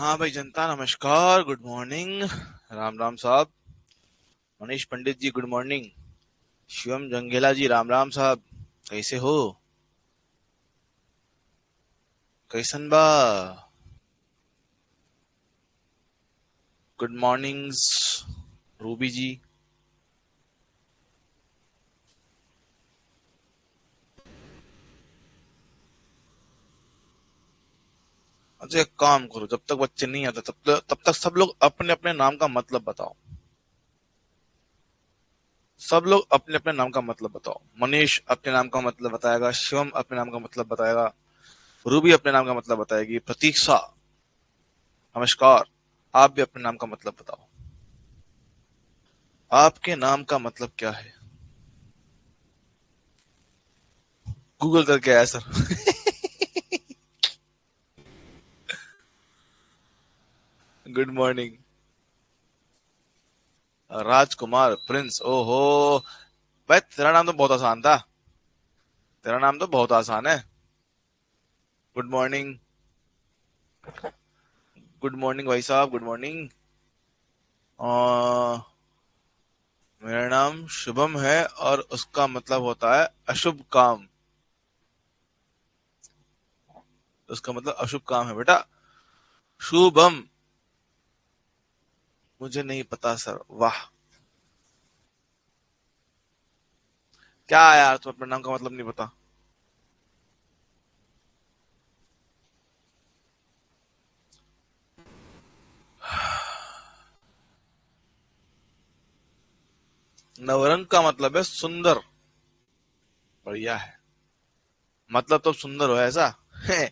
हाँ भाई जनता, नमस्कार, गुड मॉर्निंग। राम राम साहब। मनीष पंडित जी, गुड मॉर्निंग। शिवम जंगेला जी, राम राम साहब। कैसे हो? कैसन बा? गुड मॉर्निंग्स रूबी जी। अच्छा, एक काम करो, जब तक बच्चे नहीं आते तब तक सब लोग अपने अपने नाम का मतलब बताओ। सब लोग अपने अपने नाम का मतलब बताओ। मनीष अपने नाम का मतलब बताएगा, शिवम अपने नाम का मतलब बताएगा, रूबी अपने नाम का मतलब बताएगी, प्रतीक्षा, नमस्कार, आप भी अपने नाम का मतलब बताओ। आपके नाम का मतलब क्या है? गूगल करके आया सर। Good morning. राजकुमार प्रिंस, ओहो। भाई तेरा नाम तो बहुत आसान था। तेरा नाम तो बहुत आसान है। Good morning. गुड मॉर्निंग भाई साहब, गुड मॉर्निंग। मेरा नाम शुभम है और उसका मतलब होता है अशुभ काम। उसका मतलब अशुभ काम है बेटा। शुभम। मुझे नहीं पता सर, वाह। क्या यार, तुम अपने नाम का मतलब नहीं पता? नवरंग का मतलब है सुंदर। बढ़िया है। मतलब तो सुंदर हो ऐसा है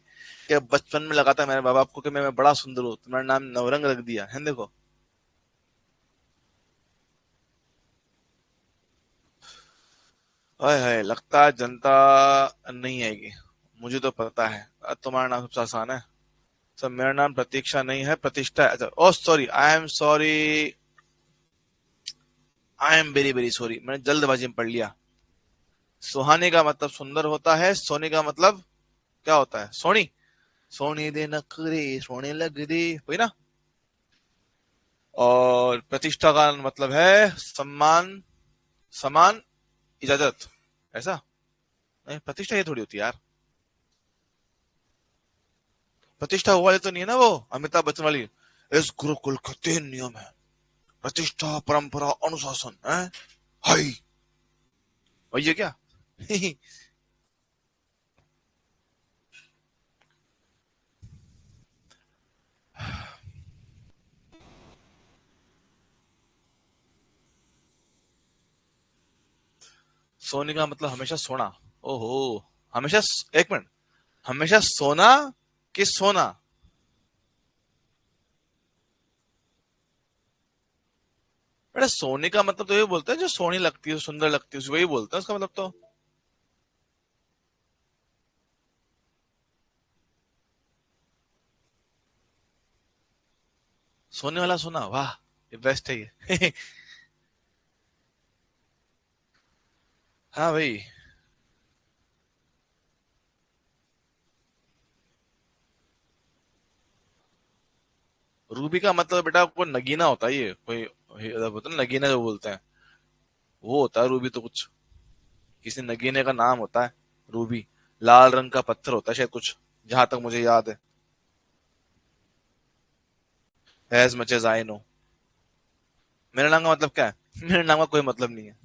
कि बचपन में लगा था मेरे बाप को कि मैं बड़ा सुंदर हूँ, तुम्हारा नाम नवरंग रख दिया है, देखो। हाय हाय, लगता है जनता नहीं आएगी। मुझे तो पता है। तुम्हारा नाम सबसे आसान है। सर मेरा नाम प्रतीक्षा नहीं है, प्रतिष्ठा है। अच्छा, oh sorry, I am sorry. I am very very sorry, मैंने जल्दबाजी में पढ़ लिया। सुहाने का मतलब सुंदर होता है, सोने का मतलब क्या होता है? सोनी। सोने दे नखरे सोने लग दे, वही ना। और प्रतिष्ठा का मतलब है सम्मान, समान, इजाजत, ऐसा। नहीं, प्रतिष्ठा ये थोड़ी होती है यार। प्रतिष्ठा वो वाली तो नहीं है ना, वो अमिताभ बच्चन वाली। इस गुरुकुल का 3 नियम है: प्रतिष्ठा, परंपरा, अनुशासन है। हाय, वही है क्या? सोने का मतलब हमेशा सोना। ओहो। हमेशा एक मिनट, हमेशा सोना कि सोना? बेटा सोने का मतलब तो ये बोलते हैं जो सोनी लगती है, सुंदर लगती है, वही बोलते हैं उसका मतलब तो। सोने वाला सोना, वाह। ये बेस्ट है ये। हाँ भाई। रूबी का मतलब बेटा कोई नगीना होता है, ये कोई बोलते हैं ना, नगीना जो बोलते हैं वो होता है रूबी तो कुछ। किसी नगीने का नाम होता है रूबी। लाल रंग का पत्थर होता है शायद कुछ, जहां तक मुझे याद है। As much as I know. मेरे नाम का मतलब क्या है? मेरे नाम का कोई मतलब नहीं है।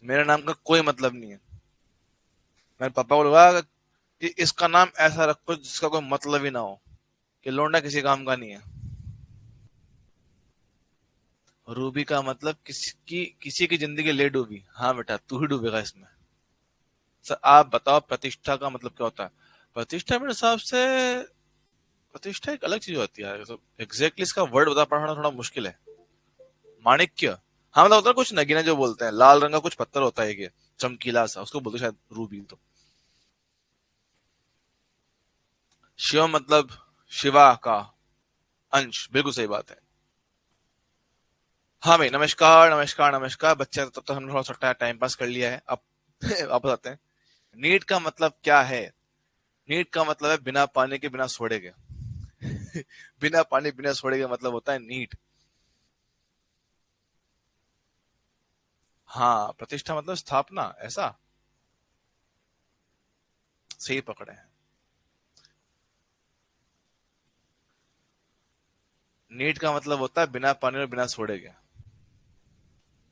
मेरे नाम का कोई मतलब नहीं है। मेरे पापा को लगा कि इसका नाम ऐसा रखो जिसका कोई मतलब ही ना हो, कि लौंडा किसी काम का नहीं है। रूबी का मतलब किसी की जिंदगी ले डूबी। हाँ बेटा, तू ही डूबेगा इसमें। सर आप बताओ, प्रतिष्ठा का मतलब क्या होता है? प्रतिष्ठा मेरे हिसाब से, प्रतिष्ठा एक अलग चीज होती है। एग्जैक्टली इसका वर्ड बता पाना थोड़ा मुश्किल है। माणिक्य। हाँ मतलब होता है कुछ नगीना जो बोलते हैं, लाल रंग का कुछ पत्थर होता है ये, चमकीला सा, उसको बोलते हैं शायद रूबी तो। शिव मतलब शिवा का अंश, बिल्कुल सही बात है। हाँ भाई, नमस्कार नमस्कार नमस्कार बच्चे, तब तक हमने थोड़ा सा टाइम पास कर लिया है अब। वापस आते हैं। नीट का मतलब क्या है? नीट का मतलब है बिना पानी के, बिना सोडे के। बिना पानी बिना सोडे का मतलब होता है नीट। हाँ, प्रतिष्ठा मतलब स्थापना, ऐसा। सही पकड़े हैं। नीट का मतलब होता है बिना पानी और बिना सोडे के।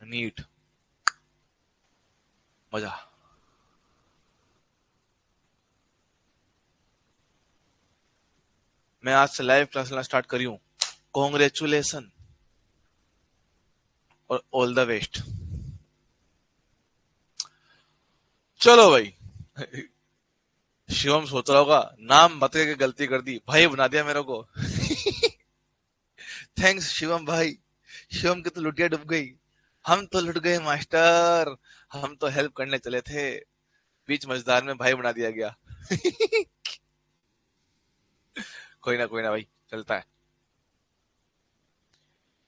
नीट। मजा। मैं आज से लाइव क्लास लेना स्टार्ट करी हूँ। कॉन्ग्रेचुलेसन और ऑल द बेस्ट। चलो भाई। शिवम सोच रहा होगा नाम बता के गलती कर दी, भाई बना दिया मेरे को। थैंक्स शिवम भाई। शिवम की तो लुटिया डूब गई। हम तो लुट गए मास्टर। हम तो हेल्प करने चले थे, बीच मझदार में भाई बना दिया गया। कोई ना भाई, चलता है।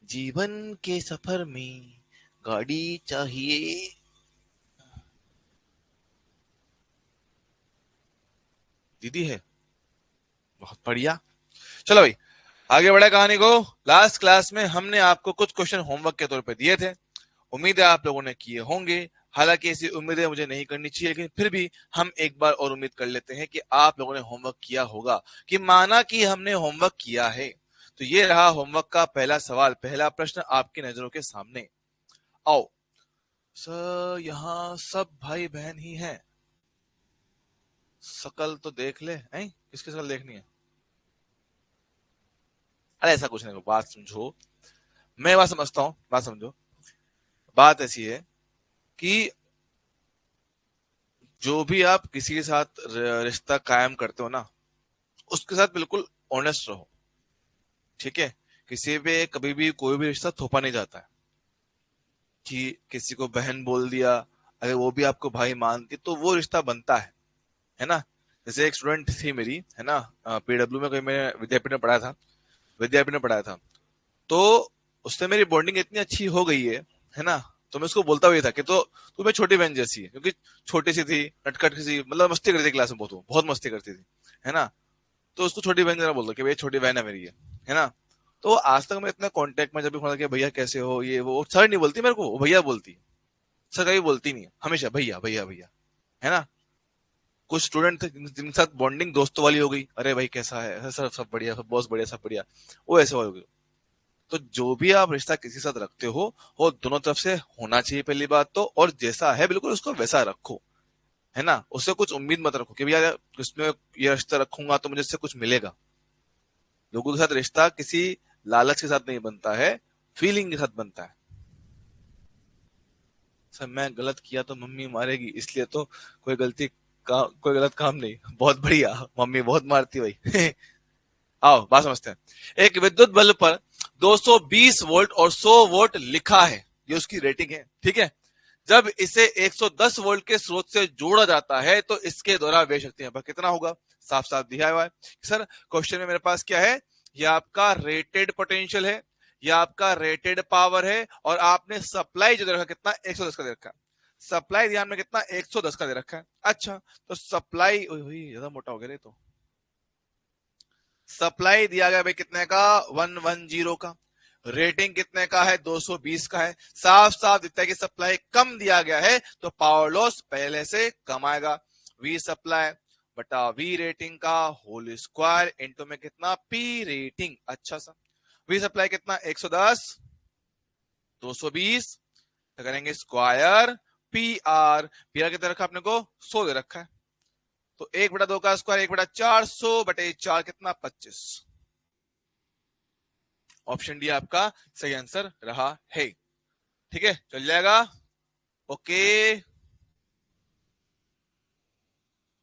जीवन के सफर में गाड़ी चाहिए। दीदी है। बहुत बढ़िया। चलो भाई, आगे बढ़े कहानी को। लास्ट क्लास में हमने आपको कुछ क्वेश्चन होमवर्क के तौर पे दिए थे। उम्मीद है आप लोगों ने किए होंगे। हालांकि ऐसी उम्मीदें मुझे नहीं करनी चाहिए, लेकिन फिर भी हम एक बार और उम्मीद कर लेते हैं कि आप लोगों ने होमवर्क किया होगा। कि माना कि हमने होमवर्क किया है, तो ये रहा होमवर्क का पहला सवाल, पहला प्रश्न आपकी नजरों के सामने। आओ सर, यहाँ सब भाई बहन ही हैं। शकल तो देख ले, हैं? किसकी शकल देखनी है? अरे ऐसा कुछ नहीं, बात समझो। मैं बात समझता हूँ, बात समझो। बात ऐसी है कि जो भी आप किसी के साथ रिश्ता कायम करते हो ना, उसके साथ बिल्कुल ऑनेस्ट रहो। ठीक है? किसी पे कभी भी कोई भी रिश्ता थोपा नहीं जाता है। कि किसी को बहन बोल दिया, अगर वो भी आपको भाई मानती तो वो रिश्ता बनता है ना। जैसे एक स्टूडेंट थी मेरी, है ना, पीडब्ल्यू में, कोई मैंने विद्यापीठ में पढ़ाया था, विद्यापीठ में पढ़ाया था। तो उससे मेरी बॉन्डिंग इतनी अच्छी हो गई है ना। तो मैं उसको बोलता हुआ था कि तो तू मेरी छोटी बहन जैसी है, क्योंकि छोटी सी थी, नटखट सी, मतलब मस्ती करती थी क्लास में, बहुत बहुत मस्ती करती थी, है ना। तो उसको छोटी बहन जरा बोलता कि भैया छोटी बहन है मेरी, है ना। तो आज तक मैं इतना कांटेक्ट में, जब भी फोन किया भैया कैसे हो, ये वो सर नहीं बोलती मेरे को, वो भैया बोलती है। सर कभी बोलती नहीं है, हमेशा भैया भैया भैया, है ना। कुछ स्टूडेंट थे जिनके साथ बॉन्डिंग दोस्तों वाली हो गई, अरे भाई कैसा है सर, सब बढ़िया, सब बॉस बढ़िया, सब बढ़िया, वो ऐसे हो गई। तो जो भी आप रिश्ता किसी के साथ रखते हो, वो दोनों तरफ से होना चाहिए पहली बात तो, और जैसा है बिल्कुल उसको वैसा रखो, है ना। उससे कुछ उम्मीद मत रखो कि भैया इसमें ये रिश्ता रखूंगा तो मुझे इससे कुछ मिलेगा। लोगों के साथ रिश्ता किसी लालच के साथ नहीं बनता है, फीलिंग के साथ बनता है। सर मैं गलत किया तो मम्मी मारेगी, इसलिए तो कोई गलत काम नहीं। बहुत बढ़िया, मम्मी बहुत मारती भाई। आओ बात समझते हैं। एक विद्युत बल्ब पर 220 वोल्ट और 100 वोल्ट लिखा है, ये उसकी रेटिंग है, ठीक है। जब इसे 110 वोल्ट के स्रोत से जोड़ा जाता है तो इसके द्वारा वे शक्ति यहाँ पर कितना होगा? साफ साफ दिया हुआ है सर। क्वेश्चन में मेरे पास क्या है? ये आपका रेटेड पोटेंशियल है, ये आपका रेटेड पावर है, और आपने सप्लाई जो दे रखा कितना? 110 का दे रखा है। सप्लाई ध्यान में कितना? 110 का दे रखा है। अच्छा, तो सप्लाई ज्यादा मोटा हो गया रे तो। सप्लाई दिया गया भाई कितने का? 110 का। रेटिंग कितने का है? 220 का है। साफ साफ दिखता है कि सप्लाई कम दिया गया है, तो पावर लॉस पहले से कम आएगा। वी सप्लाई बटा वी रेटिंग का होल स्क्वायर इंटू में कितना? P rating. अच्छा सा, वी सप्लाई कितना? 110, 220, तो करेंगे square P R. P R कितना रखा आपने को? 100 दे रखा है। तो 1/2 का स्क्वायर 1/400 बटे 4 कितना? 25। ऑप्शन डी आपका सही आंसर रहा है। ठीक है, चल जाएगा। ओके,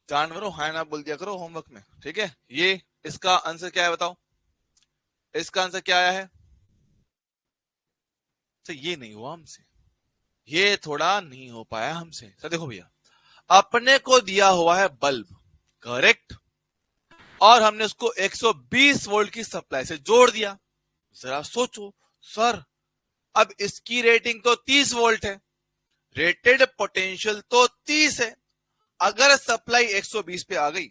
जानवरों हाँ ना बोल दिया करो होमवर्क में, ठीक है। ये इसका आंसर क्या है बताओ? इसका आंसर क्या आया है? तो ये नहीं हुआ हमसे, ये थोड़ा नहीं हो पाया हमसे। सर देखो भैया, अपने को दिया हुआ है बल्ब, करेक्ट, और हमने उसको 120 वोल्ट की सप्लाई से जोड़ दिया। जरा सोचो सर, अब इसकी रेटिंग तो 30 वोल्ट है, रेटेड पोटेंशियल तो 30 है। अगर सप्लाई 120 पे आ गई,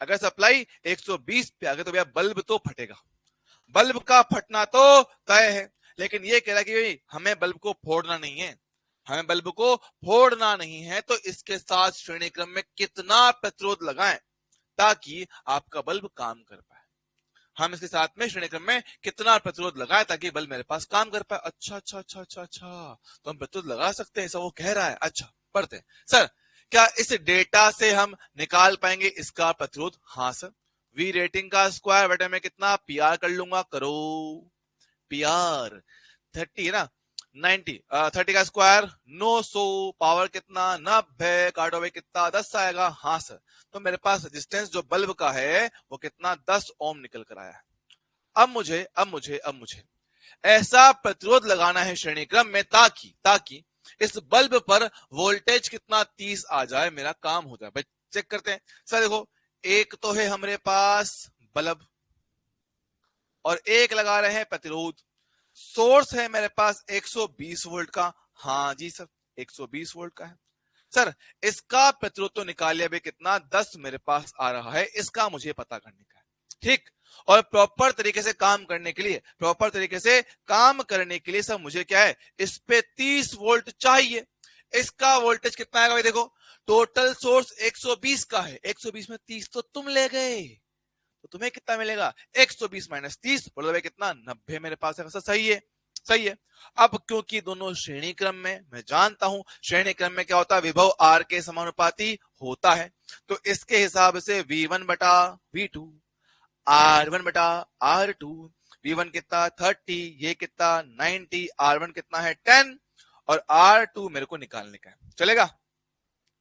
अगर सप्लाई 120 पे आ गई तो भैया बल्ब तो फटेगा। बल्ब का फटना तो तय है, लेकिन ये कह रहा है कि भाई हमें बल्ब को फोड़ना नहीं है, हमें बल्ब को फोड़ना नहीं है, तो इसके साथ श्रेणी क्रम में कितना प्रतिरोध लगाएं ताकि आपका बल्ब काम कर पाए। हम इसके साथ में श्रेणी क्रम में कितना प्रतिरोध लगाएं ताकि बल्ब मेरे पास काम कर पाए। अच्छा अच्छा अच्छा अच्छा अच्छा, तो हम प्रतिरोध लगा सकते हैं, ऐसा वो कह रहा है। अच्छा पढ़ते हैं। सर क्या इस डेटा से हम निकाल पाएंगे इसका प्रतिरोध? हाँ सर। वी रेटिंग का स्क्वायर बटे में कितना पी आर कर लूंगा, करो पी आर 30 है ना, 90 30 का स्क्वायर 900, पावर कितना 90, काटो भाई कितना 10 आएगा। हाँ सर। तो मेरे पास रेजिस्टेंस जो बल्ब का है वो कितना 10 ओम निकल कर आया है। अब मुझे ऐसा प्रतिरोध लगाना है श्रेणी क्रम में ताकि इस बल्ब पर वोल्टेज कितना 30 आ जाए, मेरा काम हो जाए। भाई चेक करते हैं। सर देखो, एक तो है हमारे पास बल्ब और एक लगा रहे हैं प्रतिरोध। सोर्स है मेरे पास 120 वोल्ट का। हाँ जी सर, 120 वोल्ट का है। सर इसका प्रतिरोध तो निकालिए भाई कितना 10 मेरे पास आ रहा है, इसका मुझे पता करने का है। ठीक, और प्रॉपर तरीके से काम करने के लिए सर मुझे क्या है, इस पे 30 वोल्ट चाहिए। इसका वोल्टेज कितना आएगा भाई? देखो टोटल सोर्स 120 का है, 120 में 30 तो तुम ले गए, तो तुम्हें कितना मिलेगा? 120 माइनस 30, बोलो भाई कितना 90 मेरे पास है। सही है, सही है। अब क्योंकि दोनों श्रेणी क्रम में, मैं जानता हूं श्रेणी क्रम में क्या होता है, विभव आर के समानुपाती होता है, तो इसके हिसाब से V1 बटा V2, R1 बटा R2, V1 कितना 30, ये कितना 90, R1 कितना है 10 और R2 मेरे को निकालने का है। चलेगा?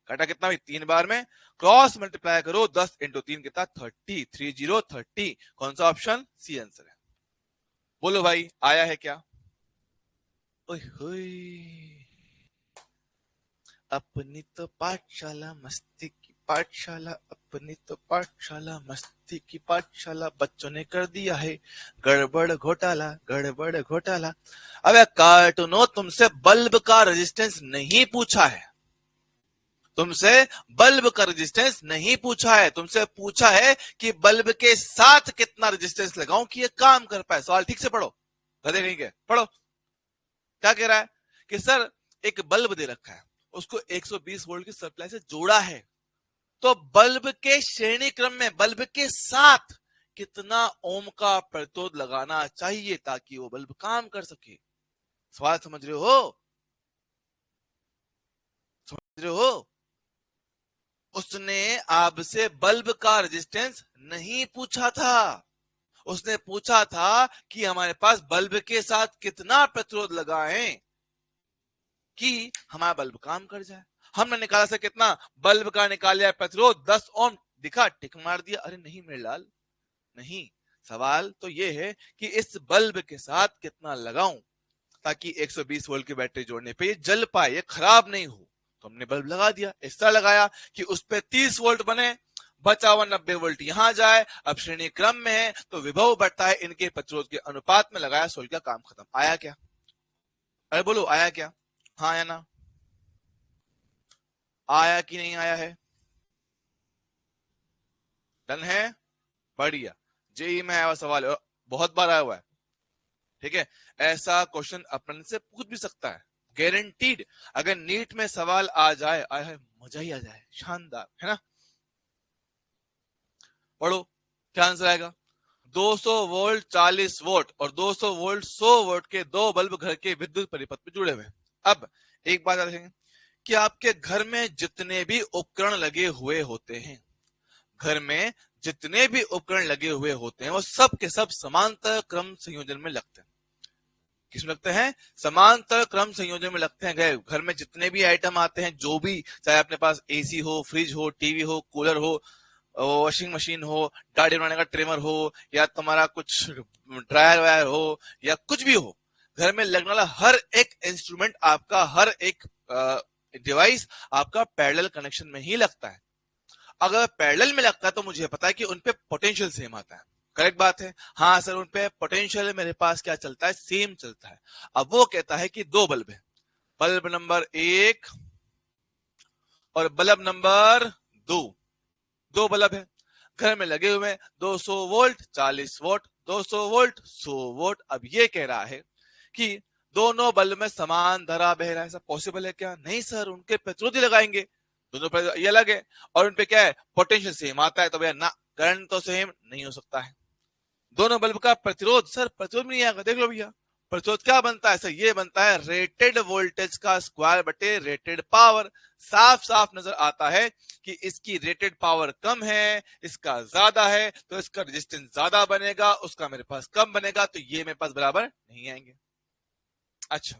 काटा कितना भी 3 बार में, क्रॉस मल्टीप्लाई करो 10 इंटू 3 कितना 30, 30 कौन सा ऑप्शन? सी आंसर है। बोलो भाई आया है क्या? ओए होए, अपनी तो पाठशाला मस्ती की पाठशाला, अपनी तो पाठशाला मस्ती की पाठशाला, बच्चों ने कर दिया है गड़बड़ घोटाला, गड़बड़ घोटाला। अबे कार्टूनो, तुमसे बल्ब का रेजिस्टेंस नहीं पूछा है, तुमसे बल्ब का रेजिस्टेंस नहीं पूछा है, तुमसे पूछा है कि बल्ब के साथ कितना रेजिस्टेंस लगाऊं कि ये काम कर पाए। सवाल ठीक से पढ़ो, गधे नहीं के पढ़ो। क्या कह रहा है कि सर एक बल्ब दे रखा है, उसको 120 वोल्ट की सप्लाई से जोड़ा है, तो बल्ब के श्रेणी क्रम में बल्ब के साथ कितना ओम का प्रतिरोध लगाना चाहिए ताकि वो बल्ब काम कर सके। सवाल समझ रहे हो? समझ रहे हो? उसने आपसे बल्ब का रेजिस्टेंस नहीं पूछा था, उसने पूछा था कि हमारे पास बल्ब के साथ कितना प्रतिरोध लगाएं कि हमारा बल्ब काम कर जाए। हमने निकाला से कितना, बल्ब का निकाला प्रतिरोध 10 ओम, दिखा टिक मार दिया। अरे नहीं मेरे लाल, नहीं, सवाल तो ये है कि इस बल्ब के साथ कितना लगाऊं ताकि 120 वोल्ट की बैटरी जोड़ने पे ये जल पाए, ये खराब नहीं हो। तो हमने बल्ब लगा दिया, इस तरह लगाया कि उस पे 30 वोल्ट बने, बचा हुआ 90 वोल्ट यहां जाए। अब श्रेणी क्रम में है तो विभव बढ़ता है इनके प्रतिरोध के अनुपात में, लगाया, सोल का काम खत्म। आया क्या? अरे बोलो आया क्या? हाँ या ना? आया कि नहीं आया है? डन है? बढ़िया। जेई में आया हुआ सवाल है, बहुत बार आया हुआ है। ठीक है, ऐसा क्वेश्चन अपन से पूछ भी सकता है, गारंटीड। अगर नीट में सवाल आ जाए, आया है, मजा ही आ जाए, शानदार है ना। पढ़ो क्या आंसर आएगा। 200 वोल्ट 40 वोल्ट और 200 वोल्ट 100 वोल्ट के दो बल्ब घर के विद्युत परिपथ में जुड़े हुए। अब एक बात देखेंगे कि आपके घर में जितने भी उपकरण लगे हुए होते हैं, घर में जितने भी उपकरण लगे हुए होते हैं वो सब के सब समांतर क्रम संयोजन में लगते हैं। किसमें लगते हैं? समांतर क्रम संयोजन में लगते हैं। घर में जितने भी आइटम आते हैं, जो भी, चाहे अपने पास एसी हो, फ्रिज हो, टीवी हो, कूलर हो, वॉशिंग मशीन हो, दाढ़ी बनाने का ट्रिमर हो, या तुम्हारा कुछ ड्रायर वायर हो, या कुछ भी हो, घर में लगने वाला हर एक इंस्ट्रूमेंट आपका, हर एक डिवाइस आपका पैरेलल कनेक्शन में ही लगता है। अगर पैरेलल में लगता है तो मुझे पता है कि उनपे पोटेंशियल सेम आता है। करेक्ट बात है? हाँ सर, उनपे पोटेंशियल मेरे पास क्या चलता है? सेम चलता है। अब वो कहता है कि दो बल्ब है, बल्ब नंबर 1 और बल्ब नंबर 2, दो बल्ब है घर में लगे हुए, 200 वोल्ट 40 वोल्ट, 200 वोल्ट 100 वोल्ट। अब ये कह रहा है कि दोनों बल्ब में समान धारा बह रहा है, ऐसा पॉसिबल है क्या? नहीं सर, उनके प्रतिरोध ही लगाएंगे, दोनों पर ये अलग है और उनपे क्या है, पोटेंशियल सेम आता है, तो भैया ना, करंट तो सेम नहीं हो सकता है। दोनों बल्ब का प्रतिरोध, सर प्रतिरोध नहीं आएगा, देख लो भैया, प्रतिरोध क्या बनता है सर, ये बनता है रेटेड वोल्टेज का स्क्वायर बटे रेटेड पावर। साफ साफ नजर आता है कि इसकी रेटेड पावर कम है, इसका ज्यादा है, तो इसका रेजिस्टेंस ज्यादा बनेगा, उसका मेरे पास कम बनेगा, तो ये मेरे पास बराबर नहीं आएंगे। अच्छा,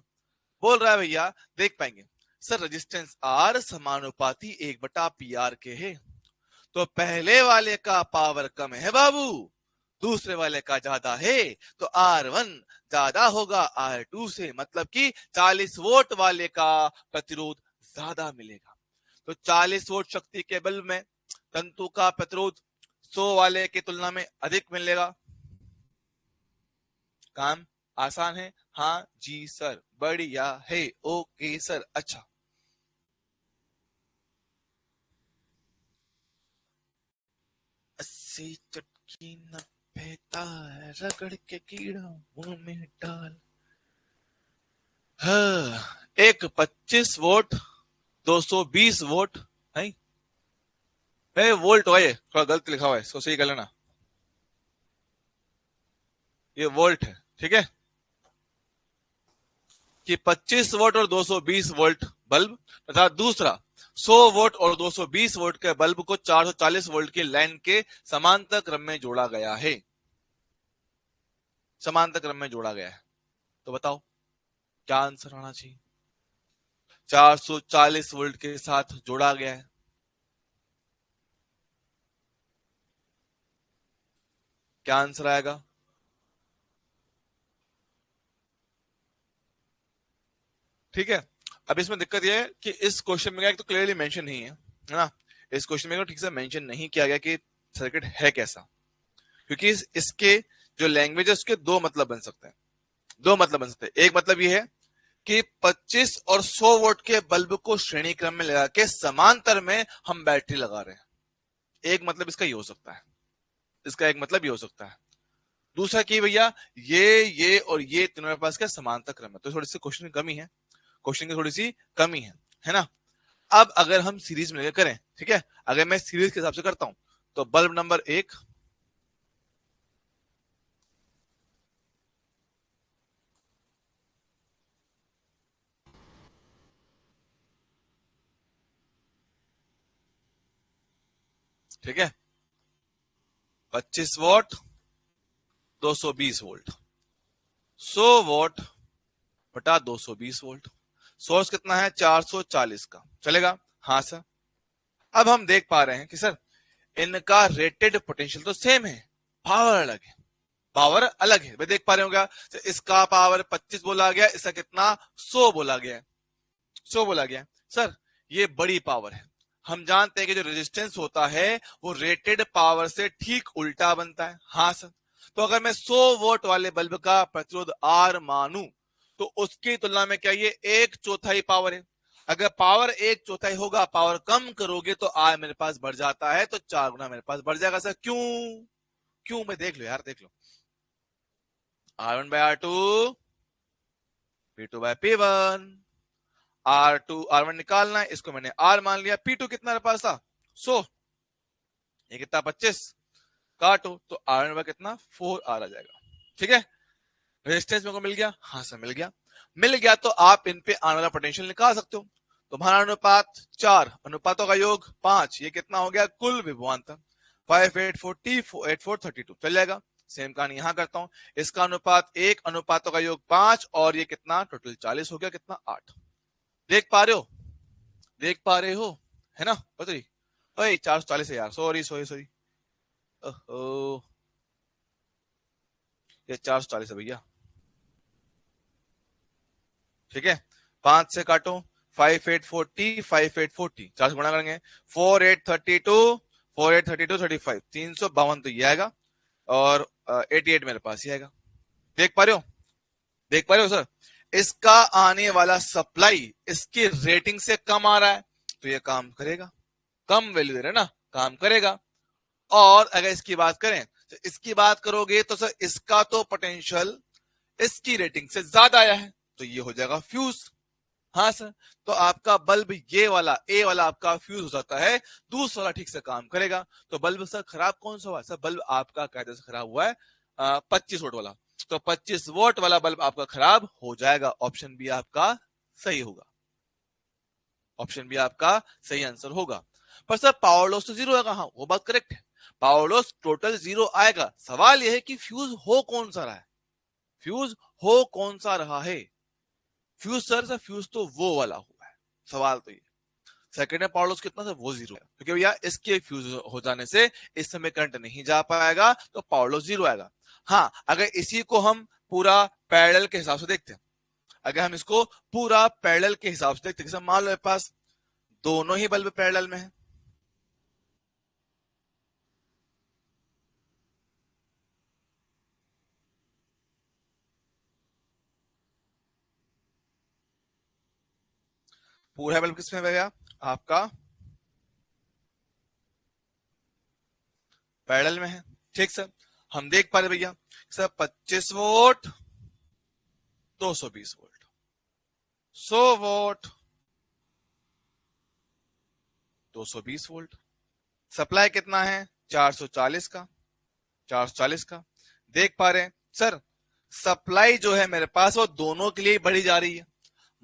बोल रहा है भैया, देख पाएंगे सर रेजिस्टेंस आर समानुपाती 1/PR के है, तो पहले वाले का पावर कम है बाबू, दूसरे वाले का ज्यादा है, तो R1 ज्यादा होगा R2 से, मतलब कि 40 वोल्ट वाले का प्रतिरोध ज्यादा मिलेगा। तो 40 वोल्ट शक्ति के बल्ब में तंतु का प्रतिरोध 100 वाले की तुलना में अधिक मिलेगा। काम आसान है? हाँ जी सर, बढ़िया है, ओके सर। अच्छा, 80 चटकी न फेंकता है, रगड़ के कीड़ा मुंह में डाल। हाँ, एक 25 वोल्ट 220 वोल्ट है, वोल्ट है, थोड़ा गलत लिखा हुआ है, इसको सही कर लेना, ये वोल्ट है, ठीक है, कि 25 वोल्ट और 220 वोल्ट बल्ब तथा दूसरा 100 वोल्ट और 220 वोल्ट के बल्ब को 440 वोल्ट की लाइन के समांतर क्रम में जोड़ा गया है, समांतर क्रम में जोड़ा गया है। तो बताओ क्या आंसर आना चाहिए? 440 वोल्ट के साथ जोड़ा गया है, क्या आंसर आएगा? ठीक है। अब इसमें दिक्कत यह है कि इस क्वेश्चन में तो क्लियरली मेंशन नहीं है ना, इस क्वेश्चन में ठीक से मेंशन नहीं किया गया कि सर्किट है कैसा, क्योंकि इसके जो लैंग्वेज है उसके दो मतलब बन सकते हैं, दो मतलब बन सकते हैं। एक मतलब ये है कि 25 और 100 वोल्ट के बल्ब को श्रेणी क्रम में लगा के समांतर में हम बैटरी लगा रहे हैं, एक मतलब इसका ये हो सकता है, इसका एक मतलब ये हो सकता है। दूसरा कि भैया ये और ये तीनों के पास क्या समांतर क्रम है, तो थोड़ी सी क्वेश्चन की कमी है, क्वेश्चन की थोड़ी सी कमी है ना। अब अगर हम सीरीज में करें, ठीक है, अगर मैं सीरीज के हिसाब से करता हूं, तो बल्ब नंबर 1, ठीक है, 25 वोल्ट 220 वोल्ट, 100 वोल्ट बटा 220 वोल्ट, सोर्स कितना है 440 का, चलेगा? हाँ सर। अब हम देख पा रहे हैं कि सर इनका रेटेड पोटेंशियल तो सेम है, पावर अलग है, पावर अलग है, मैं देख पा रहे हो क्या, तो इसका पावर 25 बोला गया, इसका कितना 100 बोला गया है, 100 बोला गया सर, ये बड़ी पावर है। हम जानते हैं कि जो रेजिस्टेंस होता है वो रेटेड पावर से ठीक उल्टा बनता है। हाँ सर, तो अगर मैं 100 वोल्ट वाले बल्ब का प्रतिरोध आर मानूं, तो उसकी तुलना में क्या ये 1/4 पावर है, अगर पावर 1/4 होगा, पावर कम करोगे तो आर मेरे पास बढ़ जाता है, तो 4 गुना मेरे पास बढ़ जाएगा सर। क्यों? क्यों? मैं देख लो यार, देख लो, R1/R2 P2/P1, R1 निकालना है, इसको मैंने R मान लिया, P2 कितना मेरे पास था 100, ये कितना 25, काटो तो R1 कितना 4R आ जाएगा, ठीक है। रेजिस्टेंस मेरे को मिल गया, हाँ सर मिल गया, मिल गया, तो आप इन पे आने वाला पोटेंशियल निकाल सकते हो। तुम्हारा अनुपात 4, अनुपातों का योग 5, ये कितना हो गया कुल विभवांतर, 5 8 40 8 4 32, चल जाएगा। सेम कहानी यहां करता हूं, इसका अनुपात 1, अनुपातों का योग 5, और ये कितना टोटल 40 हो गया, कितना 8। देख पा रहे हो, देख पा रहे हो, है ना? बताइए, ओए 440 है यार, सॉरी सॉरी सॉरी, ओहो, ये 440 है भैया, ठीक है। 5 से काटो, 5 8 40 5 8 40, 4 से गुणा करेंगे, 4 8 32 4 8 32 35, 352 तो ये आएगा, और 88 मेरे पास ही आएगा। देख पा रहे हो, देख पा रहे हो सर, इसका आने वाला सप्लाई इसकी रेटिंग से कम आ रहा है, तो ये काम करेगा, कम वैल्यू दे रहे ना, काम करेगा। और अगर इसकी बात करें तो इसकी बात करोगे तो सर इसका तो पोटेंशियल इसकी रेटिंग से ज्यादा आया है, तो ये हो जाएगा फ्यूज। हाँ सर, तो आपका बल्ब ये वाला ए वाला आपका फ्यूज हो जाता है, दूसरा वाला ठीक से काम करेगा। तो बल्ब सर खराब कौन सा हुआ? सर बल्ब आपका कायदे से खराब हुआ है 25 वोल्ट वाला, तो 25 वोल्ट वाला बल्ब आपका खराब हो जाएगा। ऑप्शन बी आपका सही होगा, ऑप्शन बी आपका सही आंसर होगा। पर सर पावर लॉस तो जीरो आएगा, हाँ वो बात करेक्ट है, पावर लॉस टोटल जीरो आएगा। सवाल यह है कि फ्यूज हो कौन सा रहा है, फ्यूज हो कौन सा रहा है? फ्यूज सर फ्यूज तो वो वाला हुआ है, सवाल तो ये। सेकंड में पावर लॉस कितना था? वो जीरो है, क्योंकि भैया इसके फ्यूज हो जाने से इस समय करंट नहीं जा पाएगा, तो पावर लॉस जीरो आएगा। हाँ, अगर इसी को हम पूरा पैरेलल के हिसाब से देखते हैं, अगर हम इसको पूरा पैरेलल के हिसाब से देखते हैं, मान लो मेरे पास दोनों ही बल्ब पैरेलल में है, पूरा बल्ब किसमें है भैया? आपका पैरेलल में है। ठीक सर, हम देख पा रहे भैया sir 25 volt, 220 volt, 100 volt, 220 volt. Supply कितना है? 440 का, 440 का। देख पा रहे हैं सर, सप्लाई जो है मेरे पास वो दोनों के लिए बढ़ी जा रही है।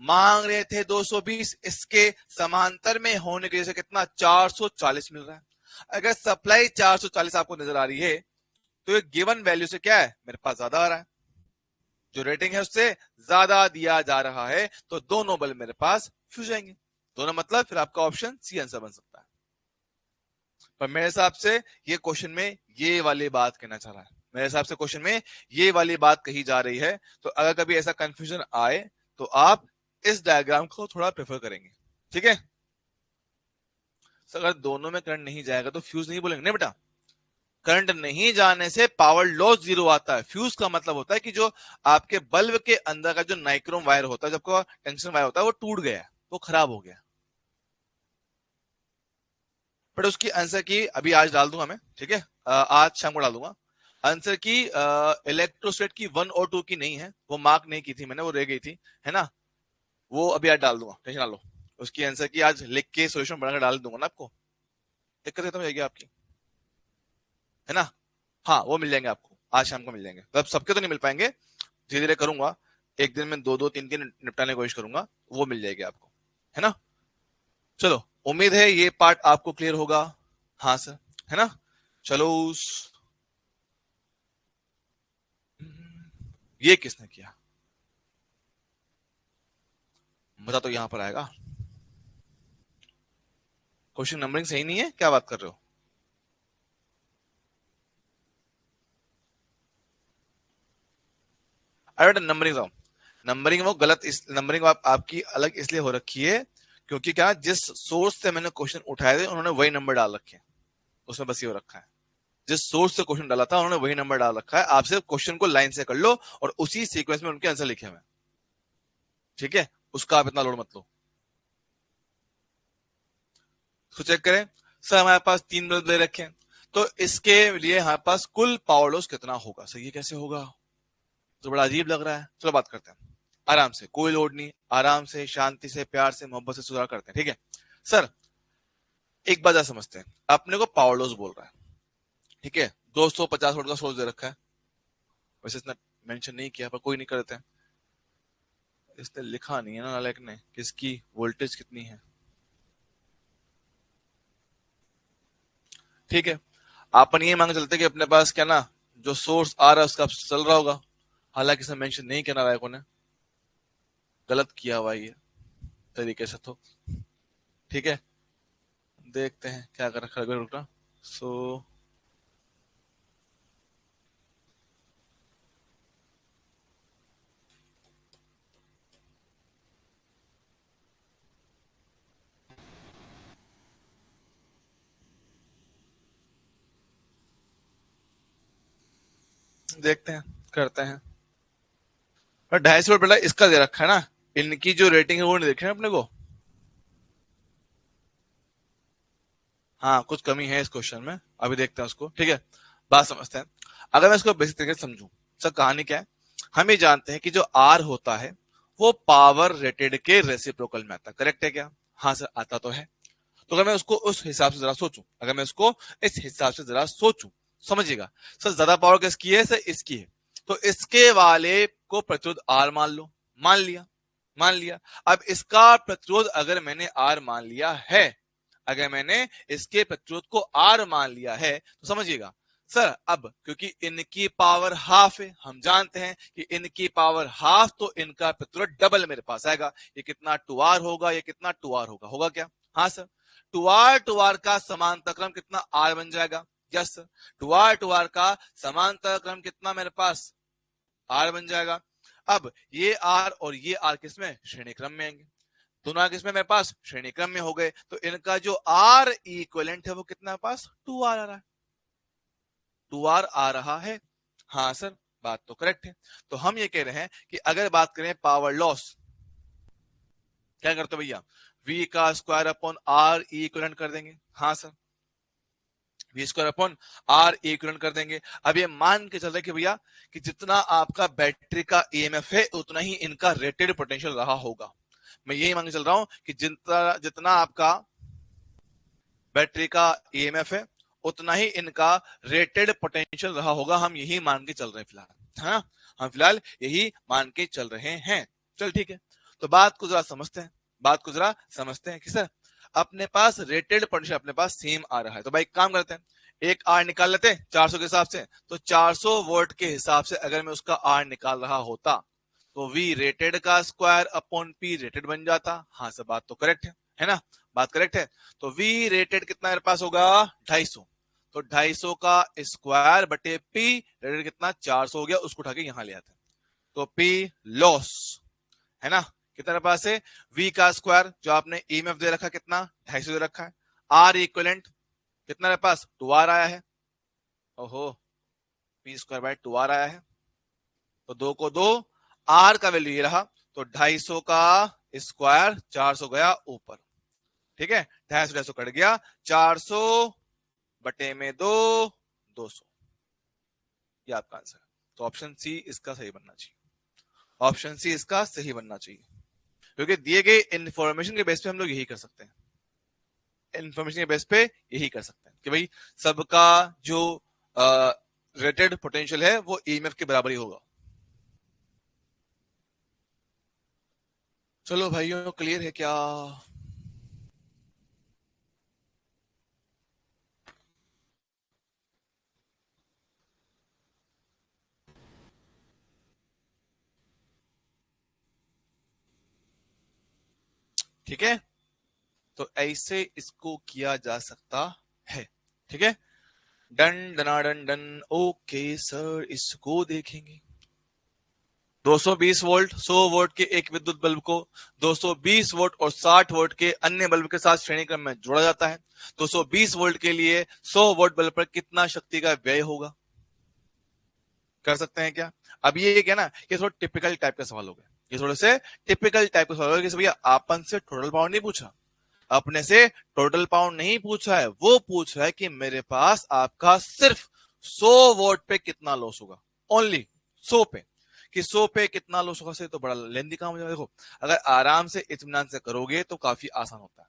मांग रहे थे 220, इसके समांतर में होने की वजह से कितना? 440 मिल रहा है। अगर सप्लाई 440 आपको नजर आ रही है, तो ये गिवन वैल्यू से क्या है, मेरे पास ज्यादा आ रहा है, जो रेटिंग है उससे ज्यादा दिया जा रहा है, तो दोनों बल्ब मेरे पास फ्यूज जाएंगे। दोनों मतलब फिर आपका ऑप्शन सी आंसर बन सकता है। पर मेरे हिसाब से ये क्वेश्चन में ये वाली बात कहना चाह रहा है, मेरे हिसाब से क्वेश्चन में ये वाली बात कही जा रही है। तो अगर कभी ऐसा कंफ्यूजन आए तो आप इस डायग्राम को थोड़ा प्रेफर करेंगे। ठीक है, अगर दोनों में करंट नहीं जाएगा तो फ्यूज नहीं बोलेंगे, नहीं बेटा, करंट नहीं जाने से पावर लॉस जीरो आता है। फ्यूज का मतलब होता है कि जो आपके बल्ब के अंदर का जो नाइक्रोम वायर होता है, जब टंगस्टन वायर होता है, वो टूट गया, वो खराब हो गया। बट उसकी आंसर की अभी आज डाल दूंगा मैं, ठीक है, आज शाम को डाल दूंगा आंसर की। इलेक्ट्रोस्टेट की 1 और 2 की नहीं है, वो मार्क नहीं की थी मैंने, वो रह गई थी, है ना, वो अभी आज डाल दूंगा, टेंशन ना लो। उसकी आंसर की आज लिख के सोल्यूशन बनाकर डाल दूंगा ना आपको, दिक्कत खत्म हो जाएगी आपकी, है ना। हाँ वो मिल जाएंगे आपको, आज शाम को मिल जाएंगे। मतलब सबके तो नहीं मिल पाएंगे, धीरे धीरे करूंगा, एक दिन में दो दो तीन तीन निपटाने की कोशिश करूंगा, वो मिल जाएगी आपको, है ना। चलो, उम्मीद है ये पार्ट आपको क्लियर होगा। हाँ सर, है ना। चलो ये किसने किया बता, तो यहां पर आएगा। क्वेश्चन नंबरिंग सही नहीं है, क्या बात कर रहे हो? अरे नंबरिंग, नंबरिंग वो गलत, इस नंबरिंग आपकी अलग इसलिए हो रखी है क्योंकि क्या, जिस सोर्स से मैंने क्वेश्चन उठाए थे उन्होंने वही नंबर डाल रखे हैं, उसमें बस ये हो रखा है, जिस सोर्स से क्वेश्चन डाला था उन्होंने वही नंबर डाल रखा है। आप सिर्फ क्वेश्चन को लाइन से कर लो और उसी सीक्वेंस में उनके आंसर लिखे हुए, ठीक है, उसका आप इतना लोड मत लो। तो चेक करें सर, हमारे पास 3 बल्ब दे रखे हैं, तो इसके लिए हमारे पास कुल पावर लॉस कितना होगा? सर ये कैसे होगा, तो बड़ा अजीब लग रहा है। चलो बात करते हैं आराम से, कोई लोड नहीं, आराम से शांति से प्यार से मोहब्बत से सुधार करते हैं, ठीक है। सर एक बात समझते हैं, अपने को पावर लॉस बोल रहा है, ठीक है, 250 वोल्ट का सोर्स दे रखा है, वैसे इसने मेंशन नहीं किया पर कोई नहीं करते हैं, इसने लिखा नहीं है ना नालायक ने किसकी वोल्टेज कितनी है, ठीक है। अपन ये मांग चलते कि अपने पास क्या ना, जो सोर्स आ रहा है उसका चल रहा होगा, हालांकि इसने मेंशन नहीं किया नालायकों ने, गलत किया हुआ ये तरीके से तो, ठीक है। देखते हैं क्या कर रखा है रुकना। सो देखते हैं, करते हैं। पर 250 बेटा इसका दे रखा है ना, इनकी जो रेटिंग है वो नहीं देखी ना अपने को। हाँ कुछ कमी है इस क्वेश्चन में, अभी देखते हैं उसको, ठीक है। बात समझते हैं। अगर मैं इसको बेसिक तरीके से समझूं, सर कहानी क्या है, हम ये जानते हैं कि जो आर होता है वो पावर रेटेड के रेसिप्रोकल में आता है, करेक्ट है क्या? हाँ सर आता तो है। तो अगर मैं उसको उस हिसाब से जरा सोचूं, अगर मैं उसको इस हिसाब से जरा सोचूं, समझिएगा सर, ज्यादा पावर किसकी है सर? इसकी है। तो इसके वाले को प्रतिरोध आर मान लो, मान लिया, मान लिया। अब इसका प्रतिरोध अगर मैंने आर मान लिया है, अगर मैंने इसके प्रतिरोध को आर मान लिया है, तो समझिएगा सर, अब क्योंकि इनकी पावर हाफ है, हम जानते हैं कि इनकी पावर हाफ, तो इनका प्रतिरोध डबल मेरे पास आएगा। ये कितना 2R होगा, ये कितना 2R होगा, होगा क्या? हाँ सर। 2R का समांतर क्रम कितना? R बन जाएगा। Yes sir. 2R का समांतर क्रम कितना मेरे पास? R बन जाएगा। अब ये R और ये R किसमें? श्रेणी क्रम में आएंगे। दोनों किसमें मेरे पास? श्रेणी क्रम में हो गए। तो इनका जो R इक्विवेलेंट है वो कितना पास? 2R आ रहा है। 2R आ रहा है। हाँ सर, बात तो करेक्ट है। तो हम ये कह रहे हैं कि अगर बात करें पावर लॉस, क्या करते हो भैया? V का स्क्वायर अपॉन R इक्विवेलेंट कर देंगे। हाँ sir, V square upon R equivalent कर देंगे। अब ये मान के चल रहे कि भैया कि जितना आपका बैटरी का EMF है उतना ही इनका रेटेड पोटेंशियल रहा होगा। मैं यही मान के चल रहा हूं कि जितना जितना आपका बैटरी का EMF है उतना ही इनका रेटेड पोटेंशियल रहा होगा। हम यही मान के चल रहे हैं फिलहाल, है ना? हम फिलहाल यही मान के चल रहे हैं। चल ठीक है। तो बात को जरा समझते हैं, बात को जरा समझते हैं कि सर अपने पास रेटेड पोटेंशियल अपने पास सेम आ रहा है, तो भाई काम करते हैं, एक आर निकाल लेते हैं 400 के हिसाब से। तो 400 वोल्ट के हिसाब से अगर मैं उसका आर निकाल रहा होता तो वी रेटेड का स्क्वायर अपॉन पी रेटेड बन जाता। हाँ सर, बात तो करेक्ट है ना? बात करेक्ट है। तो वी रेटेड कितना मेरे पास होगा? 250। तो 250 का स्क्वायर बटे पी रेटेड कितना? 400 हो गया। उसको उठा के यहां ले आते हैं। तो पी लॉस है ना, कितना मेरे पास है? वी का स्क्वायर जो आपने ईएमएफ दे रखा कितना? 250 दे रखा है। आर इक्विवेलेंट कितना मेरे पास? 2R आया है। ओहो, पी स्क्वायर बाय 2R आया है। तो 2 को 2, आर का वैल्यू ये रहा। तो 250 का स्क्वायर 400 गया ऊपर, ठीक है? 250 कट गया, 400 बटे में 2, 200। ये आपका आंसर है। तो ऑप्शन सी इसका सही बनना चाहिए, ऑप्शन सी इसका सही बनना चाहिए, क्योंकि दिए गए इंफॉर्मेशन के बेस पे हम लोग यही कर सकते हैं, इंफॉर्मेशन के बेस पे यही कर सकते हैं कि भाई सबका जो रेटेड पोटेंशियल है वो ईएमएफ के बराबर ही होगा। चलो भाइयों, क्लियर है क्या? ठीक है, तो ऐसे इसको किया जा सकता है। ठीक है, डन डना डन डन। ओके सर, इसको देखेंगे। 220 वोल्ट 100 वोल्ट के एक विद्युत बल्ब को 220 वोल्ट और 60 वोल्ट के अन्य बल्ब के साथ श्रेणी क्रम में जोड़ा जाता है। 220 वोल्ट के लिए 100 वोल्ट बल्ब पर कितना शक्ति का व्यय होगा? कर सकते हैं क्या? अब ये क्या ना, ये थोड़ा टिपिकल टाइप का सवाल हो गया, ये थोड़े से टिपिकल टाइप का सवाल हो गया। भैया आपन से टोटल पावर नहीं पूछा, अपने से टोटल पावर नहीं पूछा है, वो पूछ रहा है कि मेरे पास आपका सिर्फ 100 वोल्ट पे कितना लॉस होगा, ओनली 100 पे, कि 100 पे कितना लॉस होगा। से तो बड़ा लेंदी काम हो जाएगा। देखो, अगर आराम से इत्मीनान से करोगे तो काफी आसान होता है,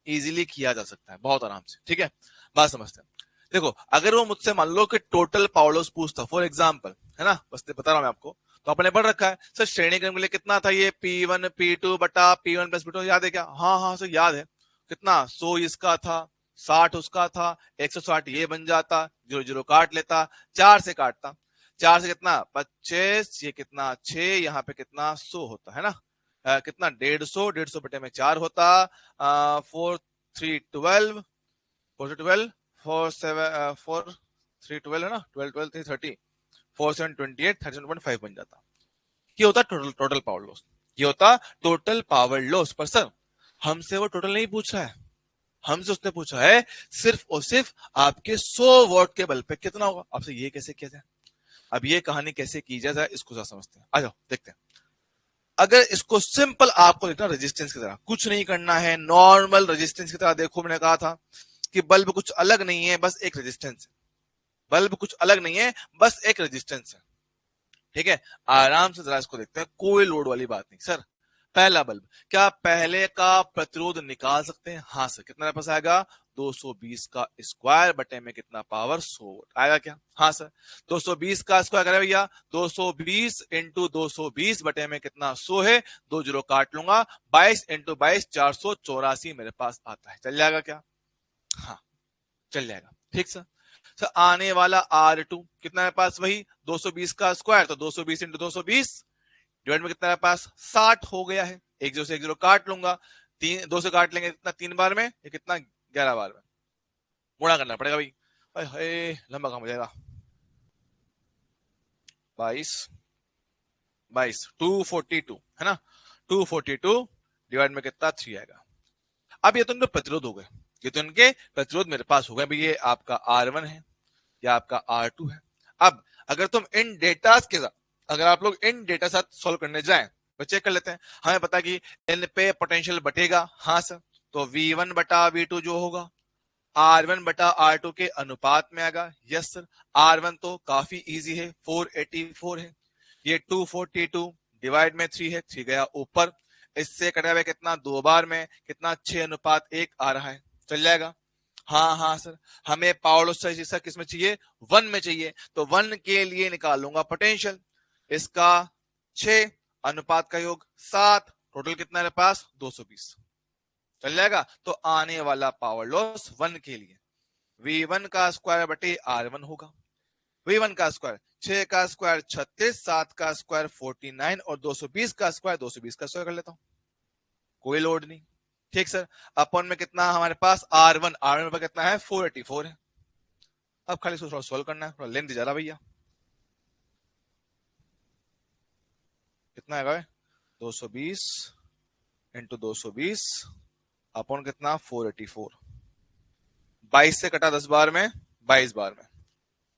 इजीली किया जा सकता है बहुत आराम से। ठीक है, बात समझते हैं। देखो, अगर वो मुझसे मान लो कि टोटल पावर लॉस पूछता फॉर एग्जाम्पल, है ना, बस बता रहा हूं मैं आपको, तो आपने पढ़ रखा है सर श्रेणी क्रम के लिए कितना था ये? P1 P2 बटा P1 प्लस P2, याद है क्या? हाँ हाँ सर याद है। कितना? 100 इसका था, 60 उसका था, 160 ये बन जाता, 0 0 काट लेता, 4 से काटता, 4 से कितना? 25, ये कितना? 6, यहाँ पे कितना? 100 होता है ना, कितना? 150, 150 बटे में 4 होता, 4 3 12, 4 से 12, 4 7 4 3 12 है ना, 12 12 3 30, 4 7 28, 37.5 बन जाता। ये होता टोटल टोटल पावर लॉस, ये होता टोटल पावर लॉस। पर सर हमसे वो टोटल नहीं पूछ रहा है, हमसे उसने पूछा है सिर्फ और सिर्फ आपके 100 वॉट के बल्ब पे कितना होगा। आपसे ये कैसे किया जाए? अब ये कहानी कैसे की जाए इसको समझते हैं, आ जाओ देखते हैं। अगर इसको सिंपल आपको लिखना रेजिस्टेंस की तरह, कुछ नहीं करना है, नॉर्मल रेजिस्टेंस की तरह। देखो मैंने कहा था कि बल्ब कुछ अलग नहीं है, बस एक रेजिस्टेंस है। बल्ब कुछ अलग नहीं है, बस एक रेजिस्टेंस है। ठीक है, आराम से जरा इसको देखते हैं, कोई लोड वाली बात नहीं। सर पहला बल्ब, क्या पहले का प्रतिरोध निकाल सकते हैं? हाँ सर, कितना पास आएगा? 220 का स्क्वायर बटे में कितना पावर? 100 आएगा क्या? हाँ सर, 220 का स्क्वायर करें भैया, 220 इंटू 220 बटे में कितना? 100 है, 2 जीरो काट लूंगा, 22 इंटू 22 484 मेरे पास आता है। चल जाएगा क्या? हाँ चल जाएगा। ठीक सर। सर आने वाला R2 कितना है पास? वही 220 का स्क्वायर, तो 220 इंटू 220 डिवाइड में कितना है पास? 60 हो गया है। एक जीरो से एक जीरो काट लूंगा, तीन दो से काट लेंगे कितना? 3 बार में, ये कितना? 11 बार में। गुणा करना पड़ेगा भाई, हाय लंबा काम हो जाएगा। 22 22 242 है ना, 242 डिवाइड में कितना? 3 आएगा। अब ये तो इनके प्रतिरोध हो गए, ये तो इनके प्रतिरोध मेरे पास हो गए भाई। ये आपका R1 है, या आपका R2 है। अब अगर तुम इन डेटा के साथ, अगर आप लोग इन डेटा साथ सॉल्व करने जाएं तो चेक कर लेते हैं। हमें पता कि इन पे पोटेंशियल बटेगा, हाँ सर, तो V1 बटा V2 जो होगा R1 बटा R2 के अनुपात में आएगा। यस सर, R1 तो काफी इजी है, 484 है, ये 242 डिवाइड में 3 है, 3 गया ऊपर, इससे कटा हुआ कितना? 2 बार में कितना? 6:1 आ रहा है। चल जाएगा। हाँ हाँ सर, हमें पावर लॉस हिस्सा किस में चाहिए? 1 में चाहिए, तो 1 के लिए निकालूंगा पोटेंशियल, इसका 6 अनुपात का योग 7, टोटल कितना है पास? 220। चल जाएगा। तो आने वाला पावर लॉस 1 के लिए V1 का स्क्वायर बटे R1 होगा। V1 का स्क्वायर 6 का स्क्वायर 36, 7 का स्क्वायर 49 और 220 का स्क्वायर 220 का स्क्वायर कर लेता हूं, कोई लोड नहीं। ठीक सर, अपन में कितना हमारे पास? R1 पर कितना है? 484 है। अब खाली इसको थोड़ा सोल्व करना है, थोड़ा लेंथ जा रहा भैया। कितना है 220 इंटू 220 अपॉन कितना? 484। 22 से कटा 10 बार में, 22 बार में,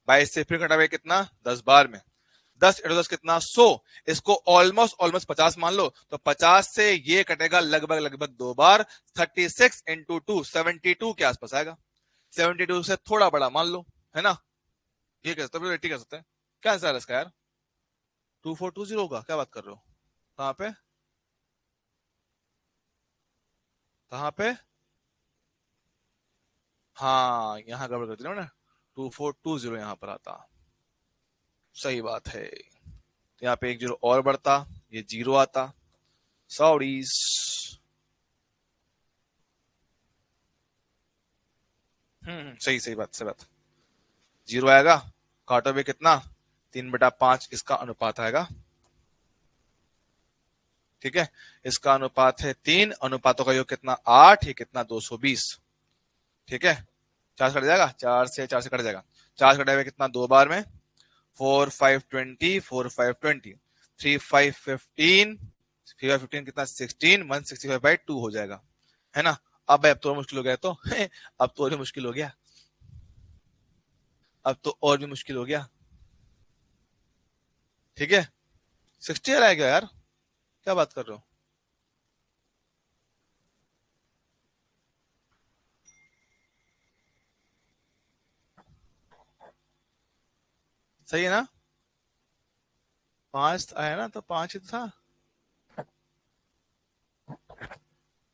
22 से फिर कटा हुआ कितना? 10 बार में, 10 इंटू 10 कितना? 100। इसको ऑलमोस्ट ऑलमोस्ट 50 मान लो, तो 50 से ये कटेगा लगभग लगभग 2 बार, 36 इंटू 2 72 के आसपास आएगा। 72 से थोड़ा बड़ा मान लो, है ना, ये कर सकते हैं, कर सकते हैं। क्या आंसर है इसका यार? 2420 होगा? क्या बात कर रहे हो? कहां पे? कहां पे? हाँ यहाँ गड़बड़ कर दी ना, 2420 यहाँ पर आता। सही बात है, यहाँ पे एक जीरो और बढ़ता, ये जीरो आता। सॉरीज। सही सही बात, सही बात। जीरो आएगा, काटो भी कितना? 3/5 इसका अनुपात आएगा। ठीक है, इसका अनुपात है 3, अनुपातों का योग कितना? 8, ये कितना? 220। ठीक है, 4 से कट जाएगा, 4 से कट जाएगा, 4 से कटेगा कितना? 2 बार में, 4 5 20, 4 5 20, 3 5 15, 3 5 15 कितना? 16, 165/2 हो जाएगा, है ना। अब भाई अब तो और मुश्किल हो गया, तो अब तो और भी मुश्किल हो गया, अब तो और भी मुश्किल हो गया। ठीक है, 60 आ गया यार, क्या बात कर रहे हो? सही है ना, 5 आया ना, तो 5 ही तो था।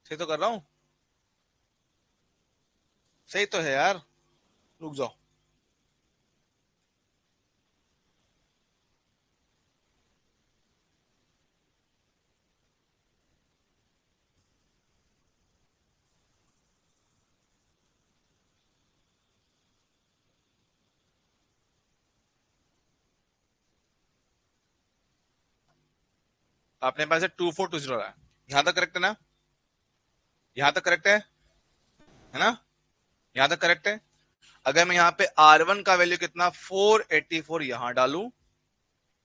सही तो कर रहा हूँ, सही तो है यार। रुक जाओ, अपने पास 2420 रहा है, यहां तक करेक्ट है ना? यहां तक करेक्ट है ना? यहां तक करेक्ट है। अगर मैं यहाँ पे R1 का वैल्यू कितना? 484 यहां डालू,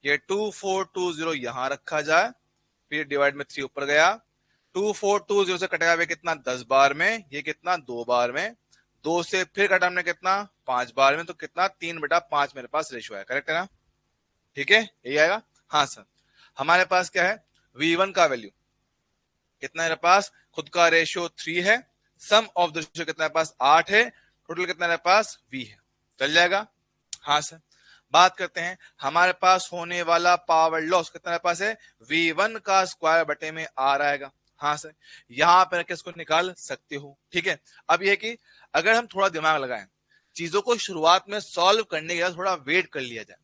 ये 2420 यहां रखा जाए, फिर डिवाइड में 3 ऊपर गया, 2420 से कटेगा हुआ कितना? 10 बार में, ये कितना? 2 बार में, 2 से फिर कटा हमने कितना? 5 बार में, तो कितना? 3/5 मेरे पास रेशियो है, करेक्ट है ना? ठीक है, यही आएगा। हाँ सर, हमारे पास क्या है? V1 का वैल्यू कितना है मेरे पास? खुद का रेशियो 3 है, सम ऑफ द रेशियो कितना है पास? 8 है, टोटल कितना है पास? V है। चल जाएगा। हाँ सर, बात करते हैं हमारे पास होने वाला पावर लॉस कितना हमारे पास है, V1 का स्क्वायर बटे में R आएगा। हाँ सर, यहां पर इसको निकाल सकते हो। ठीक है, अब यह कि अगर हम थोड़ा दिमाग लगाएं, चीजों को शुरुआत में सॉल्व करने के बाद थोड़ा वेट कर लिया जाए,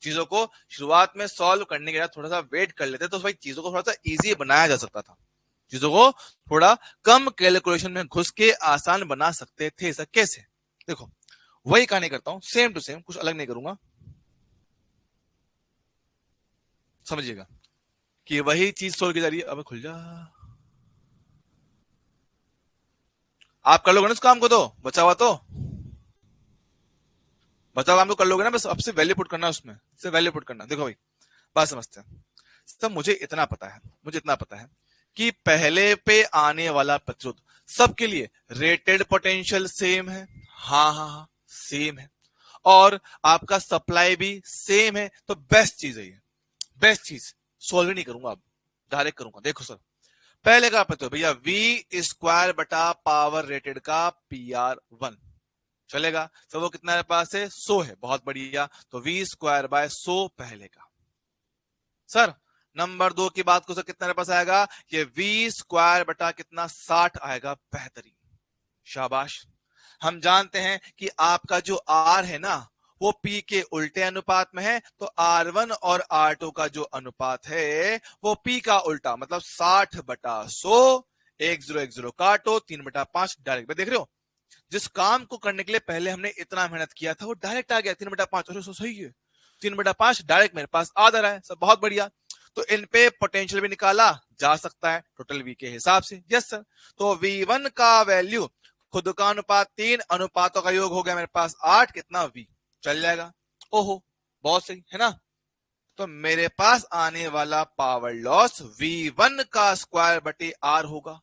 चीजों को शुरुआत में सॉल्व करने के बाद थोड़ा सा वेट कर लेते तो भाई चीजों को थोड़ा सा इजी बनाया जा सकता था, चीजों को थोड़ा कम कैलकुलेशन में घुस के आसान बना सकते थे। सर कैसे, देखो वही कहानी करता हूं, सेम टू सेम, कुछ अलग नहीं करूंगा, समझिएगा कि वही चीज सोल्व की जा रही है। अब खुल जा, आप कर लोगे ना इस काम को, तो बचा हुआ तो बचा हुआ काम तो कर लोगे ना, बस अब से वैल्यू पुट करना है उसमें, से वैल्यू पुट करना। देखो भाई बात समझते हैं। सब मुझे इतना पता है, मुझे इतना पता है कि पहले पे आने वाला प्रतिरोध सबके लिए रेटेड पोटेंशियल सेम है। हाँ हाँ हाँ, सेम है। और आपका सप्लाई भी सेम है, तो बेस्ट चीज है ये, बेस्ट चीज। सॉल्व ही नहीं करूंगा अब, डायरेक्ट करूंगा। देखो सर, पहले का पता भैया V स्क्वायर बटा पावर रेटेड का PR1 चलेगा। तो वो कितना पास है, 100 है, बहुत बढ़िया। तो V स्क्वायर बाय 100 पहले का। सर नंबर 2 की बात को सर कितना पास आएगा, ये V स्क्वायर बटा कितना 60 आएगा, बेहतरीन, शाबाश। हम जानते हैं कि आपका जो R है ना वो P के उल्टे अनुपात में है, तो R1 और R2 का जो अनुपात है वो P का उल्टा, मतलब 60 बटा 100, 1010 काटो, 3/5 डायरेक्ट। देख रहे हो, जिस काम को करने के लिए पहले हमने इतना मेहनत किया था वो डायरेक्ट आ गया 3/5। अरे सही है, 3/5 डायरेक्ट मेरे पास आ रहा है, सब बहुत बढ़िया। तो इन पे पोटेंशियल भी निकाला जा सकता है टोटल V के हिसाब से। यस सर, तो V1 का वैल्यू खुद का अनुपात 3, अनुपातों का योग हो गया मेरे पास 8, कितना V चल जाएगा। ओहो बहुत सही है ना। तो मेरे पास आने वाला पावर लॉस V1 का स्क्वायर बटे R होगा।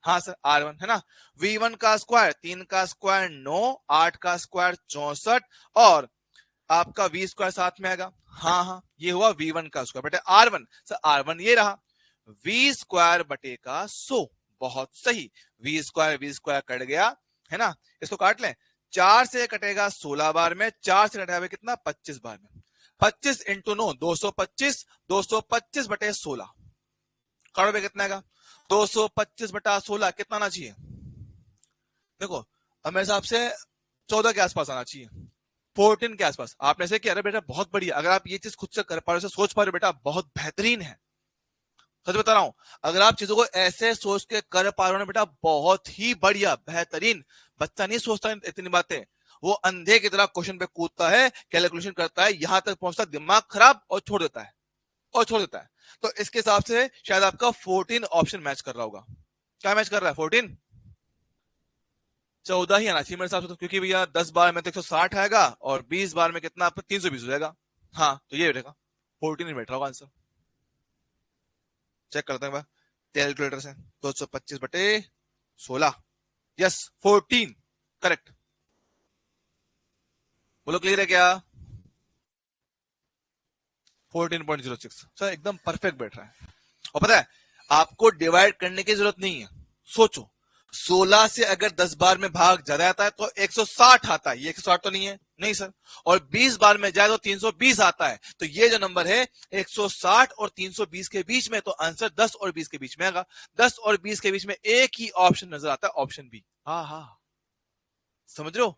हाँ सर R1 है ना, V1 का स्क्वायर 3 का स्क्वायर 9, 8 का स्क्वायर 64, और आपका V स्क्वायर साथ में आएगा। हाँ हाँ, ये हुआ V1 का स्क्वायर बटे R1। सर R1 ये रहा, V स्क्वायर बटे का 100, बहुत सही। V स्क्वायर कट गया है ना, इसको काट लें, 4 से कटेगा 16 बार में, 4 से कटेगा कितना 25 बार में, 25 इंटू 9 225, 225 बटे 16 करोड़ में कितना आएगा, 225 बटा 16 कितना आना चाहिए, देखो अब मेरे हिसाब से 14 के आसपास आना चाहिए, 14 के आसपास। आपने से किया, अरे बेटा बहुत बढ़िया, अगर आप ये चीज खुद से कर पा रहे हो, सोच पा रहे हो बेटा, बहुत बेहतरीन है। सच बता रहा हूं, अगर आप चीजों को ऐसे सोच के कर पा रहे हो ना बेटा, बहुत ही बढ़िया बेहतरीन। बच्चा नहीं सोचता इतनी बातें, वो अंधे की तरह क्वेश्चन पे कूदता है, कैलकुलेशन करता है, यहां तक पहुंचता, दिमाग खराब, और छोड़ देता है, और छोड़ देता है। तो इसके हिसाब से शायद आपका 14 ऑप्शन मैच कर रहा होगा। क्या मैच कर रहा है, 14, 14 ही आना चाहिए मेरे हिसाब से, तो क्योंकि भैया 10 बार में तो 160 आएगा, और 20 बार में कितना आपका 320 हो जाएगा। हाँ तो ये बैठेगा, 14 ही बैठ रहा होगा आंसर। चेक करते हैं कैलकुलेटर से, 225/16, यस 14 करेक्ट। बोलो क्लियर है क्या, 14.06 सर, एकदम परफेक्ट बैठ रहा है। और पता है आपको डिवाइड करने की जरूरत नहीं है, सोचो 16 से अगर 10 बार में भाग ज्यादा आता है तो 160 आता है, ये 160 तो नहीं है, नहीं सर। और 20 बार में जाए तो 320 आता है, तो ये जो नंबर है 160 और 320 के बीच में, तो आंसर 10 और 20 के बीच में आएगा। 10 और 20 के बीच में एक ही ऑप्शन नजर आता है, ऑप्शन बी। हाँ हाँ, समझ रहे हो,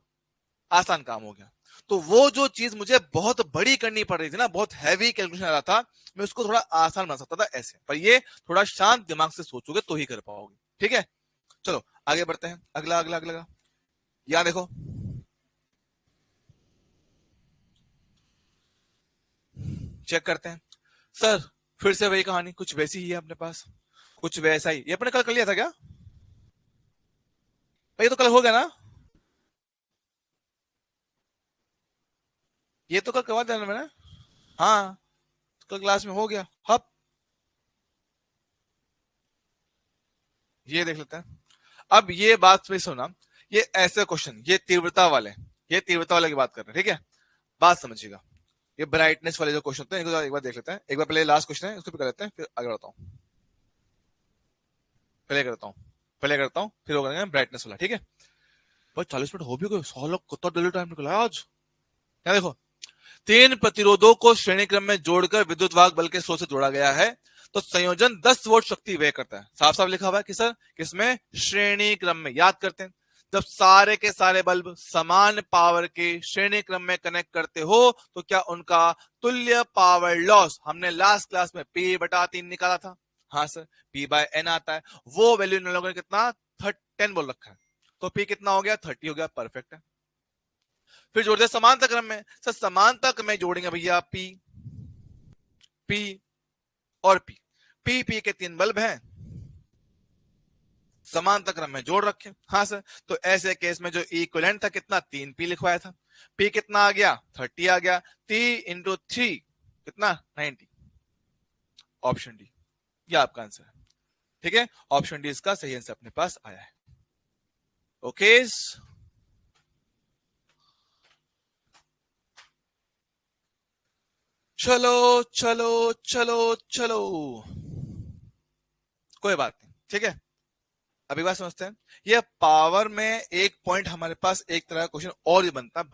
आसान काम हो गया। तो वो जो चीज मुझे बहुत बड़ी करनी पड़ रही थी ना, बहुत हैवी कैलकुलेशन आ रहा था, मैं उसको थोड़ा आसान बना सकता था ऐसे, पर ये थोड़ा शांत दिमाग से सोचोगे तो ही कर पाओगे। ठीक है, चलो आगे बढ़ते हैं, अगला अगला अगला। यहां देखो, चेक करते हैं। सर फिर से वही कहानी, कुछ वैसी ही है अपने पास, कुछ वैसा ही, ये अपने कल कर लिया था क्या, भाई ये तो कल हो गया ना, ये तो कल करवा देना मैंने। हाँ, कल क्लास में हो गया हब। ये देख लेते हैं। अब ये बात भी सुना, ये ऐसे क्वेश्चन, ये तीव्रता वाले, ये तीव्रता वाले की बात कर रहे हैं, ठीक है, बात समझिएगा। ये ब्राइटनेस वाले जो क्वेश्चन होते हैं, एक बार देख लेते हैं, एक बार पहले लास्ट क्वेश्चन है उसको भी कर लेते हैं, फिर आगे बढ़ता हूँ। पहले करता हूँ, पहले करता हूँ, फिर वो करेंगे ब्राइटनेस वाला, ठीक है। भाई 40 मिनट हो भी गए, 100 लोग कितना डेली टाइम निकला है आज। क्या देखो, तीन प्रतिरोधों को श्रेणी क्रम में जोड़कर विद्युत वाहक बल के स्रोत से जोड़ा गया है, तो संयोजन 10 वोल्ट शक्ति व्यय करता है। साफ साफ लिखा हुआ है कि सर किसमें, श्रेणी क्रम में। याद करते हैं, जब सारे के सारे बल्ब समान पावर के श्रेणी क्रम में कनेक्ट करते हो तो क्या उनका तुल्य पावर लॉस, हमने लास्ट क्लास में P/3 निकाला था, हाँ सर, P/N आता है, वो वैल्यू इन लोगों ने कितना 10 बोल रखा है, तो P कितना हो गया, 30 हो गया, परफेक्ट है। फिर जोड़ दे समांतर क्रम में, सर समांतर क्रम में जोड़ेंगे भैया P और P के 3 बल्ब हैं, समांतर क्रम में जोड़ रखे, हाँ सर। तो ऐसे केस में जो इक्विवेलेंट था कितना, 3P लिखवाया था, P कितना आ गया, 30 आ गया, 3 × 3 कितना, 90। ऑप्शन डी ये आपका आंसर है, ठीक है। ऑप्शन डी इसका सही आंसर अपने पास आया है। ओके, चलो चलो चलो चलो, कोई बात नहीं, ठीक है। अभी बात समझते हैं, ये पावर में एक पॉइंट हमारे पास एक तरह का क्वेश्चन और भी बनता है,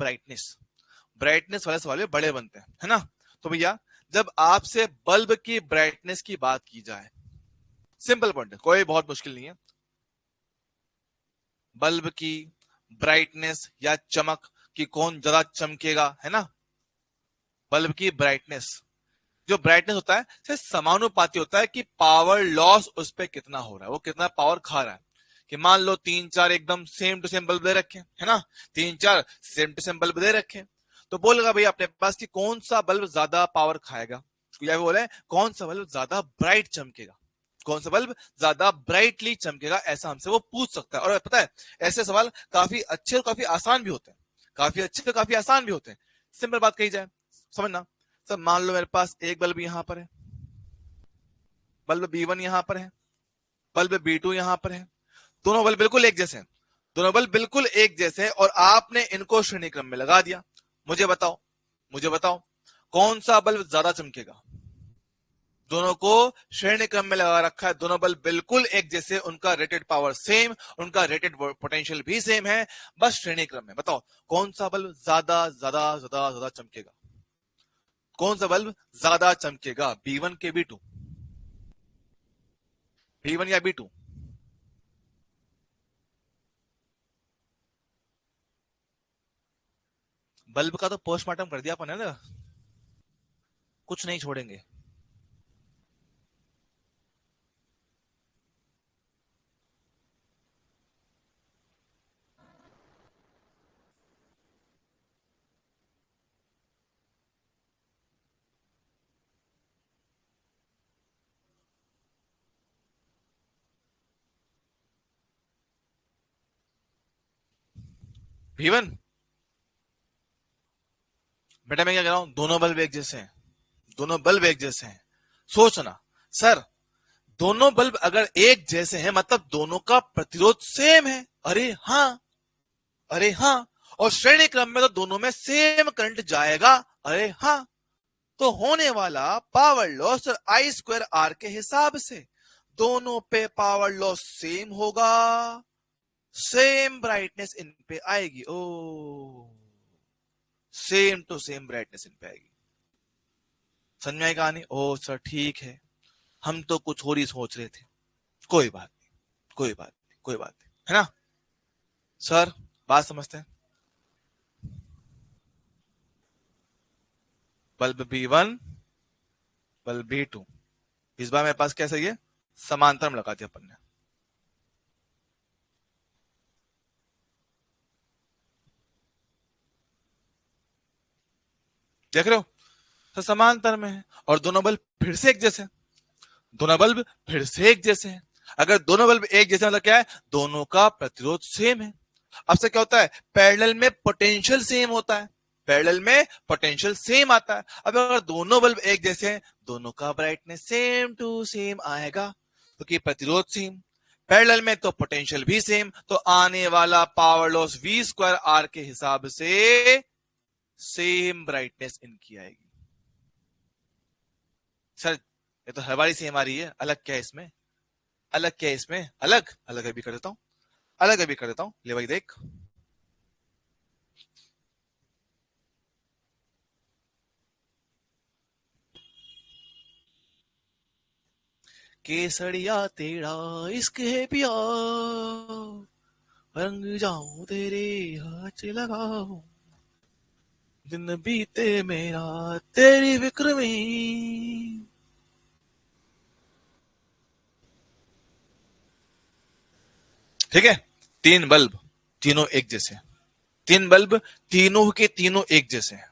ब्राइटनेस वाले सवाल बड़े बनते हैं, है ना। तो भैया जब आपसे बल्ब की ब्राइटनेस की बात की जाए, सिंपल पॉइंट है, कोई बहुत मुश्किल नहीं है, बल्ब की ब्राइटनेस या चमक कि कौन ज्यादा चमकेगा, है ना। बल्ब की ब्राइटनेस, जो ब्राइटनेस होता है सिर्फ समानुपाती होता है कि पावर लॉस उस पर कितना हो रहा है, वो कितना पावर खा रहा है। कि मान लो 3-4 एकदम सेम टू सेम बल्ब दे रखे, है ना, 3-4 सेम टू सेम बल्ब दे रखे, तो बोलेगा भाई अपने पास कि कौन सा बल्ब ज्यादा पावर खाएगा, या बोले कौन सा बल्ब ज्यादा ब्राइट चमकेगा, कौन सा बल्ब ज्यादा ब्राइटली चमकेगा, ऐसा हमसे वो पूछ सकता है। और पता है ऐसे सवाल काफी अच्छे और काफी आसान भी होते हैं, काफी अच्छे और काफी आसान भी होते हैं। सिंपल बात कही जाए, समझना सर, मान लो मेरे पास एक बल्ब यहां पर है, बल्ब B1 यहां पर है, बल्ब B2 यहां पर है, दोनों बल्ब बिल्कुल एक जैसे हैं, दोनों बल्ब बिल्कुल एक जैसे हैं, और आपने इनको श्रेणी क्रम में लगा दिया। मुझे बताओ कौन सा बल्ब ज्यादा चमकेगा। दोनों को श्रेणी क्रम में लगा रखा है, दोनों बल्ब बिल्कुल एक जैसे, उनका रेटेड पावर सेम, उनका रेटेड पोटेंशियल भी सेम है, बस श्रेणी क्रम में। बताओ कौन सा बल्ब ज्यादा ज्यादा ज्यादा ज्यादा चमकेगा, कौन सा बल्ब ज्यादा चमकेगा, B1 के B2, B1 या B2। बल्ब का तो पोस्टमार्टम कर दिया अपन, है ना, कुछ नहीं छोड़ेंगे। B1, बेटा मैं क्या कह रहा हूं, दोनों बल्ब एक जैसे हैं, दोनों बल्ब एक जैसे हैं। सोचना सर, दोनों बल्ब अगर एक जैसे हैं मतलब दोनों का प्रतिरोध सेम है, अरे हाँ, अरे हाँ, और श्रेणी क्रम में तो दोनों में सेम करंट जाएगा, अरे हाँ, तो होने वाला पावर लॉस I²R के हिसाब से दोनों पे पावर लॉस सेम होगा, सेम ब्राइटनेस इन पे आएगी, ओ सेम टू सेम ब्राइटनेस इन पे आएगी। समझ में आई कहानी, ओ सर ठीक है, हम तो कुछ और ही सोच रहे थे, कोई बात नहीं, कोई बात नहीं, कोई बात नहीं, है ना सर, बात समझते हैं। बल्ब B1, बल्ब B2, इस बार मेरे पास क्या सही है, समांतर में लगा दिया अपन ने। देख रहे हो, तो समांतर में है और दोनों बल्ब फिर से एक जैसे, दोनों बल्ब फिर से एक जैसे हैं। अगर दोनों बल्ब एक जैसे मतलब क्या है, दोनों का प्रतिरोध सेम है। अब से क्या होता है, पैरेलल में पोटेंशियल सेम होता है, पैरेलल में पोटेंशियल सेम आता है। अब अगर दोनों बल्ब एक जैसे हैं, दोनों का ब्राइटनेस सेम टू सेम आएगा, क्योंकि तो प्रतिरोध सेम, पैरेलल में तो पोटेंशियल भी सेम, तो आने वाला पावर लॉस V²R के हिसाब से सेम ब्राइटनेस इनकी आएगी। सर ये तो हर बार सेम आ रही है, अलग क्या है इसमें, अलग क्या है इसमें, अलग अलग अभी कर देता हूं, अलग अभी कर देता हूं, ले भाई देख। केसरिया तेरा इश्क है पिया, रंग जाऊं तेरे हाथ लगाऊं, दिन बीते मेरा तेरी फिक्र में। ठीक है, तीन बल्ब, तीनों एक जैसे, तीन बल्ब, तीनों के तीनों एक जैसे हैं,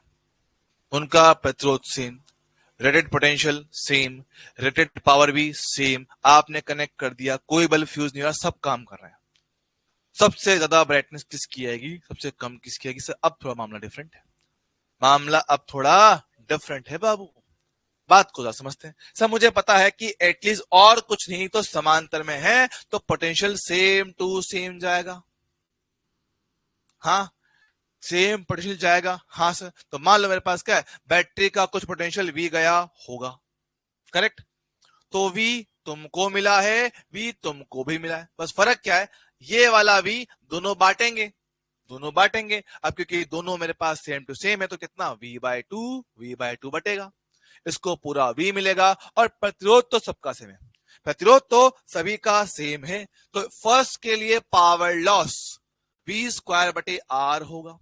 उनका प्रतिरोध same, rated potential same, rated power भी सेम, आपने कनेक्ट कर दिया, कोई बल्ब फ्यूज नहीं हो रहा, सब काम कर रहे हैं। सबसे ज्यादा ब्राइटनेस किसकी आएगी, सबसे कम किसकी आएगी? सर अब थोड़ा मामला डिफरेंट है, मामला अब थोड़ा डिफरेंट है बाबू, बात को समझते हैं। सर मुझे पता है कि एटलीस्ट और कुछ नहीं तो समांतर में है तो पोटेंशियल सेम टू सेम जाएगा, हाँ सेम पोटेंशियल जाएगा, हाँ सर। तो मान लो मेरे पास क्या है, बैटरी का कुछ पोटेंशियल वी गया होगा, करेक्ट, तो वी तुमको मिला है, वी तुमको भी मिला है, बस फर्क क्या है, ये वाला वी दोनों बांटेंगे, दोनों बांटेंगे। अब क्योंकि दोनों मेरे पास सेम टू सेम है तो कितना, वी बाय टू बटेगा, इसको पूरा वी मिलेगा। और प्रतिरोध तो सबका सेम है, प्रतिरोध तो सभी का सेम है, तो फर्स्ट के लिए पावर लॉस वी स्क्वायर बटे आर होगा,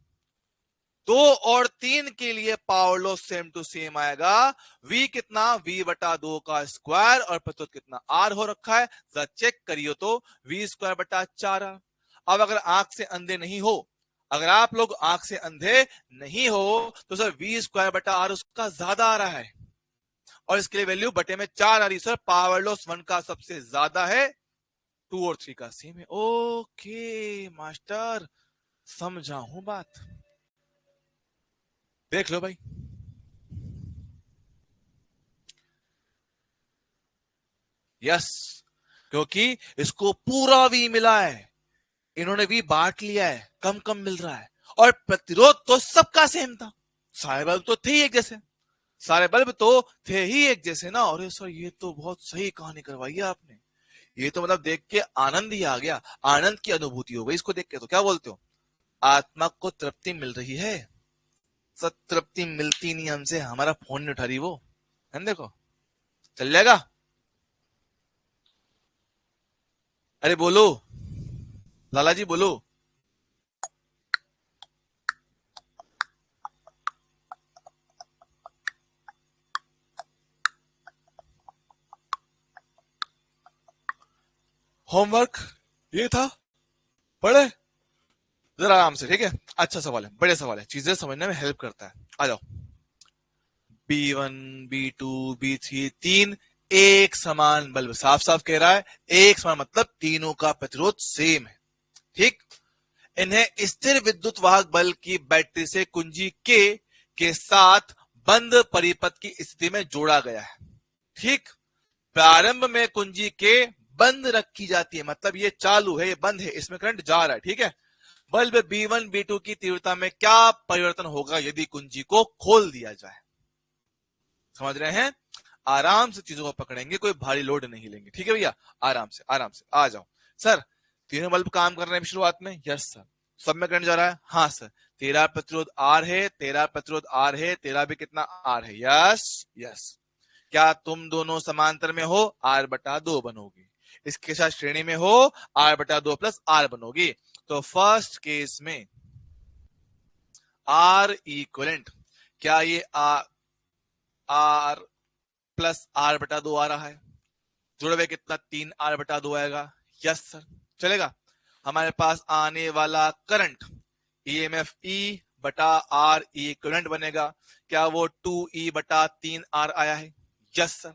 दो और तीन के लिए power loss same to same आएगा, v कितना, v बटा दो का स्क्वायर, और प्रतिरोध कितना r हो रखा है, जरा चेक करियो तो v स्क्वायर बटा 4r। अब अगर आंख से अंधे नहीं हो, अगर आप लोग आंख से अंधे नहीं हो तो सर v स्क्वायर बटा r उसका ज्यादा आ रहा है, और इसके लिए वैल्यू बटे में 4 आ रही, सर पावर लॉस 1 का सबसे ज्यादा है, 2 और 3 का सेम है। ओके मास्टर, समझा हूं बात, देख लो भाई। यस, क्योंकि इसको पूरा वी मिला है, इन्होंने वी बांट लिया है, कम कम मिल रहा है, और प्रतिरोध तो सबका सेम था, सारे बल्ब तो थे ही एक जैसे, सारे बल्ब तो थे ही एक जैसे ना। अरे सर ये तो बहुत सही कहानी करवाई है आपने, ये तो मतलब देख के आनंद ही आ गया, आनंद की अनुभूति हो गई इसको देख के। तो क्या बोलते हो, आत्मा को तृप्ति मिल रही है? सर तृप्ति मिलती नहीं हमसे, हमारा फोन नहीं उठा रही वो, है ना, देखो चल जाएगा। अरे बोलो लाला जी बोलो। होमवर्क ये था, पढ़े जरा आराम से, ठीक है, अच्छा सवाल है, बड़े सवाल है, चीजें समझने में हेल्प करता है, आ जाओ। B1 B2 B3 तीन एक समान बल्ब, साफ साफ कह रहा है एक समान, मतलब तीनों का प्रतिरोध सेम है, ठीक। इन्हें स्थिर विद्युत वाहक बल्ब की बैटरी से कुंजी के साथ बंद परिपथ की स्थिति में जोड़ा गया है, ठीक। प्रारंभ में कुंजी के बंद रखी जाती है, मतलब ये चालू है, ये बंद है, इसमें करंट जा रहा है, ठीक है। बल्ब B1 B2 की तीव्रता में क्या परिवर्तन होगा यदि कुंजी को खोल दिया जाए? समझ रहे हैं, आराम से चीजों को पकड़ेंगे, कोई भारी लोड नहीं लेंगे, ठीक है भैया, आराम से आराम से आ जाओ। सर तीनों बल्ब काम कर रहे हैं शुरुआत में, यस सर। सब में करंट जा रहा है, हाँ सर। तेरा प्रतिरोध आर है, तेरा प्रतिरोध आर है, तेरा भी कितना आर है, यस यस। क्या तुम दोनों समांतर में हो, आर बटा दो बनोगी, इसके साथ श्रेणी में हो, आर बटा दो प्लस आर बनोगी। तो फर्स्ट केस में आर इक्वलेंट, क्या ये आर प्लस आर बटा दो आ रहा है, जुड़े हुए कितना, 3R/2 आएगा, यस सर चलेगा। हमारे पास आने वाला करंट ईएमएफ ई बटा आर इक्विवेलेंट बनेगा, क्या वो 2E/3R आया है, यस सर।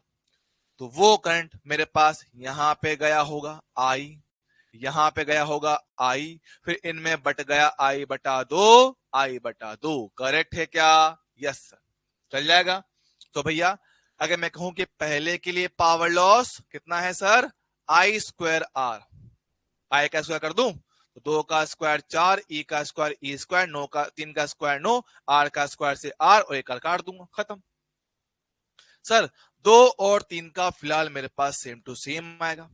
तो वो करंट मेरे पास यहां पे गया होगा आई, यहां पे गया होगा आई, फिर इनमें बट गया I/2, करेक्ट है क्या, यस सर चल जाएगा। तो भैया अगर मैं कहूं कि पहले के लिए पावर लॉस कितना है सर, I²R, आई का स्क्वायर कर दूं तो 2 का स्क्वायर 4, ई का स्क्वायर ई स्क्वायर, 9 का 3 का स्क्वायर 9, आर का स्क्वायर से आर, और एक काट दूंगा, खत्म। सर 2 और 3 का फिलहाल मेरे पास सेम टू सेम आएगा,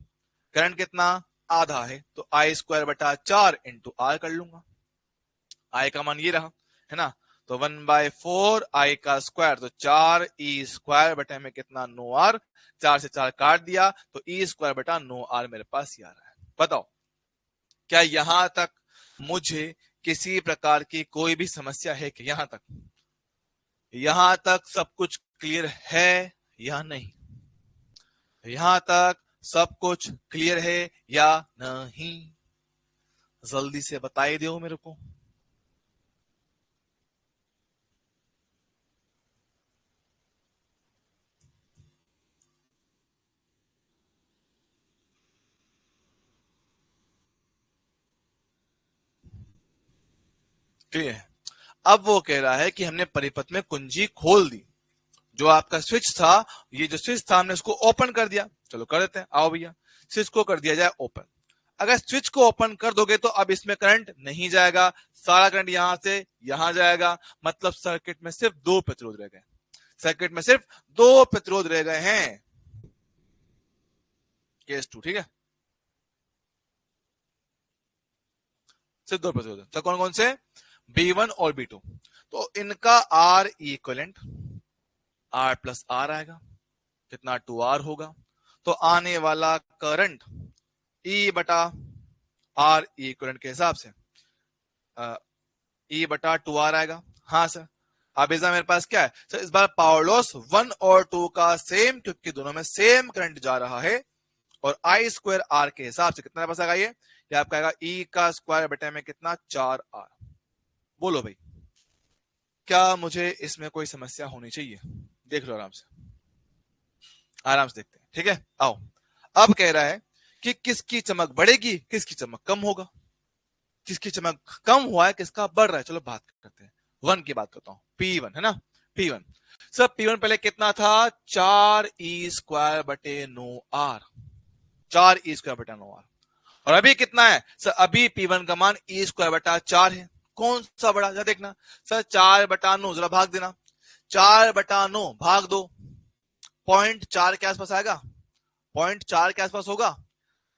करंट कितना आधा है, तो I² बटा 4 इंटू आर कर लूंगा, आई का मान ये रहा है ना। तो 1/4 i का स्क्वायर, तो 4e² बटे में कितना 9r, 4 से 4 काट दिया तो e² बटा 9r मेरे पास ये आ रहा है। बताओ क्या यहां तक मुझे किसी प्रकार की कोई भी समस्या है कि यहां तक सब कुछ क्लियर है या नहीं? यहां तक सब कुछ क्लियर है या नहीं? जल्दी से बताई दो मेरे को। क्लियर है। अब वो कह रहा है कि हमने परिपथ में कुंजी खोल दी, जो आपका स्विच था, ये जो स्विच था हमने उसको ओपन कर दिया। चलो कर देते हैं, आओ भैया स्विच को कर दिया जाए ओपन। अगर स्विच को ओपन कर दोगे तो अब इसमें करंट नहीं जाएगा, सारा करंट यहां से यहां जाएगा, मतलब सर्किट में सिर्फ दो प्रतिरोध रह गए। सर्किट में सिर्फ दो प्रतिरोध रह गए हैं, केस 2। ठीक है, सिर्फ दो प्रतिरोध, तो कौन कौन से? B1 और B2। तो इनका R equivalent R plus R आएगा, कितना 2R होगा। तो आने वाला करंट E बटा R इक्वलेंट के हिसाब से E बटा 2R आएगा। हाँ सर। अब इस बार मेरे पास क्या है सर? इस बार पावर लॉस 1 और 2 का सेम, क्योंकि दोनों में सेम करंट जा रहा है, और I² R के हिसाब से कितना पास आएगा? ये आपका आएगा E का स्क्वायर बटे में कितना 4R। बोलो भाई क्या मुझे इसमें कोई समस्या होनी चाहिए? देख लो आराम से, आराम से देखते हैं। ठीक है, आओ। अब कह रहा है कि किसकी चमक बढ़ेगी, किसकी चमक कम होगा। किसकी चमक कम हुआ है, किसका बढ़ रहा है? चलो बात करते हैं। वन की बात करता हूं, P1 है ना, P1। सर P1 पहले कितना था? 4e² बटे 9R, 4e² बटा 9R। और अभी कितना है सर? अभी P1 का मान e² बटा 4 है। कौन सा बड़ा? जरा देखना सर, 4/9 जरा भाग देना, 4/9 भाग दो, 0.4 के आसपास आएगा, 0.4 के आसपास होगा।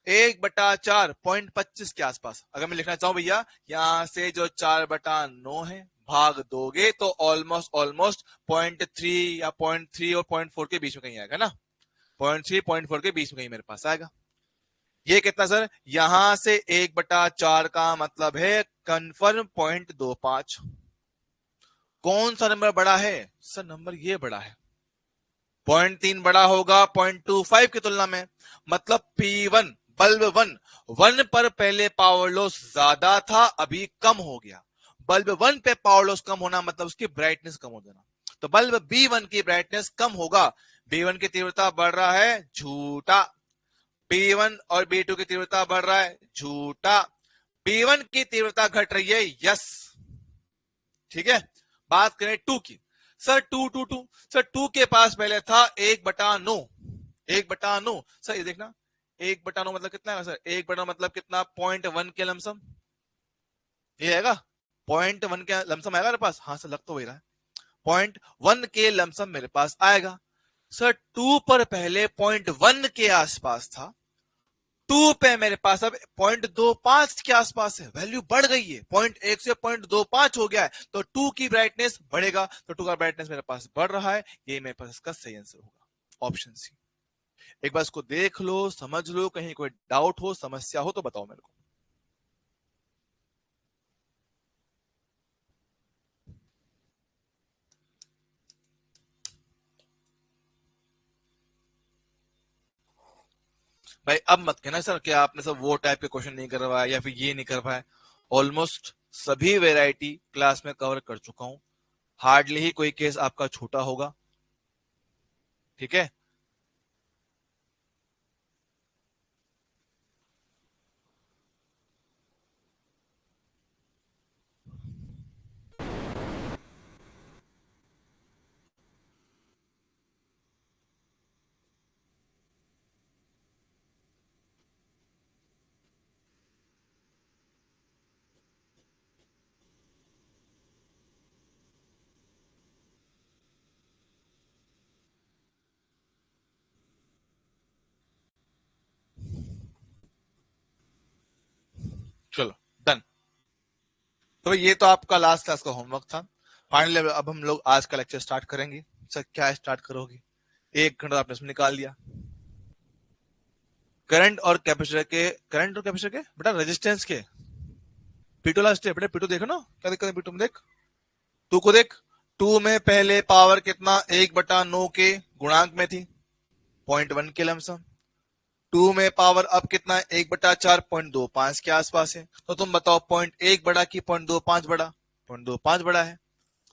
1/4 0.25 के आसपास। अगर मैं लिखना चाहूं भैया, यहां से जो 4/9 है भाग दोगे तो ऑलमोस्ट ऑलमोस्ट 0.3 या 0.3 और 0.4 के बीच में कहीं आएगा ना, 0.3 0.4 के बीच में कहीं मेरे पास आएगा। ये कितना सर? यहां से 1/4 का मतलब है कन्फर्म 0.25। कौन सा नंबर बड़ा है सर? नंबर ये बड़ा है, 0.3 बड़ा होगा 0.25 की तुलना में। मतलब P1 बल्ब 1 पर पहले पावर लॉस ज्यादा था, अभी कम हो गया। बल्ब 1 पे पावर लॉस कम होना मतलब उसकी ब्राइटनेस कम हो जाना। तो बल्ब B1 की ब्राइटनेस कम होगा, B1 की तीव्रता बढ़ रहा है, झूठा। B1 और B2 की तीव्रता बढ़ रहा है, झूठा। B1 की तीव्रता घट रही है, यस। ठीक है, बात करें 2 की। सर 2 सर 2 के पास पहले था 1/9, 1/9। सर ये देखना, 1/9 मतलब कितना है सर? 1/9 मतलब कितना? 0.1 के लमसम। ये आएगा 0.1 के लमसम आएगा मेरे पास। हाँ सर, लग तो वही रहा है, 0.1 के लमसम मेरे पास आएगा। सर 2 पर पहले 0.1 के आसपास था, 2 पे मेरे पास अब 0.25 के आसपास है, वैल्यू बढ़ गई है, 0.1 से 0.25 हो गया है। तो 2 की ब्राइटनेस बढ़ेगा, तो 2 का ब्राइटनेस मेरे पास बढ़ रहा है। ये मेरे पास इसका सही आंसर होगा, ऑप्शन सी। एक बार इसको देख लो, समझ लो, कहीं कोई डाउट हो, समस्या हो तो बताओ मेरे को। भाई अब मत कहना सर कि आपने सब वो टाइप के क्वेश्चन नहीं करवाया या फिर ये नहीं करवाया। ऑलमोस्ट सभी वेराइटी क्लास में कवर कर चुका हूं, हार्डली ही कोई केस आपका छोटा होगा। ठीक है, चलो डन। तो ये तो आपका लास्ट क्लास का होमवर्क था। फाइनली अब हम लोग आज का लेक्चर स्टार्ट करेंगे। सर क्या स्टार्ट करोगे? 1 घंटा आपने इसमें निकाल लिया। करंट और कैपेसिटर के बेटा रेजिस्टेंस के पीटो लास्ट है बेटा। पीटो देखो ना, क्या दिक्कत है पीटो में? देख टू को देख। टू में पहले पावर कितना 1/9 के गुणांक में थी, 0.1 के लमसम। टू में पावर अब कितना है 1/4, 0.25 के आसपास है। तो तुम बताओ 0.1 बड़ा कि 0.25 बड़ा? 0.25 बड़ा है।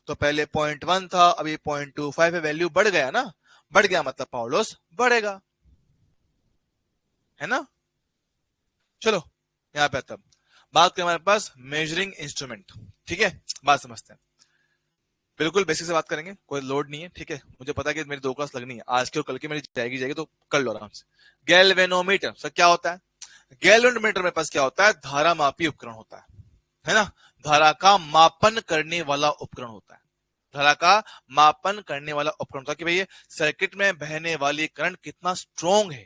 तो पहले 0.1 था, अभी 0.25 है, वैल्यू बढ़ गया ना। बढ़ गया मतलब पावर लॉस बढ़ेगा, है ना। चलो यहां पे तब बात करें हमारे पास मेजरिंग इंस्ट्रूमेंट। ठीक है, बात समझते हैं। बिल्कुल बेसिक से बात करेंगे, कोई लोड नहीं है। ठीक है, मुझे पता है कि मेरी 2 क्लास लगनी है आज की और कल की, मेरी जाएगी तो कर लो आराम से। गैल्वेनोमीटर सर क्या होता है? गैल्वेनोमीटर में पास क्या होता है? धारा मापी उपकरण होता है ना। धारा का मापन करने वाला उपकरण होता है। धारा का मापन करने वाला उपकरण होता है कि भाई ये सर्किट में बहने वाली करंट कितना स्ट्रोंग है,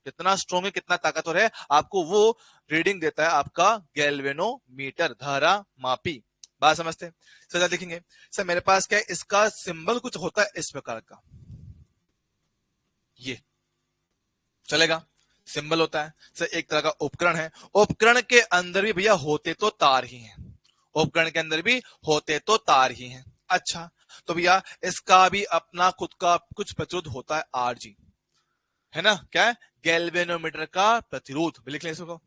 कितना स्ट्रोंग है, कितना ताकतवर है, आपको वो रीडिंग देता है आपका गैल्वेनोमीटर, धारा मापी। बात समझते हैं? सर देखेंगे, सर मेरे पास क्या है, इसका सिंबल कुछ होता है इस प्रकार का, ये चलेगा। सिंबल होता है सर, एक तरह का उपकरण है। उपकरण के अंदर भी भैया होते तो तार ही हैं, उपकरण के अंदर भी होते तो तार ही हैं। अच्छा, तो भैया इसका भी अपना खुद का कुछ प्रतिरोध होता है, आरजी, है ना। क्या है? गैल्वेनोमीटर का प्रतिरोध लिख लें इसको,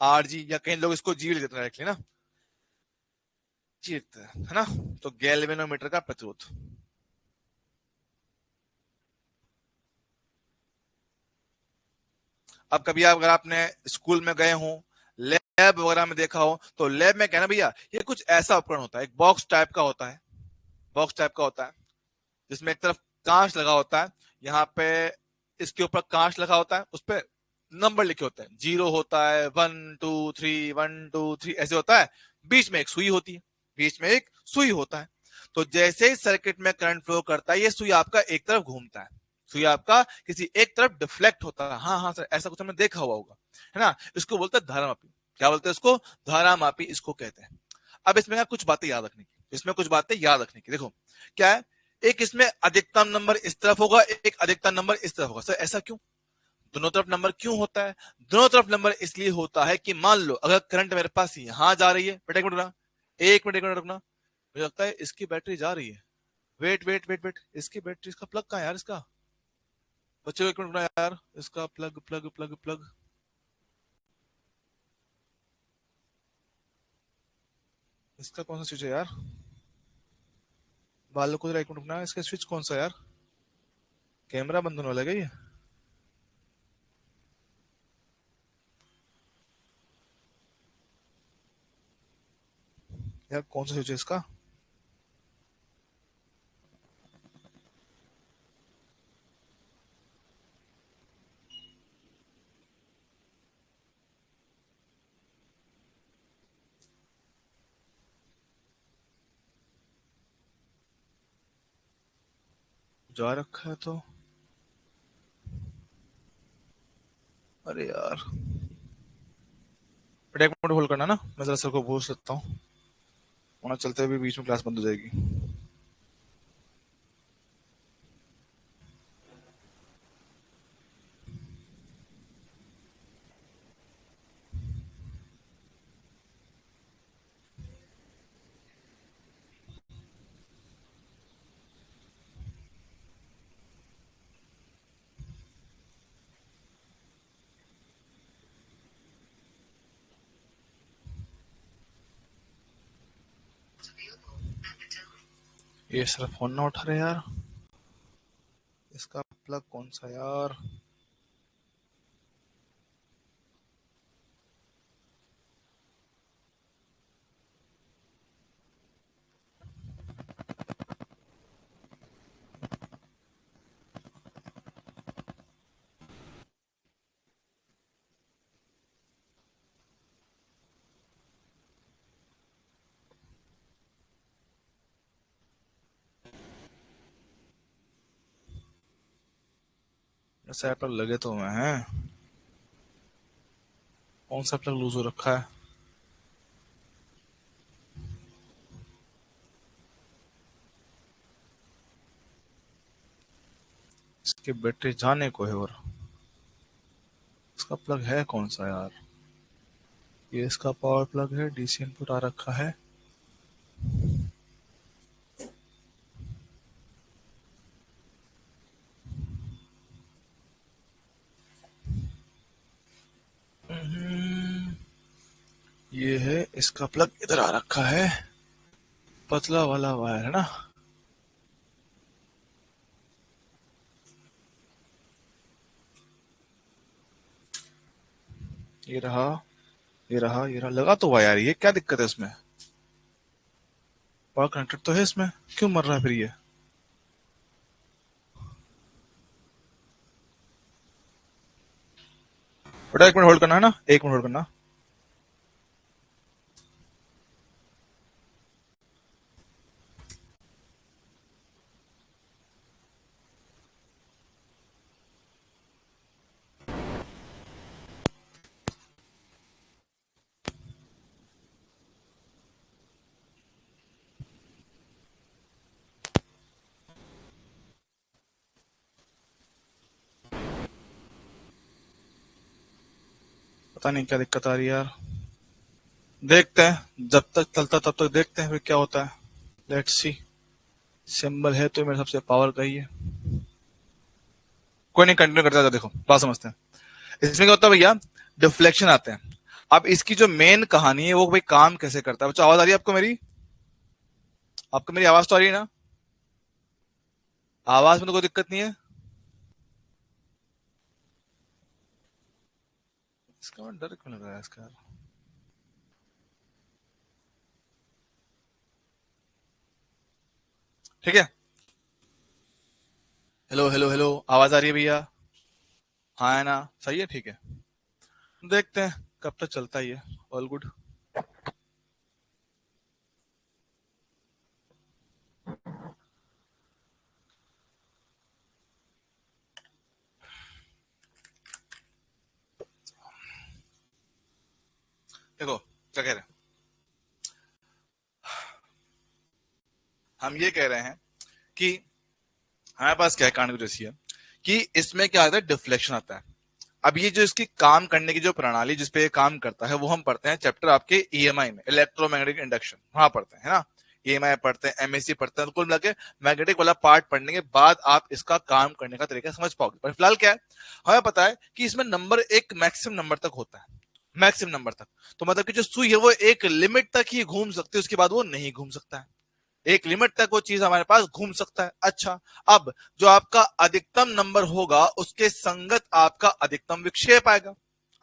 आरजी, या कई लोग इसको जी लिख देते हैं डायरेक्टली ना, जी लिखते हैं, है ना। तो गैल्वेनोमीटर का प्रतिरोध। अब कभी अगर आपने स्कूल में गए हो, लैब वगैरह में देखा हो, तो लैब में कहना भैया ये कुछ ऐसा उपकरण होता है, एक बॉक्स टाइप का होता है, बॉक्स टाइप का होता है, जिसमें एक तरफ कांच लगा होता है, यहाँ पे इसके ऊपर कांच लगा होता है, उस पर नंबर लिखे होते हैं, 0 होता है, 1 2 3, 1 2 3 ऐसे होता है। बीच में एक सुई होती है, बीच में एक सुई होता है। तो जैसे ही सर्किट में करंट फ्लो करता है, ये सुई आपका एक तरफ घूमता है, सुई आपका किसी एक तरफ डिफ्लेक्ट होता है। हाँ हाँ सर, ऐसा कुछ हमने देखा हुआ होगा, है ना। इसको बोलते हैं धारा मापी। क्या बोलते हैं इसको? धारा मापी इसको कहते हैं। अब इसमें कुछ बातें याद रखने की, इसमें कुछ बातें याद रखने की। देखो क्या है, एक इसमें अधिकतम नंबर इस तरफ होगा, एक अधिकतम नंबर इस तरफ होगा। सर ऐसा क्यों? दोनों तरफ नंबर क्यों होता है? दोनों तरफ नंबर इसलिए होता है कि मान लो अगर करंट मेरे पास यहां जा रही है, बेटा एक मिनट रुकना, एक मिनट रुकना, मुझे लगता है इसकी बैटरी जा रही है। वेट वेट वेट वेट, इसकी बैटरी, इसका प्लग कहाँ है यार इसका? बच्चों एक मिनट रुकना यार, इसका प्लग प्लग प्लग प्लग, इसका कौन सा स्विच है यार? बालों को जरा एक मिनट रुकना, इसका स्विच कौन सा है यार? कैमरा बंद होने वाला है क्या ये? यार कौन सा स्विच है इसका? जा रखा है तो, अरे यार बेटा एक मिनट होल्ड करना ना, मैं जरा सर को पूछ सकता हूँ, वरना चलते हुए बीच में क्लास बंद हो जाएगी। ये सर फोन ना उठा रहे यार, इसका प्लग कौन सा यार? ऐसा प्लग लगे तो मैं है, कौन सा प्लग लूज हो रखा है? इसकी बैटरी जाने को है, और इसका प्लग है कौन सा यार? ये इसका पावर प्लग है, डीसी इनपुट आ रखा है। ये है इसका प्लग, इधर आ रखा है, पतला वाला वायर है ना। ये रहा, ये रहा, ये रहा, लगा तो हुआ यार, ये क्या दिक्कत है इसमें? पावर कनेक्टेड तो है इसमें, क्यों मर रहा है फिर ये? बेटा 1 मिनट होल्ड करना है ना, 1 मिनट होल्ड करना। पता नहीं क्या दिक्कत आ रही है यार, देखते हैं, जब तक चलता तब तक देखते हैं फिर क्या होता है। Let's see. सिंबल है तो मेरे सबसे पावर का ही है। कोई नहीं, कंटिन्यू करते जाओ, देखो बात समझते हैं। इसमें क्या होता है भैया, डिफ्लेक्शन आते हैं। अब इसकी जो मेन कहानी है वो भाई काम कैसे करता है। बच्चों आवाज आ रही है आपको मेरी? आपको मेरी आवाज तो आ रही है ना? आवाज में तो कोई दिक्कत नहीं है? इसका डर क्यों लग रहा है इसका? ठीक है। हेलो हेलो हेलो, आवाज आ रही है भैया? हाँ है ना, सही है, ठीक है। देखते हैं कब तक चलता ही है। All good. देखो क्या कह रहे हैं, हम ये कह रहे हैं कि हमारे पास क्या है, कांड जैसी है कि इसमें क्या आता है, डिफ्लेक्शन आता है। अब ये जो इसकी काम करने की जो प्रणाली जिसपे ये काम करता है वो हम पढ़ते हैं चैप्टर आपके ईएमआई में, इलेक्ट्रोमैग्नेटिक इंडक्शन, वहां पढ़ते हैं, है ना। ईएमआई पढ़ते हैं, एमएससी पढ़ते हैं, तो कुल मिला के मैग्नेटिक वाला पार्ट पढ़ने के बाद आप इसका काम करने का तरीका समझ पाओगे। पर फिलहाल क्या है, हमें पता है कि इसमें नंबर एक मैक्सिमम नंबर तक होता है, मैक्सिमम नंबर तक। तो मतलब कि जो सुई है वो एक लिमिट तक ही घूम सकती है, उसके बाद वो नहीं घूम सकता है। एक लिमिट तक वो चीज हमारे पास घूम सकता है। अच्छा, अब जो आपका अधिकतम नंबर होगा उसके संगत आपका अधिकतम विक्षेप आएगा।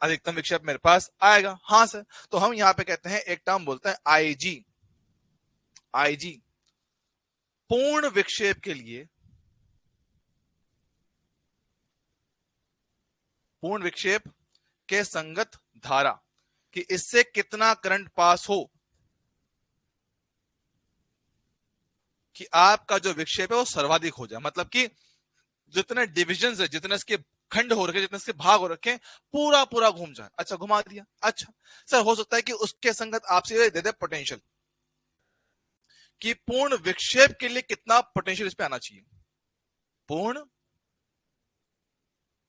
अधिकतम विक्षेप मेरे पास आएगा, हाँ सर। तो हम यहां पे कहते हैं, एक टर्म बोलते हैं आईजी। आईजी पूर्ण विक्षेप के लिए, पूर्ण विक्षेप के संगत धारा, कि इससे कितना करंट पास हो कि आपका जो विक्षेप है वो सर्वाधिक हो जाए। मतलब कि जितने डिविजन है, जितने इसके खंड हो रखे, जितने इसके भाग हो रखे, पूरा पूरा घूम जाए। अच्छा, घुमा दिया। अच्छा सर, हो सकता है कि उसके संगत आपसे दे दे पोटेंशियल, कि पूर्ण विक्षेप के लिए कितना पोटेंशियल इस पे आना चाहिए। पूर्ण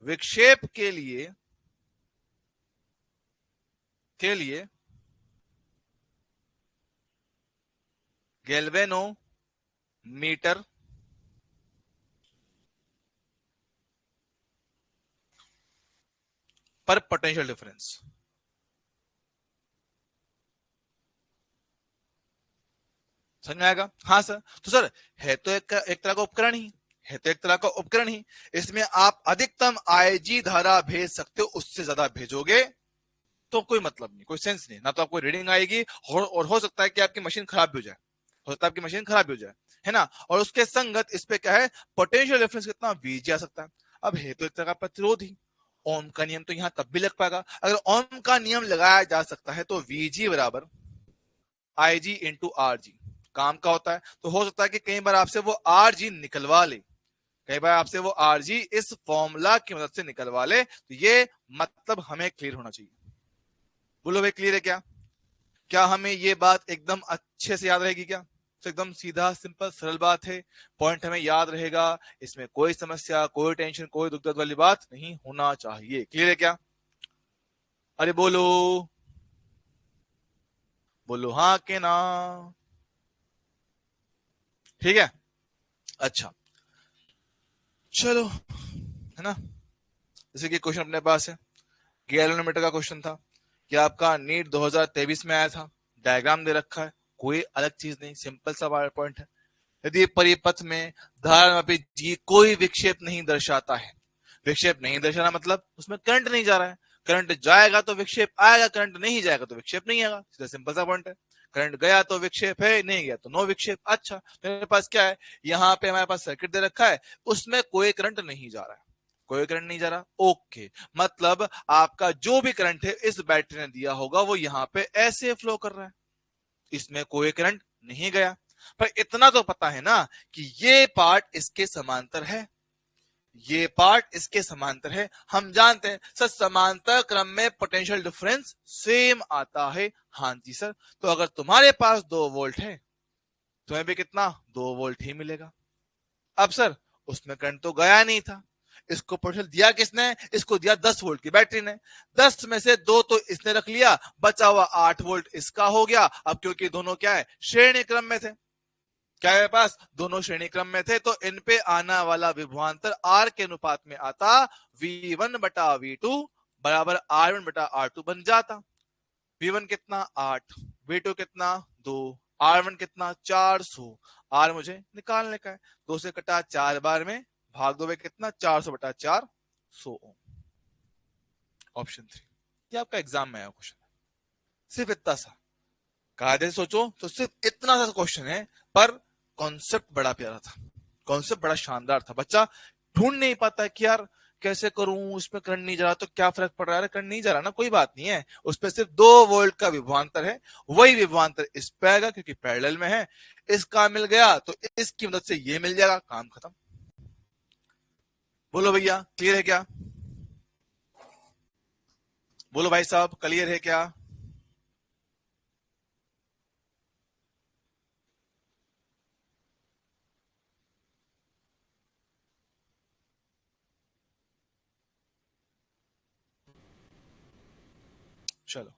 विक्षेप के लिए गैल्वेनोमीटर पर पोटेंशियल डिफरेंस। समझ में आएगा? हाँ सर। तो सर है तो एक तरह का उपकरण ही, है तो एक तरह का उपकरण ही। इसमें आप अधिकतम आईजी धारा भेज सकते हो, उससे ज्यादा भेजोगे तो कोई मतलब नहीं, कोई सेंस नहीं, ना तो आपको रीडिंग आएगी, और हो सकता है कि आपकी मशीन खराब भी हो जाए, हो सकता है आपकी मशीन खराब भी हो जाए, है ना। और उसके संगत इस पे क्या है, पोटेंशियल डिफरेंस कितना, वीजी आ सकता है। अब है तो एक तरह का प्रतिरोध ही, ओम का नियम तो यहां तब भी लग पाएगा। अगर ओम का नियम लगाया जा सकता है तो वीजी बराबर आईजी इंटू आर जी काम का होता है। तो हो सकता है कि कई बार आपसे वो आर जी निकलवा ले, कई बार आपसे वो आर जी इस फॉर्मूला की मदद से निकलवा ले। तो ये मतलब हमें क्लियर होना चाहिए। बोलो भाई, क्लियर है क्या? क्या हमें ये बात एकदम अच्छे से याद रहेगी क्या? तो एकदम सीधा सिंपल सरल बात है, पॉइंट हमें याद रहेगा, इसमें कोई समस्या, कोई टेंशन, कोई दुख दर्द वाली बात नहीं होना चाहिए। क्लियर है क्या? अरे बोलो, बोलो हाँ के ना। ठीक है, अच्छा चलो, है ना। जैसे कि क्वेश्चन अपने पास है, गैलोमीटर का क्वेश्चन था कि आपका नीट 2023 में आया था, डायग्राम दे रखा है, कोई अलग चीज नहीं, सिंपल सा पॉइंट है। यदि परिपथ में धारामापी जी कोई विक्षेप नहीं दर्शाता है, विक्षेप नहीं दर्शाना मतलब उसमें करंट नहीं जा रहा है, करंट जाएगा तो विक्षेप आएगा, करंट नहीं जाएगा तो विक्षेप नहीं आएगा, सीधा सिंपल सा पॉइंट है। करंट गया तो विक्षेप है, नहीं गया तो नो विक्षेप। अच्छा, मेरे पास क्या है, यहाँ पे हमारे पास सर्किट दे रखा है, उसमें कोई करंट नहीं जा रहा है, कोई करंट नहीं जा रहा, ओके, मतलब आपका जो भी करंट है इस बैटरी ने दिया होगा वो यहाँ पे ऐसे फ्लो कर रहा है, इसमें कोई करंट नहीं गया। पर इतना तो पता है ना कि ये पार्ट इसके समांतर है, ये पार्ट इसके समांतर है। हम जानते हैं सर समांतर क्रम में पोटेंशियल डिफरेंस सेम आता है। हाँ जी सर, तो अगर तुम्हारे पास 2 वोल्ट है, तुम्हें भी कितना 2 वोल्ट ही मिलेगा। अब सर उसमें करंट तो गया नहीं था, इसको पोटेंशियल दिया किसने, इसको दिया 10 वोल्ट की बैटरी ने, 10 में से 2 तो इसने रख लिया, बचा हुआ 8 वोल्ट इसका हो गया। अब क्योंकि दोनों क्या है, श्रेणी क्रम में थे, क्या है पास, दोनों श्रेणी क्रम में थे, तो इन पे आना वाला विभवांतर आर के अनुपात में आता, V1 बटा V2 बराबर R1 बटा R2 बन जाता। V1 कितना 8, V2 कितना 2, R1 कितना 400, R मुझे निकालने का है, 2 से कटा 4 बार में, भाग 2 में कितना 400 बटा 400 ओम। ऑप्शन 3 ये आपका एग्जाम में आया क्वेश्चन, सिर्फ इतना सा, कायदे से सोचो तो सिर्फ इतना सा क्वेश्चन है, पर कॉन्सेप्ट बड़ा प्यारा था, कॉन्सेप्ट बड़ा शानदार था। बच्चा ढूंढ नहीं पाता है कि यार कैसे करूं, उसमें करंट नहीं जा रहा तो क्या फर्क पड़ रहा है, करंट नहीं जा रहा ना, कोई बात नहीं है, उस पर सिर्फ 2 वोल्ट का विभवांतर है, वही विभवांतर इस पे आएगा क्योंकि पैरेलल में है, इसका मिल गया तो इसकी मदद से ये मिल जाएगा, काम खत्म। बोलो भैया क्लियर है क्या? बोलो भाई साहब क्लियर है क्या? चलो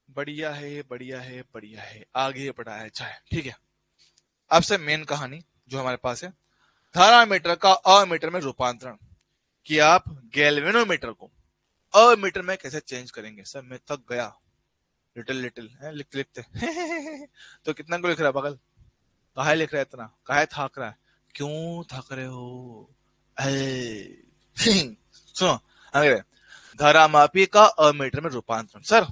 बढ़िया है, बढ़िया है, बढ़िया है, आगे बढ़ाया जाए। ठीक है, अब से मेन कहानी जो हमारे पास है, धारामीटर का अमीटर में रूपांतरण, कि आप गैल्वेनोमीटर को अमीटर में कैसे चेंज करेंगे। सर मैं थक गया, लिटिल लिटिल है लिखते लिखते तो कितना को लिख रहा है बगल, काहे लिख रहा है इतना, काहे थक रहा है, क्यों थक रहे हो? सुनो आगे, धारामापी का अमीटर में रूपांतरण। सर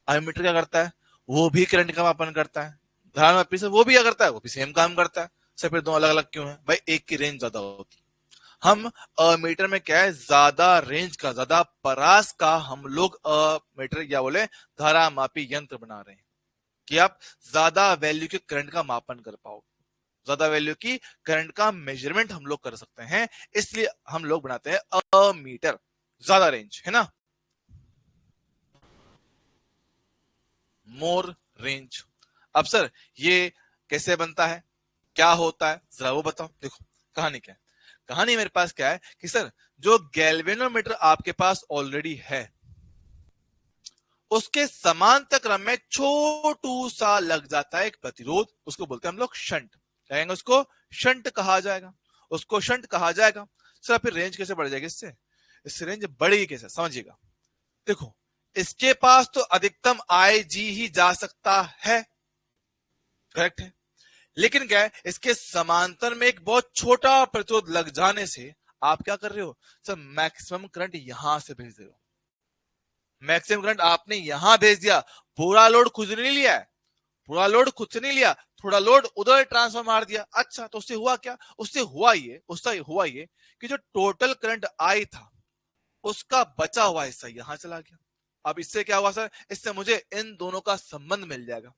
अमीटर क्या करता है, वो भी करंट का मापन करता है, धारामापी से वो भी क्या करता है, वो भी सेम काम करता है, सर फिर दो अलग अलग क्यों है भाई, एक की रेंज ज्यादा होती। हम मीटर में क्या है, ज्यादा रेंज का, ज्यादा परास का हम लोग मीटर क्या बोले, धारामापी यंत्र बना रहे हैं कि आप ज्यादा वैल्यू के करंट का मापन कर पाओ, ज्यादा वैल्यू की करंट का मेजरमेंट हम लोग कर सकते हैं, इसलिए हम लोग बनाते हैं मीटर, ज्यादा रेंज है ना, मोर रेंज। अब सर ये कैसे बनता है, क्या होता है, जरा वो बताओ। देखो कहानी क्या है, कहानी मेरे पास क्या है कि सर जो गैल्वेनोमीटर आपके पास ऑलरेडी है, उसके समांतर क्रम में छोटू सा लग जाता है एक प्रतिरोध, उसको बोलते हैं हम लोग शंट, कहेंगे उसको शंट कहा जाएगा, उसको शंट कहा जाएगा। सर फिर रेंज कैसे बढ़ जाएगी इससे, इससे रेंज बढ़ेगी कैसे, समझिएगा। देखो इसके पास तो अधिकतम आई जी ही जा सकता है, करेक्ट है, लेकिन क्या है, इसके समांतर में एक बहुत छोटा प्रतिरोध लग जाने से आप क्या कर रहे हो, सर मैक्सिमम करंट यहां से भेज रहे हो, मैक्सिमम करंट आपने यहां भेज दिया, पूरा लोड खुद नहीं लिया है, पूरा लोड खुद से नहीं लिया, थोड़ा लोड उधर ट्रांसफर मार दिया। अच्छा तो उससे हुआ क्या, उससे हुआ ये कि जो टोटल करंट आई था उसका बचा हुआ हिस्सा यहां चला गया। अब इससे क्या हुआ सर, इससे मुझे इन दोनों का संबंध मिल जाएगा,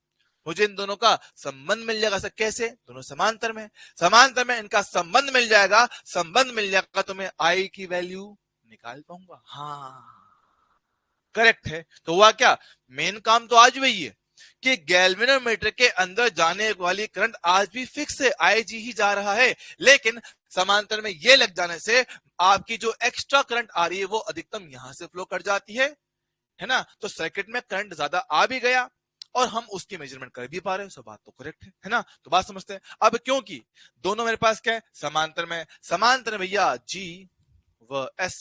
मुझे इन दोनों का संबंध मिल जाएगा। सर कैसे, दोनों समांतर में, समांतर में इनका संबंध मिल जाएगा, संबंध मिल जाएगा तो मैं आई की वैल्यू निकाल पाऊंगा। हाँ करेक्ट है, तो हुआ क्या, मेन काम तो आज वही है, कि गैल्वेनोमीटर के अंदर जाने वाली करंट आज भी फिक्स है, आईजी ही जा रहा है, लेकिन समांतर में ये लग जाने से आपकी जो एक्स्ट्रा करंट आ रही है वो अधिकतम यहां से फ्लो कर जाती है ना। तो सर्किट में करंट ज्यादा आ भी गया और हम उसकी मेजरमेंट कर भी पा रहे हैं, सब बात तो करेक्ट है ना। तो बात समझते हैं अब, क्योंकि दोनों मेरे पास क्या है, समांतर में भैया जी व एस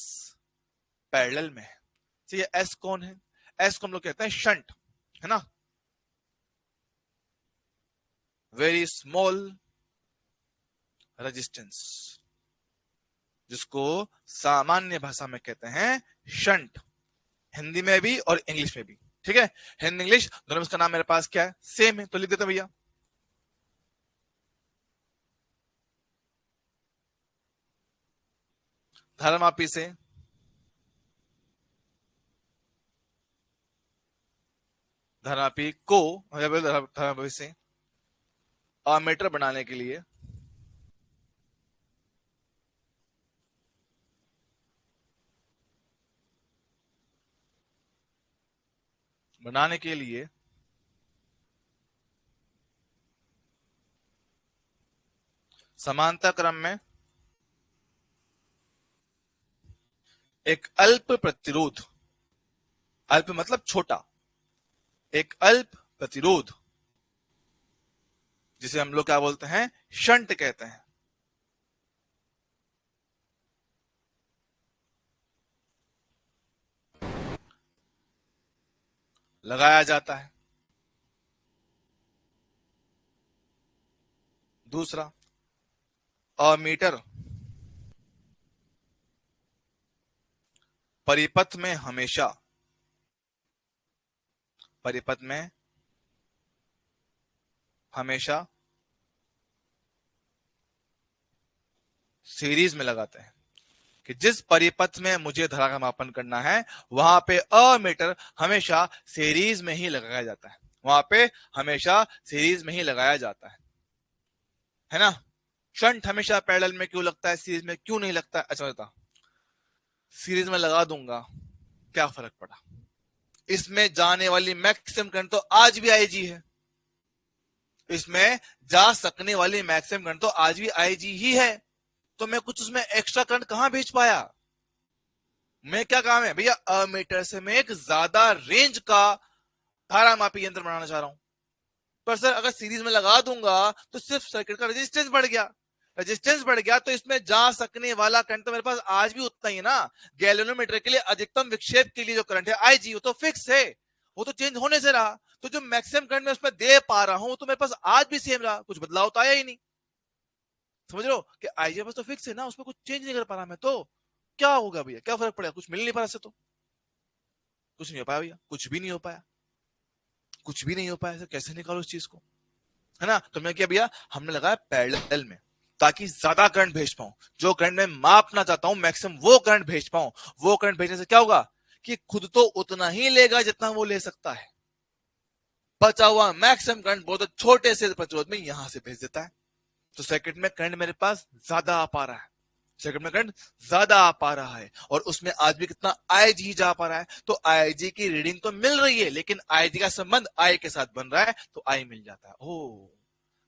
पैरेलल में है। तो ये एस कौन है, एस को हम लोग कहते हैं शंट, है ना, वेरी स्मॉल रेजिस्टेंस, जिसको सामान्य भाषा में कहते हैं शंट, हिंदी में भी और इंग्लिश में भी। ठीक है, हिंदी इंग्लिश दोनों में इसका नाम मेरे पास क्या है, सेम है, तो लिख देते भैया। धारामापी से धारामापी को धारामापी से अमीटर बनाने के लिए समांतर क्रम में एक अल्प प्रतिरोध, अल्प मतलब छोटा, एक अल्प प्रतिरोध जिसे हम लोग क्या बोलते हैं, शंट कहते हैं, लगाया जाता है। दूसरा, अमीटर परिपथ में हमेशा सीरीज में लगाते हैं, कि जिस परिपथ में मुझे धारा का मापन करना है वहां पे अमीटर हमेशा सीरीज में ही लगाया जाता है, वहां पे हमेशा सीरीज में ही लगाया जाता है ना। शंट हमेशा पैरेलल में क्यों लगता है, सीरीज में क्यों नहीं लगता है? अच्छा बता, सीरीज में लगा दूंगा क्या फर्क पड़ा, इसमें जाने वाली मैक्सिमम करंट तो आज भी आईजी है, इसमें जा सकने वाली मैक्सिमम करंट तो आज भी आईजी ही है, तो मैं कुछ उसमें एक्स्ट्रा करंट कहां भेज पाया। मैं क्या काम है भैया, अमीटर से मैं एक ज्यादा रेंज का धारा मापी यंत्र बनाना चाह रहा हूं, पर सर अगर सीरीज में लगा दूंगा तो सिर्फ सर्किट का रेजिस्टेंस बढ़ गया, रेजिस्टेंस बढ़ गया तो इसमें जा सकने वाला करंट तो मेरे पास आज भी उतना ही है ना। गैल्वेनोमीटर के लिए अधिकतम विक्षेप के लिए जो करंट है आईजी वो तो फिक्स है, वो तो चेंज होने से रहा, तो जो मैक्सिमम करंट मैं उसमें दे पा रहा हूं तो मेरे पास आज भी सेम रहा, कुछ बदलाव तो आया ही नहीं। समझ रहे हो कि आईजी बस तो फिक्स है ना, उसमें कुछ चेंज नहीं कर पा रहा मैं, तो क्या होगा भैया, क्या फर्क पड़ेगा, कुछ मिल नहीं पा रहा, तो कुछ नहीं हो पाया भैया, कुछ भी नहीं हो पाया, कुछ भी नहीं हो पाया, कैसे निकालो उस चीज को, है ना। तो मैं क्या भैया, हमने लगाया पैरेलल में, ताकि ज्यादा करंट भेज पाऊं, जो करंट मैं मापना चाहता हूं मैक्सिमम वो करंट भेज पाऊं। वो करंट भेजने से क्या होगा कि खुद तो उतना ही लेगा जितना वो ले सकता है, बचा हुआ मैक्सिमम करंट बहुत छोटे से प्रतिरोध में यहां से भेज देता है, तो सर्किट में करंट मेरे पास ज्यादा आ पा रहा है, सर्किट में करंट ज्यादा आ पा रहा है, और उसमें आज भी कितना आईजी जा पा रहा है, तो आईजी की रीडिंग तो मिल रही है, लेकिन आईजी का संबंध आई के साथ बन रहा है, तो आई मिल जाता है। ओ,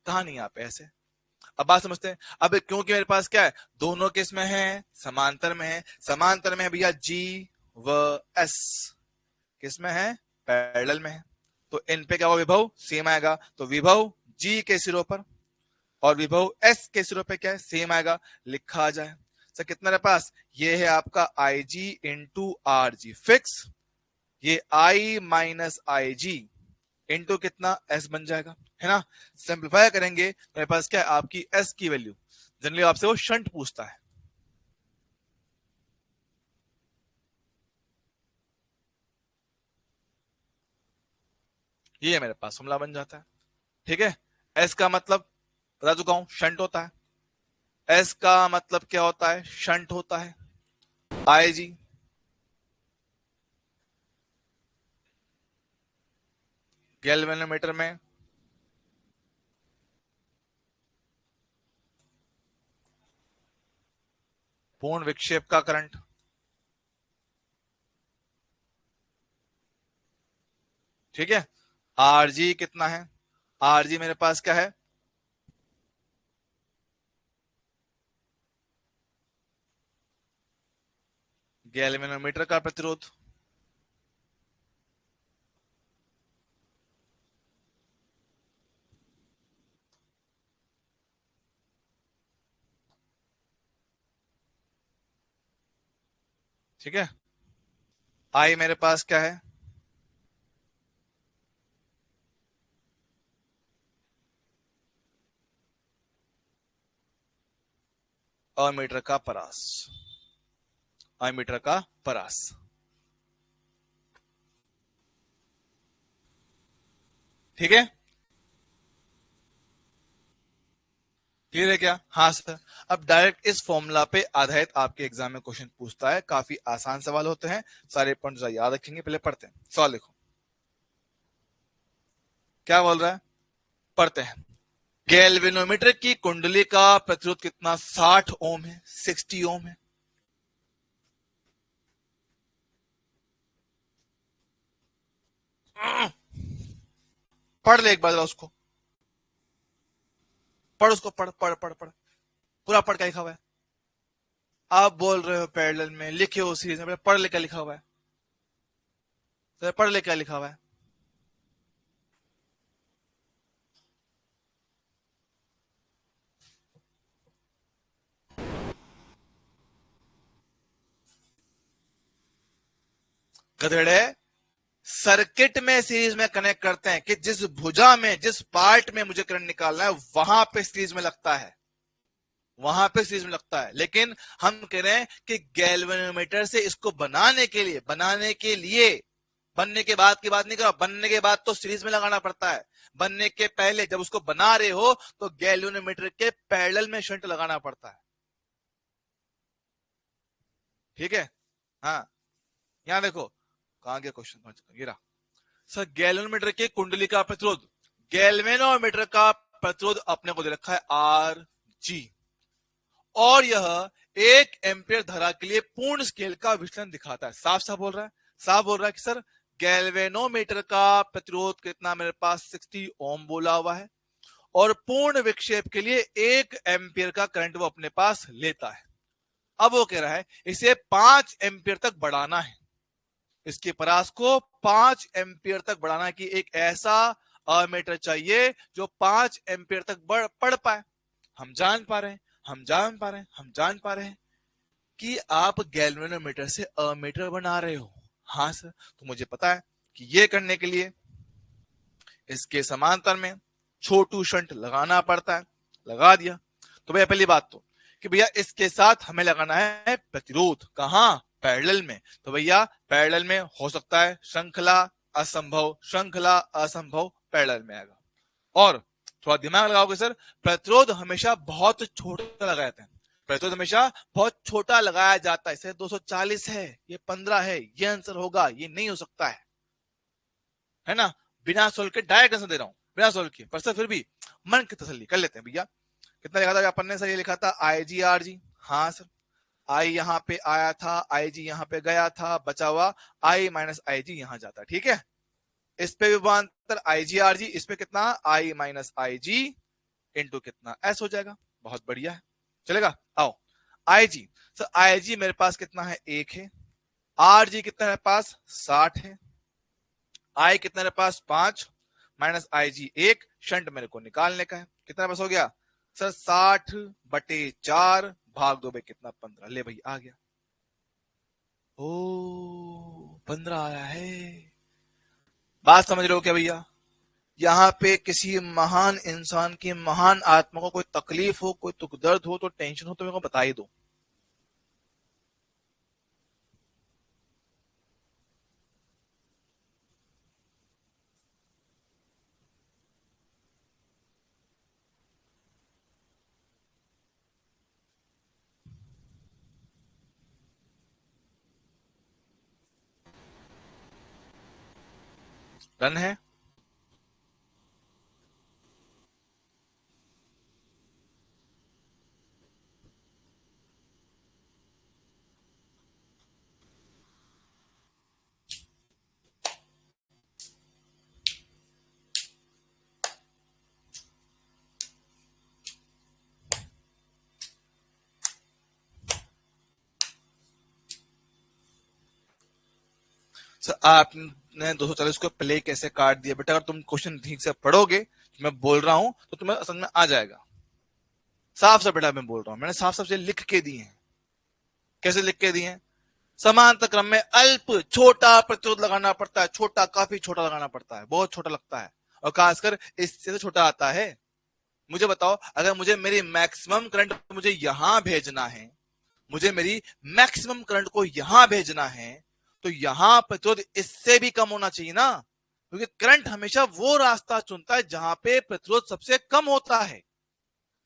कहानी यहाँ पे ऐसे। अब बात समझते हैं, अब क्योंकि मेरे पास क्या है, दोनों किस में है, समांतर में है, समांतर में है भैया जी व एस, किस में है, पैरेलल में है, तो इन पे क्या होगा, विभव सेम आएगा, तो विभव जी के सिरों पर और विभव एस के सिरों पे क्या है, सेम आएगा, लिखा आ जाए। सर कितना मेरे पास, ये है आपका आई जी इंटू आर जी फिक्स, ये आई माइनस आई जी इंटू कितना एस बन जाएगा, है ना। सिंप्लीफाई करेंगे मेरे पास क्या है, आपकी एस की वैल्यू, जनरली आपसे वो शंट पूछता है, ये मेरे पास फॉर्मूला बन जाता है। ठीक है, एस का मतलब बता चुका हूं, शंट होता है, एस का मतलब क्या होता है, शंट होता है, आई जी गैल्वेनोमीटर में पूर्ण विक्षेप का करंट, ठीक है, आर जी कितना है? आर जी मेरे पास क्या है? गैल्वेनोमीटर का प्रतिरोध। ठीक है। आई मेरे पास क्या है? अमीटर का परास। अमीटर का परास। ठीक है। क्लियर है क्या? हाँ सर। अब डायरेक्ट इस फॉर्मूला पे आधारित आपके एग्जाम में क्वेश्चन पूछता है, काफी आसान सवाल होते हैं, सारे पॉइंट याद रखेंगे। पहले पढ़ते हैं सवाल, देखो क्या बोल रहा है, पढ़ते हैं। गैल्वेनोमीटर की कुंडली का प्रतिरोध कितना? 60 ओम है, 60 ओम है। पढ़ ले एक बार उसको, पढ़ उसको, पढ़ पढ़ पढ़ पढ़, पूरा पढ़ के लिखा हुआ है। आप बोल रहे हो पैरेलल में, लिखे हो सीरीज में, पढ़ ले क्या लिखा हुआ है, तो पढ़ ले क्या लिखा हुआ है। गधेड़े, सर्किट में सीरीज में कनेक्ट करते हैं कि जिस भुजा में, जिस पार्ट में मुझे करंट निकालना है वहां पे सीरीज में लगता है, वहां पे सीरीज में लगता है। लेकिन हम कह रहे हैं कि गैल्वेनोमीटर से इसको बनाने के लिए बनने के बाद की बात नहीं कर रहा, बनने के बाद तो सीरीज में लगाना पड़ता है। बनने के पहले जब उसको बना रहे हो तो गैल्वेनोमीटर के पैरेलल में शंट लगाना पड़ता है। ठीक है। हाँ, यहां देखो, कहां गया क्वेश्चन, गिरा। सर गैल्वेनोमीटर के कुंडली का प्रतिरोध, गैल्वेनोमीटर का प्रतिरोध अपने को दे रखा है आर जी, और यह 1 एम्पियर धारा के लिए पूर्ण स्केल का विचलन दिखाता है। साफ साफ बोल रहा है, साफ बोल रहा है कि सर गैल्वेनोमीटर का प्रतिरोध कितना मेरे पास 60 ओम बोला हुआ है, और पूर्ण विक्षेप के लिए 1 एम्पियर का करंट वो अपने पास लेता है। अब वो कह रहा है इसे 5 एम्पियर तक बढ़ाना है, इसके परास को 5 एम्पियर तक बढ़ाना की एक ऐसा अमीटर चाहिए जो 5 एम्पियर तक पढ़ पाए। हम जान पा रहे हैं, हम जान पा रहे हैं कि आप गैल्वेनोमीटर से अमीटर बना रहे हो। हाँ सर, तो मुझे पता है कि ये करने के लिए इसके समांतर में छोटू शंट लगाना पड़ता है, लगा दिया। तो भैया पहली बात तो कि भैया इसके साथ हमें लगाना है प्रतिरोध, कहां? पैरेलल में। तो भैया पैरेलल में हो सकता है श्रृंखला, असंभव, श्रृंखला असंभव, पैरेलल में आएगा। और थोड़ा दिमाग लगाओगे सर, प्रतिरोध हमेशा बहुत छोटा लगाया जाता है, प्रतिरोध हमेशा बहुत छोटा लगाया जाता है। इसे 240 है, ये 15 है, ये आंसर होगा, ये नहीं हो सकता है ना। बिना सोल्व के डायरेक्ट आंसर दे रहा हूं, बिना सोल्व के, पर सर फिर भी मन की तसल्ली कर लेते हैं भैया। कितना लिखा था अपन ने सर? ये लिखा था आई जी आर जी। हाँ सर, आई यहाँ पे आया था, आई जी यहाँ पे गया था, बचा हुआ आई माइनस आई जी यहाँ जाता। ठीक है, इस पे विभवांतर आई जी आर जी, इस पे कितना? आई माइनस आई जी इंटू कितना एस हो जाएगा। बहुत बढ़िया है, चलेगा। आओ, आई जी, सर आई जी मेरे पास कितना है? 1 है। आर जी कितना मेरे पास? 60 है। आई कितना मेरे पास? 5 माइनस आई जी 1, शंट मेरे को निकालने का है। कितना बस हो गया सर? 60/4 भाग 2 भाई कितना? 15। ले भाई आ गया, ओ 15 आया है। बात समझ रहे हो क्या भैया? यहाँ पे किसी महान इंसान की, महान आत्मा को कोई तकलीफ हो, कोई दुख दर्द हो, तो टेंशन हो, तो मेरे को बता ही दो। डन है। सर आपने 240 को प्ले कैसे काट दिया? बेटा अगर तुम क्वेश्चन ठीक से पढ़ोगे, मैं बोल रहा हूं तो तुम्हें समझ में आ जाएगा। साफ साफ बेटा मैं बोल रहा हूं, मैंने साफ साफ से लिख के दिए हैं। कैसे लिख के दिए हैं? समांतर क्रम में अल्प छोटा प्रतिरोध लगाना पड़ता है, छोटा काफी छोटा लगाना पड़ता है, बहुत छोटा लगता है, और खासकर इससे तो छोटा आता है। मुझे बताओ, अगर मुझे मेरी मैक्सिमम करंट मुझे यहां भेजना है, मुझे मेरी मैक्सिमम करंट को यहां भेजना है, तो यहां प्रतिरोध इससे भी कम होना चाहिए ना, क्योंकि करंट हमेशा वो रास्ता चुनता है जहां पे प्रतिरोध सबसे कम होता है।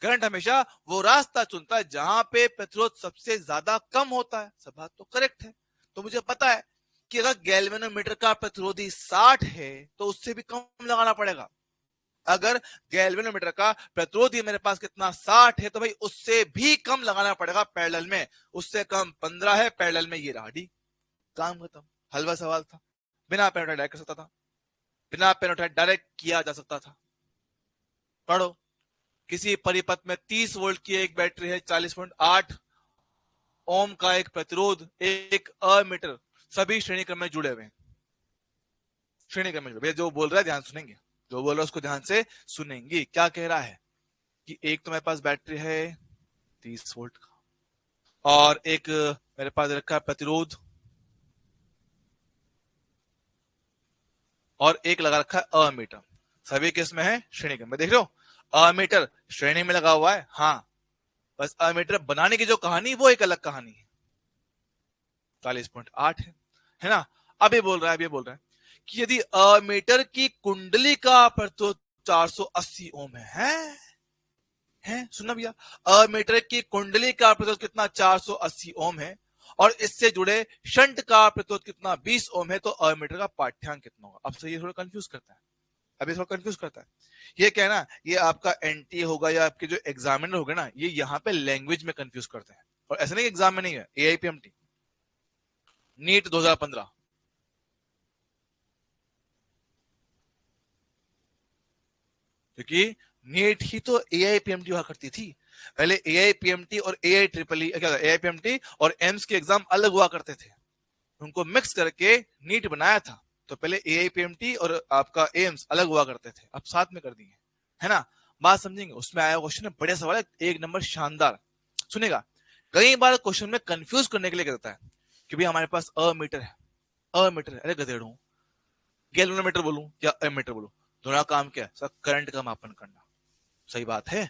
करंट हमेशा वो रास्ता चुनता है जहां पे प्रतिरोध सबसे ज्यादा कम होता है। सब बात तो करेक्ट है। तो मुझे पता है कि अगर गैल्वेनोमीटर का प्रतिरोधी 60 है तो उससे भी कम लगाना पड़ेगा। अगर गैल्वेनोमीटर का प्रतिरोधी मेरे पास कितना 60 है, तो भाई उससे भी कम लगाना पड़ेगा पैरेलल में। उससे कम 15 है, पैरेलल में ये रहा डी। काम खत्म। हलवा सवाल था, बिना पेन उठाए डायरेक्ट कर सकता था, बिना पेन उठाए डायरेक्ट किया जा सकता था। पढ़ो, किसी परिपथ में 30 वोल्ट की एक बैटरी है, 40.8 ओम का एक प्रतिरोध, एक अमीटर, सभी श्रेणी क्रम में जुड़े हुए हैं। श्रेणी क्रम में जुड़े, जो बोल रहा है ध्यान सुनेंगे, जो बोल रहा है उसको ध्यान से सुनेंगे। क्या कह रहा है कि एक तो मेरे पास बैटरी है 30 वोल्ट का, और एक मेरे पास रखा है प्रतिरोध, और एक लगा रखा है अमीटर। सभी किस में है? श्रेणी क्रम में। देख रहे हो, अमीटर श्रेणी में लगा हुआ है, हाँ, बस अमीटर बनाने की जो कहानी वो एक अलग कहानी है। 40.8 है ना। अब ये बोल रहा है, अब ये बोल रहा है कि यदि अमीटर की कुंडली का प्रतिरोध 480 ओम है, सुनना भैया, अमीटर की कुंडली का प्रतिरोध कितना? 480 ओम है, और इससे जुड़े शंट का प्रतिरोध कितना? 20 ओम है, तो अमीटर का पाठ्यांक कितना होगा? अब से ये थोड़ा कंफ्यूज करता है, अभी थोड़ा कंफ्यूज करता है। ये क्या है ना, ये आपका एनटीए होगा या आपके जो एग्जामिनर होगा ना, ये यहाँ पे लैंग्वेज में कंफ्यूज करते हैं, और ऐसा नहीं एग्जाम में नहीं है। एआईपीएमटी नीट 2015, क्योंकि नीट ही तो एआईपीएमटी हुआ करती थी। पहले एआईपीएमटी और एआई ट्रिपल ई, क्या एआईपीएमटी और एम्स के एग्जाम अलग हुआ करते थे, उनको मिक्स करके नीट बनाया था। तो पहले एआईपीएमटी और आपका एम्स अलग हुआ करते थे, अब साथ में कर दिए, है ना। बात समझेंगे? उसमें आया क्वेश्चन है, बढ़िया सवाल है, एक नंबर शानदार। सुनेगा, कई बार क्वेश्चन में कंफ्यूज करने के लिए कहता है कि भाई हमारे पास अमीटर है, अमीटर है, अरे गधेड़ हूं, गैल्वेनोमीटर बोलूं या अमीटर बोलूं, दोनों काम क्या है सर? करंट का मापन करना। सही बात है,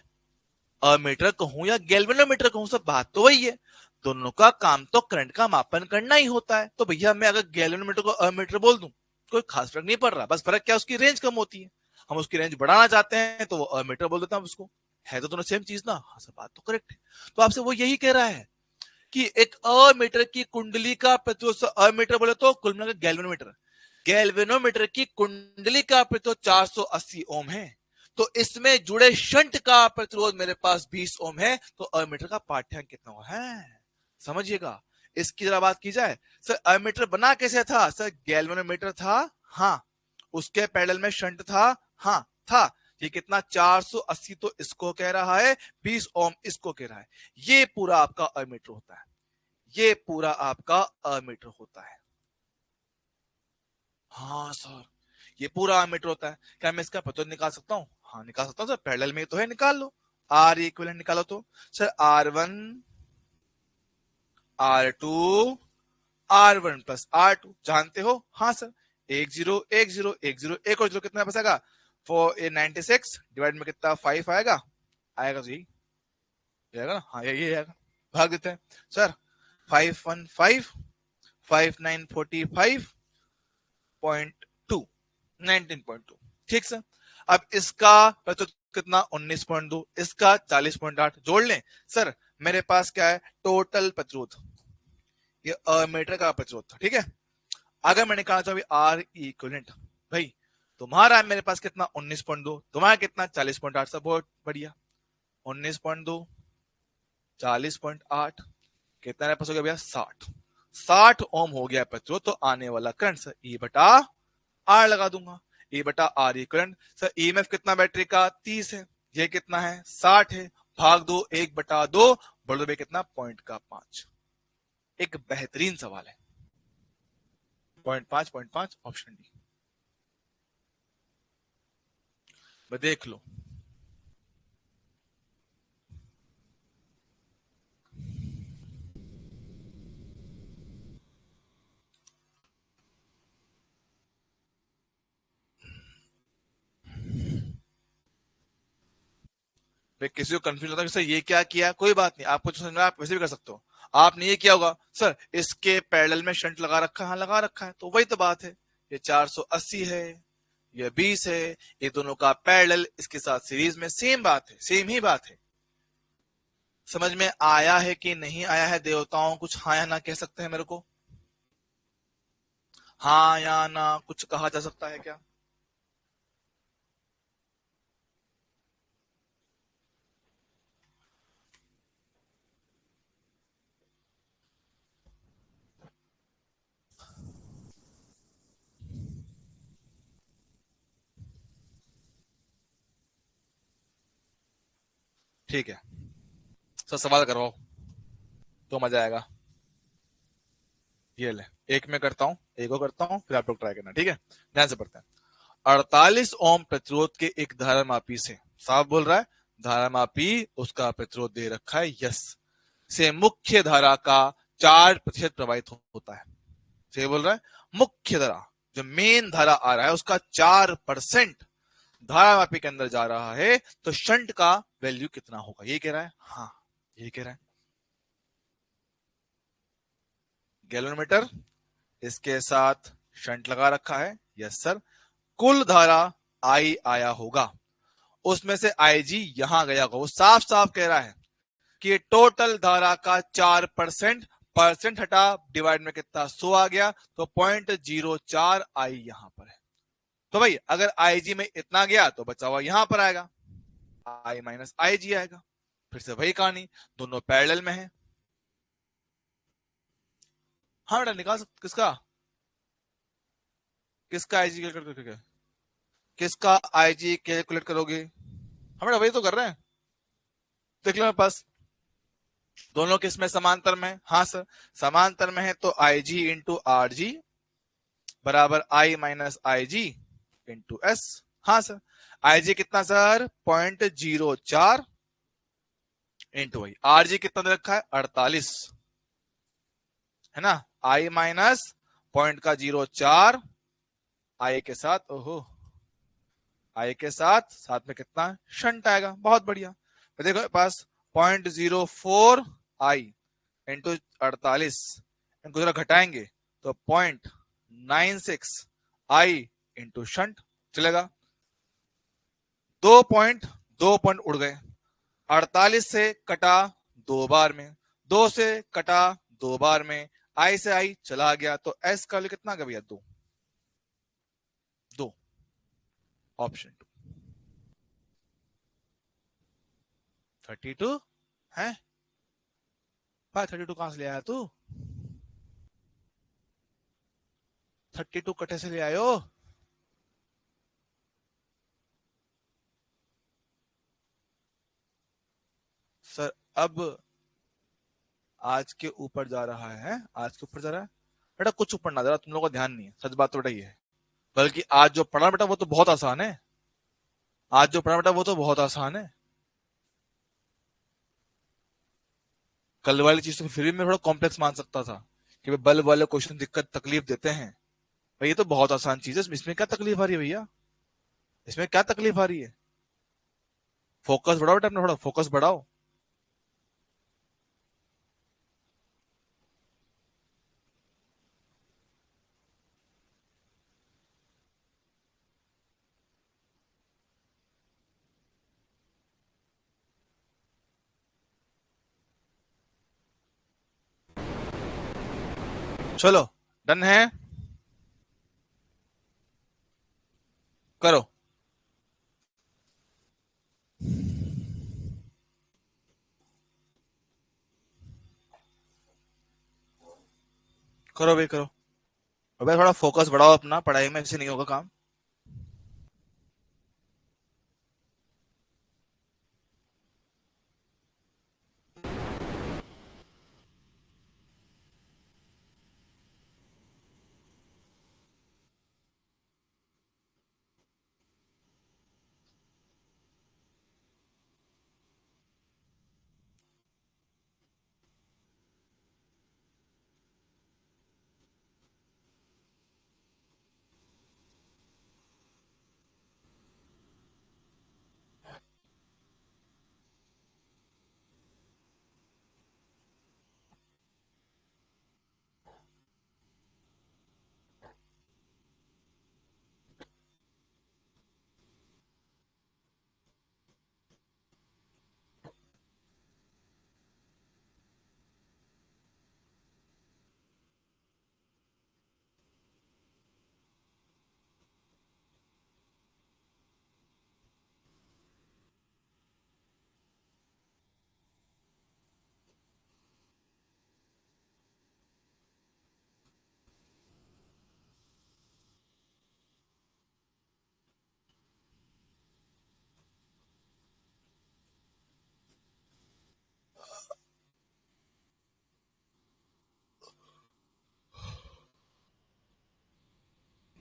अमीटर कहूं या गैल्वेनोमीटर कहूं, सब बात तो वही है, दोनों का काम तो करंट का मापन करना ही होता है। तो भैया मैं अगर गैल्वेनोमीटर को अमीटर बोल दूं, कोई खास फर्क नहीं पड़ रहा, बस फर्क क्या, उसकी रेंज कम होती है। हम उसकी रेंज बढ़ाना चाहते हैं तो वो अमीटर बोल देता हूं उसको। है तो दोनों सेम चीज ना? हाँ सब बात तो करेक्ट है। तो आपसे वो यही कह रहा है कि एक अमीटर की कुंडली का प्रतिरोध, अमीटर बोले तो कुल मिलाकर गैल्वेनोमीटर, गैल्वेनोमीटर की कुंडली का प्रतिरोध 480 ओम है, तो इसमें जुड़े शंट का प्रतिरोध मेरे पास 20 ओम है, तो अमीटर का पाठ्यांक कितना हुआ है? समझिएगा। इसकी जरा बात की जाए, सर अमीटर बना कैसे था? सर गैल्वेनोमीटर था, हाँ, उसके पैरेलल में शंट था, हाँ था। ये कितना? 480, तो इसको कह रहा है, 20 ओम इसको कह रहा है। ये पूरा आपका अमीटर होता है, ये पूरा आपका अमीटर होता है। हाँ सर, ये पूरा अमीटर होता है। क्या मैं इसका प्रतिरोध निकाल सकता हूँ? हाँ निकाल सकता हूँ सर, पैरेलल में तो है, निकाल लो। आर इक्विवेलेंट निकालो तो sir, R1 R2 R1 plus R2 जानते हो? हाँ सर, 1 0 1 0 1 0 1 और 0 कितना बचेगा? 96 डिवाइड में कितना? 5 आएगा, आएगा तो यही आएगा ना, हाँ यही आएगा, भाग देते हैं सर। 515 5945.2 19.2, ठीक सर। अब इसका प्रतिरोध कितना? 19.2, इसका 40.8, जोड़ लें सर। मेरे पास क्या है? टोटल प्रतिरोध, ये अमीटर का प्रतिरोध था, ठीक है। अगर मैं निकालना चाहूँ आर इक्विवेलेंट, भाई तुम्हारा मेरे पास कितना? 19.2, तुम्हारा कितना? 40.8, सब बहुत बढ़िया। 19.2 40.8 कितना मेरे पास हो गया भैया? 60 ओम हो गया प्रतिरोध। तो आने वाला करंट सर ई बटा आर लगा दूंगा, ई बटा आर इक्विवेलेंट। सर ईएमएफ कितना बैटरी का? 30 है, ये कितना है? 60 है, भाग दो 1/2, बढ़ दो कितना? 0.5। एक बेहतरीन सवाल है, 0.5 ऑप्शन डी। देख लो। भाई किसी को कंफ्यूज होता है कि सर ये क्या किया, कोई बात नहीं, आपको जो समझ में आया आप वैसे भी कर सकते हो। आपने ये किया होगा सर इसके पैरेलल में शंट लगा रखा है, हाँ लगा रखा है, तो वही तो बात है। ये 480 है, ये 20 है, ये दोनों का पैरेलल इसके साथ सीरीज में, सेम बात है, सेम ही बात है। समझ में आया है कि नहीं आया है देवताओं? कुछ हाँ या ना कह सकते हैं मेरे को? हाँ या ना कुछ कहा जा सकता है क्या? ठीक है, सर सवाल करवाओ तो मजा आएगा। ये ले, एक में करता हूं, एक को करता हूं, फिर आप लोग ट्राई करना, ठीक है? ध्यान से पढ़ते हैं। 48 ओम प्रतिरोध के एक धारामापी से, साफ बोल रहा है, धारामापी उसका प्रतिरोध दे रखा है, यस, से मुख्य धारा का 4% प्रवाहित होता है। से बोल रहा है मुख्य धारा, जो मेन धारा आ रहा है उसका 4% धारामापी के अंदर जा रहा है, तो शंट का वैल्यू कितना होगा, ये कह रहा है। हाँ ये कह रहा है। गैलोमीटर, इसके साथ शंट लगा रखा है, यस सर। कुल धारा आई आया होगा, उसमें से आई जी यहां गया होगा, वो साफ साफ कह रहा है कि टोटल धारा का 4%, परसेंट हटा, डिवाइड में कितना 100 आ गया, तो 0.04 आई यहां पर है। तो भाई अगर आई जी में इतना गया तो बचा हुआ यहां पर आएगा, आई माइनस आई जी आएगा। फिर से वही कहानी, दोनों पैरेलल में है। हाँ बेटा निकाल सकते, किसका, किसका आई जी कैलकुलेट करके, किसका आई जी कैलकुलेट करोगे? हम बेटा वही तो कर रहे हैं, देख लो मेरे पास, दोनों किस में समांतर में है? हाँ सर, समांतर में है, तो I ji into R G बराबर आई minus I ji into S. हाँ सर, आई जी कितना सर, 0.04 इंटू आई, आर जी कितना दे रखा है 48, है ना, आई माइनस पॉइंट का 0.4, आई के साथ, ओहो, आई के साथ साथ में कितना शंट आएगा, बहुत बढ़िया। तो देखो पास 0.04 आई इंटू 48, इनको जरा घटाएंगे तो 0.96 आई इंटू शंट, चलेगा? 2 पॉइंट उड़ गए, 48 से कटा 2 बार में, 2 से कटा 2 बार में, आई से आई चला गया, तो एस का वैल्यू कितना गया भैया, 2, 2, ऑप्शन 2। 32 है भाई, 32 कहां से ले आया तू? 32 कटे से ले आयो? सर अब आज के ऊपर जा रहा है, आज के ऊपर जा रहा है बेटा, कुछ ऊपर ना जा रहा, तुम लोगों का ध्यान नहीं है, सच बात तो बेटा ये है। बल्कि आज जो पढ़ा बेटा वो तो बहुत आसान है, आज जो पढ़ा बेटा वो तो बहुत आसान है। कल वाली चीज तो फिर भी मैं थोड़ा कॉम्प्लेक्स मान सकता था कि भाई बल्ब वाले क्वेश्चन दिक्कत तकलीफ देते हैं, भाई ये तो बहुत आसान चीज है, इसमें क्या तकलीफ आ रही है भैया, इसमें क्या तकलीफ आ रही है? फोकस बढ़ाओ बेटा अपना, थोड़ा फोकस बढ़ाओ। चलो डन है, करो। करो भाई करो, अबे थोड़ा फोकस बढ़ाओ अपना, पढ़ाई में ऐसे नहीं होगा काम।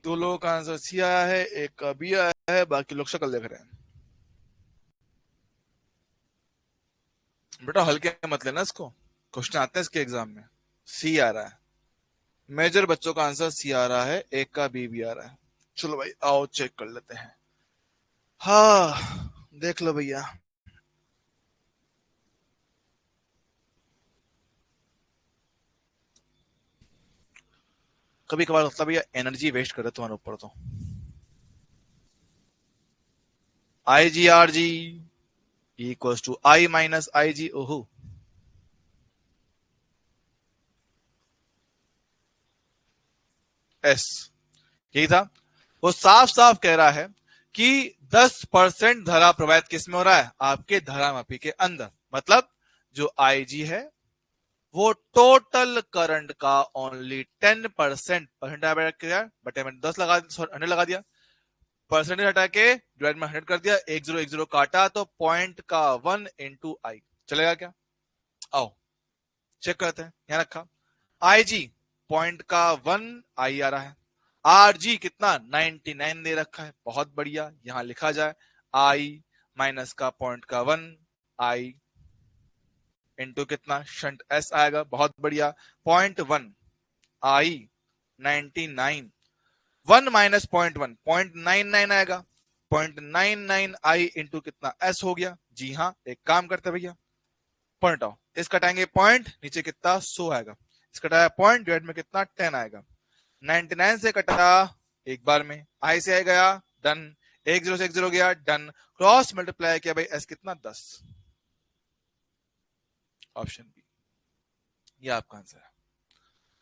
दो लोगों का आंसर सी आया है, एक का बी आया है, बाकी लोग शक्ल देख रहे हैं। बेटा हल्के मत लेना इसको, क्वेश्चन आते हैं इसके एग्जाम में। सी आ रहा है, मेजर बच्चों का आंसर सी आ रहा है, एक का बी भी आ रहा है। चलो भाई आओ चेक कर लेते हैं। हाँ देख लो भैया। कभी कभार लगता है भैया एनर्जी वेस्ट कर रहे तुम्हारे ऊपर तो। I G R G equals to I minus I G, ओहो। एस, यही था। वो साफ साफ कह रहा है कि 10% धारा प्रवाहित किस में हो रहा है, आपके धारामापी के अंदर। मतलब जो आईजी है वो टोटल करंट का ओनली 10%, परसेंट बटे में 10 लगा, 100 लगा दिया, परसेंटेज हटा के डिवाइड में 100 कर दिया, 10 काटा तो पॉइंट का 1 into I चलेगा क्या? आओ चेक करते हैं। यहां रखा IG पॉइंट का 1 I आ रहा है, RG कितना 99 दे रखा है, बहुत बढ़िया। यहां लिखा जाए I माइनस का पॉइंट का 1 I इंटू कितना शंट S आएगा, बहुत बढ़िया। 0.1 I 99, 1 माइनस 0.1 0.99 आएगा, 0.99 I इंटू कितना S हो गया। जी हाँ, एक काम करते भैया, पॉइंट आओ, इस कटाएंगे पॉइंट, नीचे कितना 100 आएगा, इस कटाया पॉइंट, डिवाइड में कितना 10 आएगा। 99 से कटा एक बार में, आई से आ गया, डन। 10 से 10 गया, डन। क्रॉस मल्टीप्लाई किया भाई, एस कितना 10, ऑप्शन बी, ये आपका आंसर है।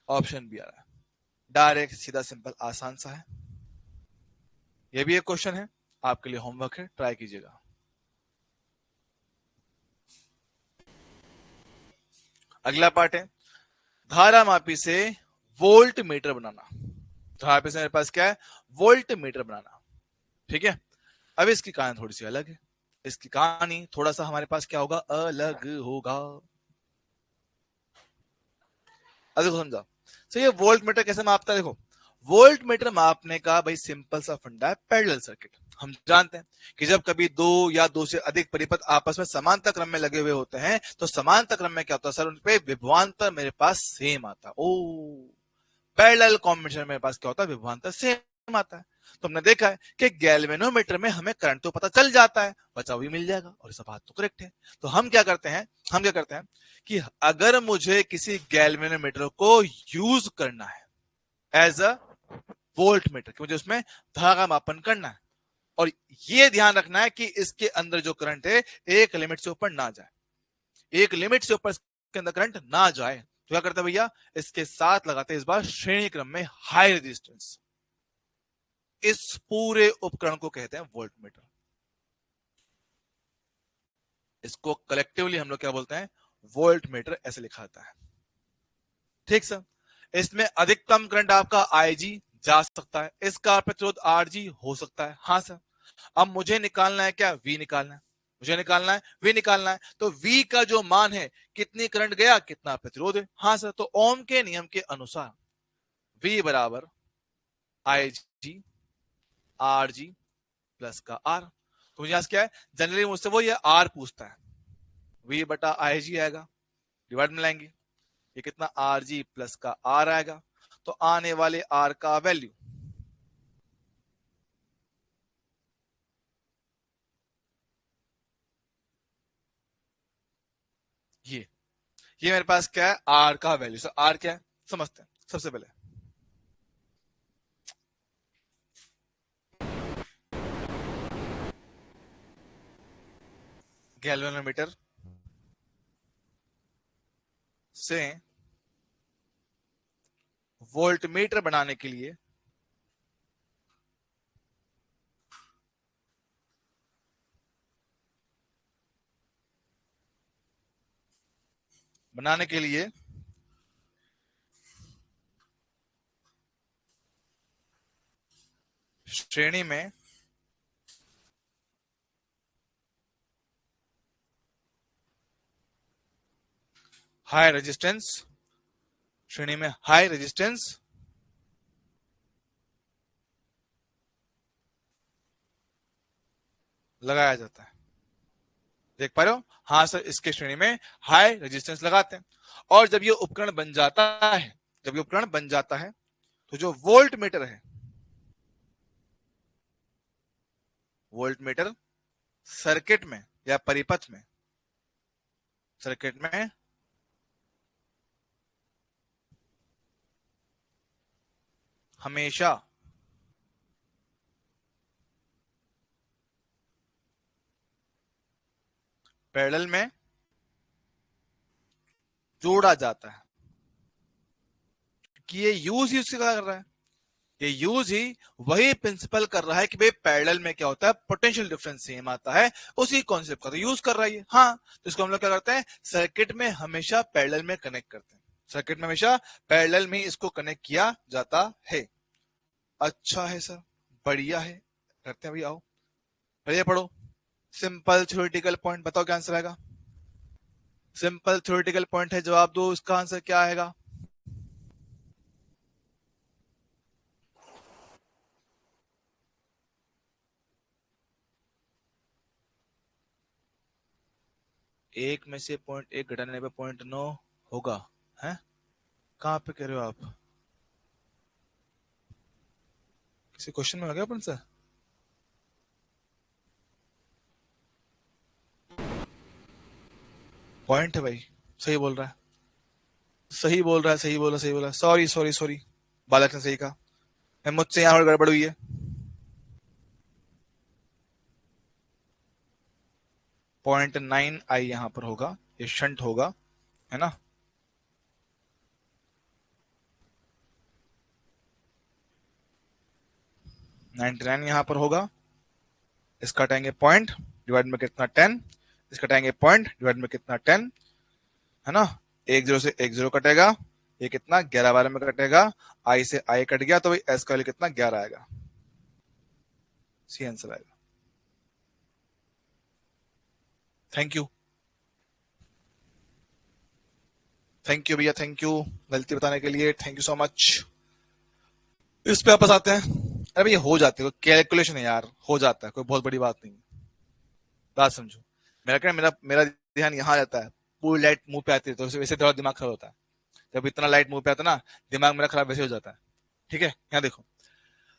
ऑप्शन बी आ रहा है, डायरेक्ट सीधा सिंपल आसान सा है। ये भी एक क्वेश्चन है आपके लिए, होमवर्क है, ट्राई कीजिएगा। अगला पार्ट है धारा मापी से वोल्ट मीटर बनाना। धारा मापी से मेरे पास क्या है, वोल्ट मीटर बनाना। ठीक है, अब इसकी कहानी थोड़ी सी अलग है। इसकी कहानी थोड़ा सा हमारे पास क्या होगा, अलग होगा। अब देखो समझा। तो ये वोल्ट मीटर कैसे मापता है, देखो वोल्ट मीटर मापने का भाई सिंपल सा फंडा है, पैरेलल सर्किट। हम जानते हैं कि जब कभी दो या दो से अधिक परिपथ आपस में समांतर क्रम में लगे हुए होते हैं तो समांतर क्रम में क्या होता है सर, उनपे विभवांतर मेरे पास सेम आता है। ओ, पैरेलल कॉम्बिनेशन मेरे पास क्या होता है, विभवांतर सेम आता है। तो हमने देखा है कि गैल्वेनोमीटर में हमें करंट तो पता चल जाता है, बचाव भी मिल जाएगा, और सब बात तो करेक्ट है। तो हम क्या करते हैं, कि अगर मुझे किसी गैल्वेनोमीटर को यूज करना है एज अ वोल्ट मीटर, कि मुझे उसमें धारा मापन करना है, और ये ध्यान रखना है कि इसके अंदर जो करंट है एक लिमिट से ऊपर ना जाए, एक लिमिट से ऊपर इसके अंदर करंट ना जाए। तो क्या करते हैं भैया, इसके साथ लगाते हैं इस बार श्रेणी क्रम में हाई रेजिस्टेंस। इस पूरे उपकरण को कहते हैं वोल्ट मीटर। इसको कलेक्टिवली हम लोग क्या बोलते हैं, वोल्ट मीटर, ऐसे लिखा जाता है। ठीक सर, इसमें अधिकतम करंट आपका आईजी जा सकता है, इसका प्रतिरोध आरजी हो सकता है। हाँ सर, अब मुझे निकालना है क्या, वी निकालना है, मुझे निकालना है वी निकालना है। तो वी का जो मान है, कितनी करंट गया कितना प्रतिरोध है। हाँ सर, तो ओम के नियम के अनुसार वी बराबर आई जी आर जी प्लस का आर। तो मुझे क्या है, जनरली मुझसे वो ये आर पूछता है, वी बटा आई जी आएगा, डिवाइड में लाएंगे, ये कितना आर जी प्लस का आर आएगा। तो आने वाले आर का वैल्यू, ये मेरे पास क्या है, आर का वैल्यू। सर आर क्या है समझते हैं सबसे पहले। गैल्वेनोमीटर से वोल्टमीटर बनाने के लिए श्रेणी में हाई रेजिस्टेंस, श्रेणी में हाई रेजिस्टेंस लगाया जाता है। देख पा रहे हो? हाँ सर, इसके श्रेणी में हाई रेजिस्टेंस लगाते हैं। और जब ये उपकरण बन जाता है, जब ये उपकरण बन जाता है, तो जो वोल्ट मीटर है, वोल्ट मीटर सर्किट में या परिपथ में, सर्किट में हमेशा पैरेलल में जोड़ा जाता है। कि ये यूज ही उससे क्या कर रहा है, ये यूज ही वही प्रिंसिपल कर रहा है कि भाई पैरेलल में क्या होता है, पोटेंशियल डिफरेंस सेम आता है, उसी कॉन्सेप्ट का तो यूज कर रहा है। हाँ, तो इसको हम लोग क्या करते हैं, सर्किट में हमेशा पैरेलल में कनेक्ट करते हैं, सर्किट में हमेशा पैरेलल में इसको कनेक्ट किया जाता है। अच्छा है सर, बढ़िया है, करते हैं भाई, आओ बढ़िया पढ़ो। सिंपल थ्योरेटिकल पॉइंट, बताओ क्या आंसर आएगा। सिंपल थ्योरेटिकल पॉइंट है, जवाब दो, इसका आंसर क्या आएगा। एक में से पॉइंट एक घटाने पे पॉइंट नौ होगा, है कहां पे कह रहे हो आप, किसी क्वेश्चन में हो गया अपन सर। पॉइंट है भाई, सही बोल रहा है, सही बोल रहा है, सही बोल रहा है, सही बोल रहा है, सॉरी सॉरी सॉरी, बालक ने सही कहा, मैं मुझसे यहाँ और गड़बड़ हुई है। पॉइंट 9 आई यहाँ पर होगा, ये शंट होगा, है ना। 99 यहाँ पर होगा, इसका हटाएंगे पॉइंट, डिवाइड में कितना 10, इसका हटाएंगे पॉइंट, डिवाइड में कितना 10, है ना। एक जीरो से एक जीरो कटेगा, ये कितना 11 12 में कटेगा, आई से आई कट गया, तो भाई एस का वैल्यू कितना 11 आएगा, सी आंसर आएगा। थैंक यू, थैंक यू भैया, थैंक यू गलती बताने के लिए, थैंक यू सो मच। इस पे वापस आते हैं। अरे भैया हो जाते हैं, कैलकुलेशन है यार, हो जाता है, कोई बहुत बड़ी बात नहीं। बात समझो, मेरा क्या, मेरा मेरा ध्यान यहाँ रहता है, पूरी लाइट मुंह पे आती है तो वैसे थोड़ा दिमाग खराब होता है, जब इतना लाइट मुंह पे आता है ना, दिमाग मेरा खराब वैसे हो जाता है। ठीक है, यहाँ देखो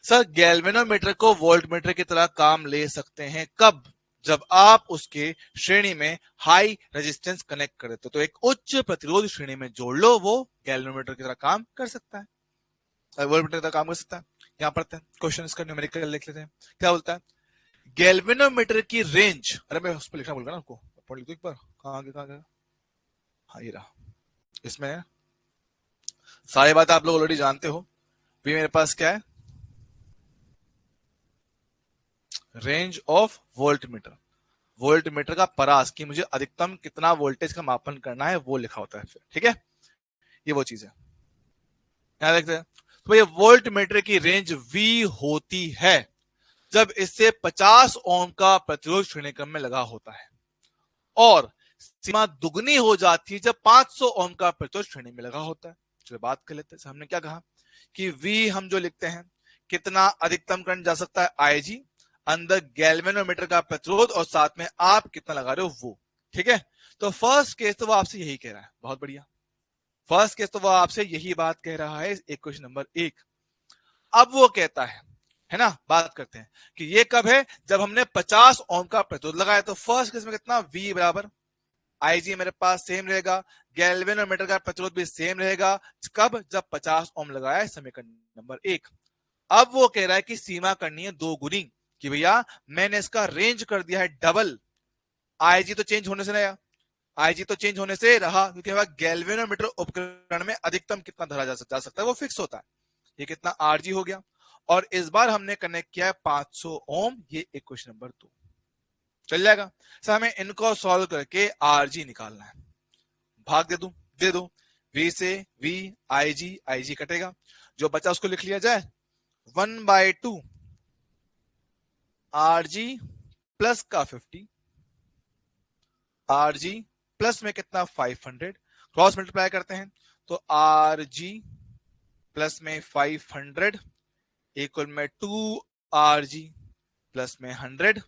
सर, गैल्वेनोमीटर को वोल्टमीटर की तरह काम ले सकते हैं कब, जब आप उसके श्रेणी में हाई रेजिस्टेंस कनेक्ट करे तो एक उच्च प्रतिरोध श्रेणी में जोड़ लो, वो गैल्वेनोमीटर की तरह काम कर सकता है, वोल्टमीटर की तरह काम कर सकता है। यहाँ पढ़ते हैं क्वेश्चन, इसका न्यूमेरिकल लिख लेते हैं। क्या बोलता है, गैल्वेनोमीटर की रेंज, अरे मैं उस पर लिखना भूल गया ना आपको, पढ़ लिखो एक बार, कहाँ गया, हाँ ये रहा, इसमें सारी बात आप लोग ऑलरेडी जानते हो। भी मेरे पास क्या है, range of volt meter, volt meter का परास की मुझे अधिकतम कितना वोल्टेज का मापन करना है वो लिखा होता है फिर, ठीक है, ये वो चीज है। यहां देखते हैं, तो ये वोल्ट मीटर की रेंज V होती है जब इससे 50 ओम का प्रतिरोध श्रेणी क्रम में लगा होता है, और सीमा दुगनी हो जाती है जब 500 ओम का प्रतिरोध श्रेणी में लगा होता है। चलो बात कर लेते हैं, हमने क्या कहा कि V हम जो लिखते हैं, कितना अधिकतम करंट जा सकता है, IG अंदर गैल्वेनोमीटर का प्रतिरोध, और साथ में आप कितना लगा रहे हो वो, ठीक है। तो फर्स्ट केस तो वो आपसे यही कह रहा है, बहुत बढ़िया, फर्स्ट केस तो वो आपसे यही बात कह रहा है, एक क्वेश्चन नंबर 1। अब वो कहता है ना, बात करते हैं कि ये कब है, जब हमने 50 ओम का प्रतिरोध लगाया, तो फर्स्ट केस में कितना, V बराबर IG मेरे पास सेम रहेगा, गैल्वेनोमीटर का प्रतिरोध भी सेम रहेगा, कब, जब 50 ओम लगाया, समीकरण नंबर 1। अब वो कह रहा है कि सीमा करनी है दो गुनी, कि भैया मैंने इसका रेंज कर दिया है डबल, आईजी तो चेंज होने से नहीं, आईजी तो चेंज होने से रहा, क्योंकि गैल्वेनोमीटर उपकरण में अधिकतम कितना धरा जा सकता है वो फिक्स होता है, ये कितना आरजी हो गया, और इस बार हमने कनेक्ट किया है 500 ओम, ये एक क्वेश्चन नंबर 2 चल जाएगा। सर हमें इनको सॉल्व करके आरजी निकालना है, भाग दे दो, वी से वी, आईजी कटेगा, जो बचा उसको लिख लिया जाए, 1/2 आरजी प्लस का 50, आरजी प्लस में कितना 500, क्रॉस मल्टीप्लाई करते हैं, तो आरजी प्लस में 500 इक्वल में 2 आरजी प्लस में 100,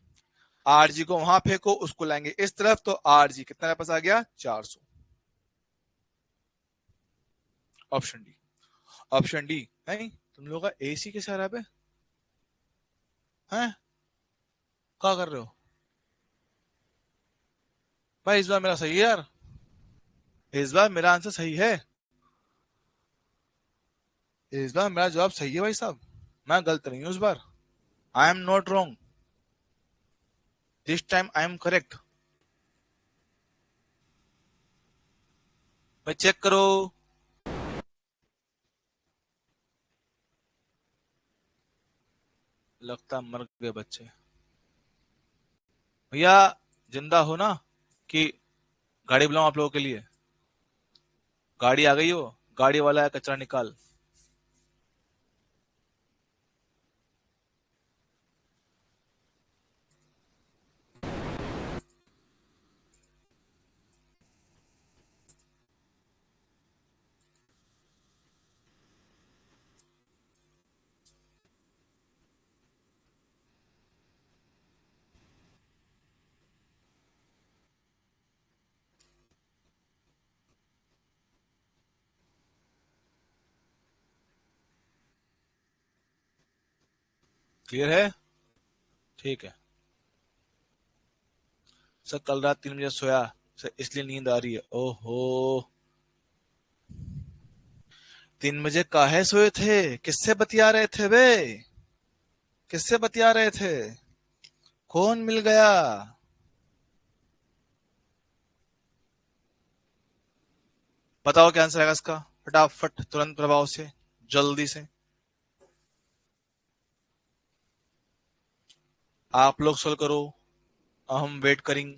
आरजी को वहां फेंको, उसको लाएंगे इस तरफ, तो आरजी कितना पास आ गया 400। Option D. Option D. नहीं तुम लोग का एसी कैसे आ रहा है? हैं क्या कर रहे हो भाई? इस बार मेरा सही है यार, इस बार मेरा आंसर सही है, इस बार मेरा जवाब सही है भाई साहब, मैं गलत नहीं हूं इस बार। I am not wrong, this time I am correct. भाई चेक करो। लगता मर गए बच्चे। भैया जिंदा हो ना, कि गाड़ी बुलाऊं आप लोगों के लिए? गाड़ी आ गई हो, गाड़ी वाला है, कचरा निकाल। क्लियर है? ठीक है सर, कल रात 3 बजे सोया सर, इसलिए नींद आ रही है। ओहो, 3 बजे काहे सोए थे? किससे बतिया रहे थे बे? किससे बतिया रहे थे? कौन मिल गया? बताओ क्या आंसर आएगा इसका, फटाफट तुरंत प्रभाव से, जल्दी से। आप लोग सोल्व करो, हम वेट करेंगे।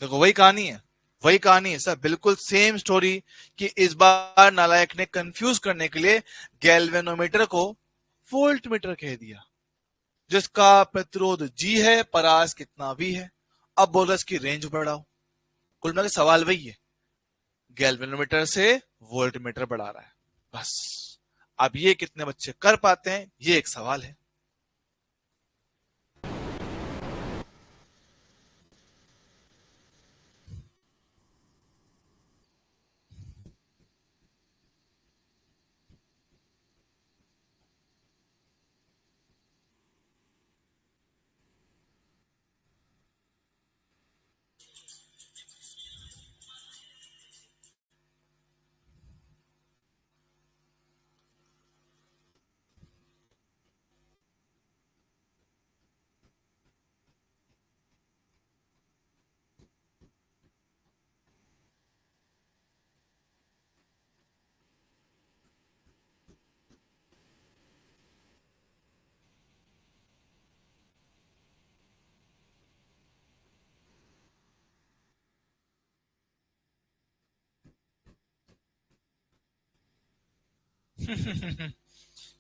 देखो वही कहानी है, वही कहानी है सर, बिल्कुल सेम स्टोरी। कि इस बार नालायक ने कंफ्यूज करने के लिए गैल्वेनोमीटर को वोल्ट मीटर कह दिया, जिसका प्रतिरोध जी है, परास कितना भी है। अब बोल रहा है इसकी रेंज बढ़ाओ। कुल मिला के सवाल वही है, गैल्वेनोमीटर से वोल्ट मीटर बढ़ा रहा है, बस। अब ये कितने बच्चे कर पाते हैं, ये एक सवाल है।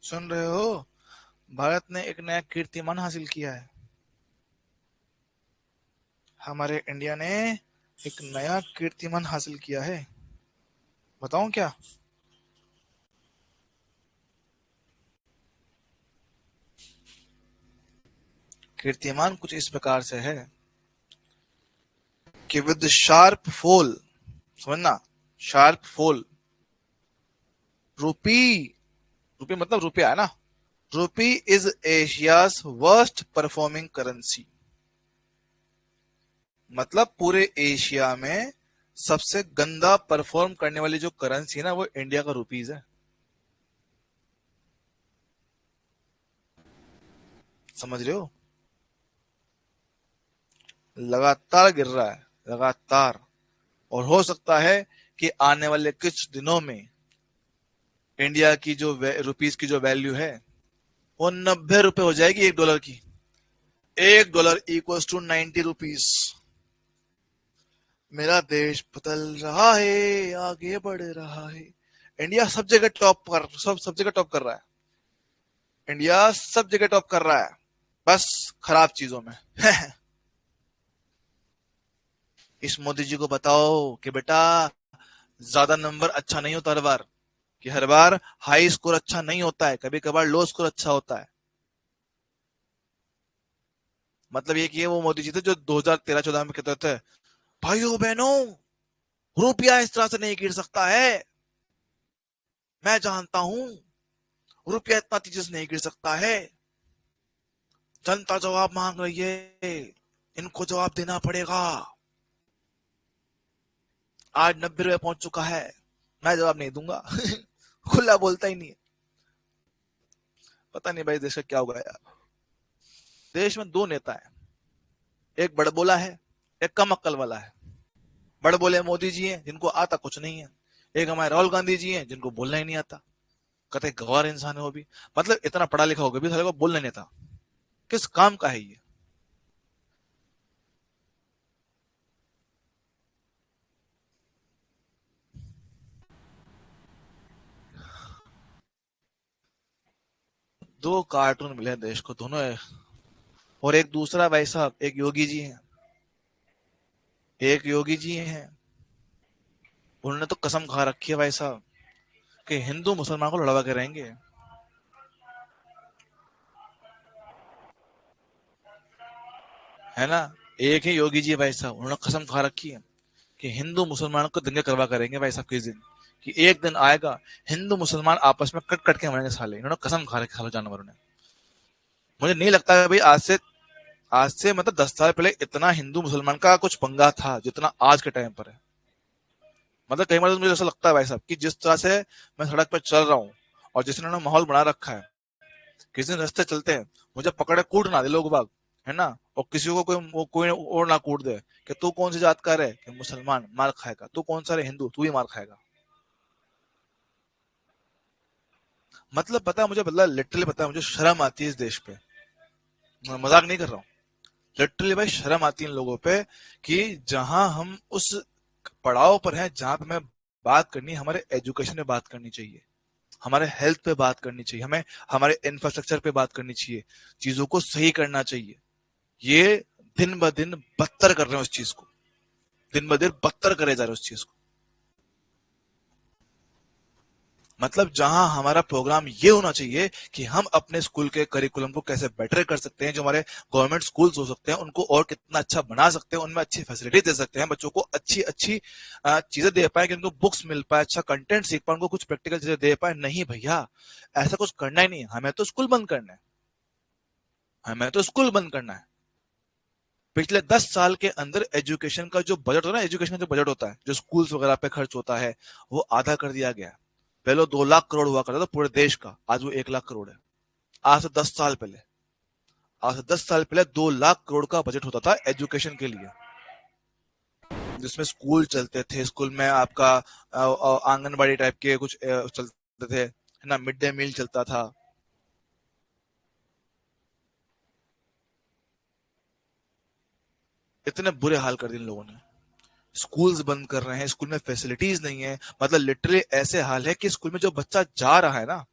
सुन रहे हो? भारत ने एक नया कीर्तिमान हासिल किया है। हमारे इंडिया ने एक नया कीर्तिमान हासिल किया है। बताऊं क्या? कीर्तिमान कुछ इस प्रकार से है कि विद शार्प फोल, समझना, शार्प फोल, रूपी, रूपी मतलब रुपया है ना, रूपी is Asia's worst performing currency. मतलब पूरे एशिया में सबसे गंदा परफॉर्म करने वाली जो करेंसी है ना, वो इंडिया का रुपीज है। समझ रहे हो? लगातार गिर रहा है, लगातार। और हो सकता है कि आने वाले कुछ दिनों में इंडिया की जो रुपीस की जो वैल्यू है, वो 90 रुपए हो जाएगी $1 की। $1 इक्वल्स टू 90 रुपीज। मेरा देश बदल रहा है, आगे बढ़ रहा है। इंडिया सब जगह टॉप कर, सब जगह टॉप कर रहा है। इंडिया सब जगह टॉप कर रहा है, बस खराब चीजों में। इस मोदी जी को बताओ कि बेटा, ज्यादा नंबर अच्छा नहीं होता हर बार, कि हर बार हाई स्कोर अच्छा नहीं होता है, कभी कभार लो स्कोर अच्छा होता है। मतलब ये कि वो मोदी जी थे जो 2013-14 में कहते थे, भाइयों बहनों, रुपया इस तरह से नहीं गिर सकता है, मैं जानता हूं, रुपया इतना तेजी से नहीं गिर सकता है, जनता जवाब मांग रही है, इनको जवाब देना पड़ेगा। आज 90 रुपए पहुंच चुका है, मैं जवाब नहीं दूंगा। खुला बोलता ही नहीं है। पता नहीं भाई देश का क्या होगा यार। देश में दो नेता है, एक बड़बोला है, एक कम अक्ल वाला है। बड़बोले मोदी जी हैं जिनको आता कुछ नहीं है, एक हमारे राहुल गांधी जी हैं जिनको बोलना ही नहीं आता, कहते गवार इंसान है वो भी। मतलब इतना पढ़ा लिखा होगा भी साले को बोलना नहीं आता, किस काम का है ये। दो कार्टून मिले हैं देश को, दोनों है। और एक दूसरा भाई साहब, एक योगी जी हैं, एक योगी जी हैं, उन्होंने तो कसम खा रखी है भाई साहब कि हिंदू मुसलमान को लड़वा के रहेंगे। है ना। एक ही योगी जी भाई साहब, उन्होंने कसम खा रखी है कि हिंदू मुसलमानों को दंगे करवा करेंगे भाई साहब किस दिन, कि एक दिन आएगा हिंदू मुसलमान आपस में कट कट के मरेंगे साले। इन्होंने कसम खा रखी, सालों जानवरों ने। मुझे नहीं लगता है भाई आज से मतलब 10 साल पहले इतना हिंदू मुसलमान का कुछ पंगा था जितना आज के टाइम पर है। मतलब कई बार तो मुझे ऐसा लगता है भाई साहब कि जिस तरह से मैं सड़क पर चल रहा हूँ और जिस इन्होंने माहौल बना रखा है, किसी दिन रास्ते चलते हैं, मुझे पकड़े कूट ना दे लोग बाग, है ना, और किसी को कोई और ना कूट दे कि तू कौन सी जात का है, कि मुसलमान, मार खाएगा। तू कौन सा रे, हिंदू, तू ही मार खाएगा। मतलब पता है मुझे, मतलब लिटरली पता है मुझे शर्म आती है इस देश पे, मैं मजाक नहीं कर रहा हूँ। लिटरली भाई शर्म आती है इन लोगों पे कि जहां हम उस पड़ाव पर हैं जहां पे हमें बात करनी है, हमारे एजुकेशन पे बात करनी चाहिए, हमारे हेल्थ पे बात करनी चाहिए, हमें हमारे इंफ्रास्ट्रक्चर पे बात करनी चाहिए, चीजों को सही करना चाहिए। ये दिन ब दिन बदतर कर रहे हैं उस चीज को, दिन ब दिन बदतर करे जा रहे हैं उस चीज को। मतलब जहां हमारा प्रोग्राम ये होना चाहिए कि हम अपने स्कूल के करिकुलम को कैसे बेटर कर सकते हैं, जो हमारे गवर्नमेंट स्कूल्स हो सकते हैं उनको और कितना अच्छा बना सकते हैं, उनमें अच्छी फैसिलिटी दे सकते हैं, बच्चों को अच्छी अच्छी चीजें दे पाए, कि उनको बुक्स मिल पाए, अच्छा कंटेंट सीख पाए, उनको कुछ प्रैक्टिकल चीजें दे पाए। नहीं भैया, ऐसा कुछ करना ही नहीं है। हमें तो स्कूल बंद करना है, हमें तो स्कूल बंद करना है। पिछले 10 साल के अंदर एजुकेशन का जो बजट होता है ना, एजुकेशन का जो बजट होता है, जो स्कूल्स वगैरह पे खर्च होता है, वो आधा कर दिया गया है। पहले 2 लाख करोड़ हुआ करता था पूरे देश का, आज वो 1 लाख करोड़ है। आज से 10 साल पहले, आज से 10 साल पहले 2 लाख करोड़ का बजट होता था एजुकेशन के लिए, जिसमें स्कूल चलते थे, स्कूल में आपका आंगनबाड़ी टाइप के कुछ चलते थे, है ना, मिड डे मील चलता था। इतने बुरे हाल कर दिए इन लोगों ने, स्कूल्स बंद कर रहे हैं, स्कूल में फैसिलिटीज नहीं है। मतलब लिटरली ऐसे हाल है कि स्कूल में जो बच्चा जा रहा है ना,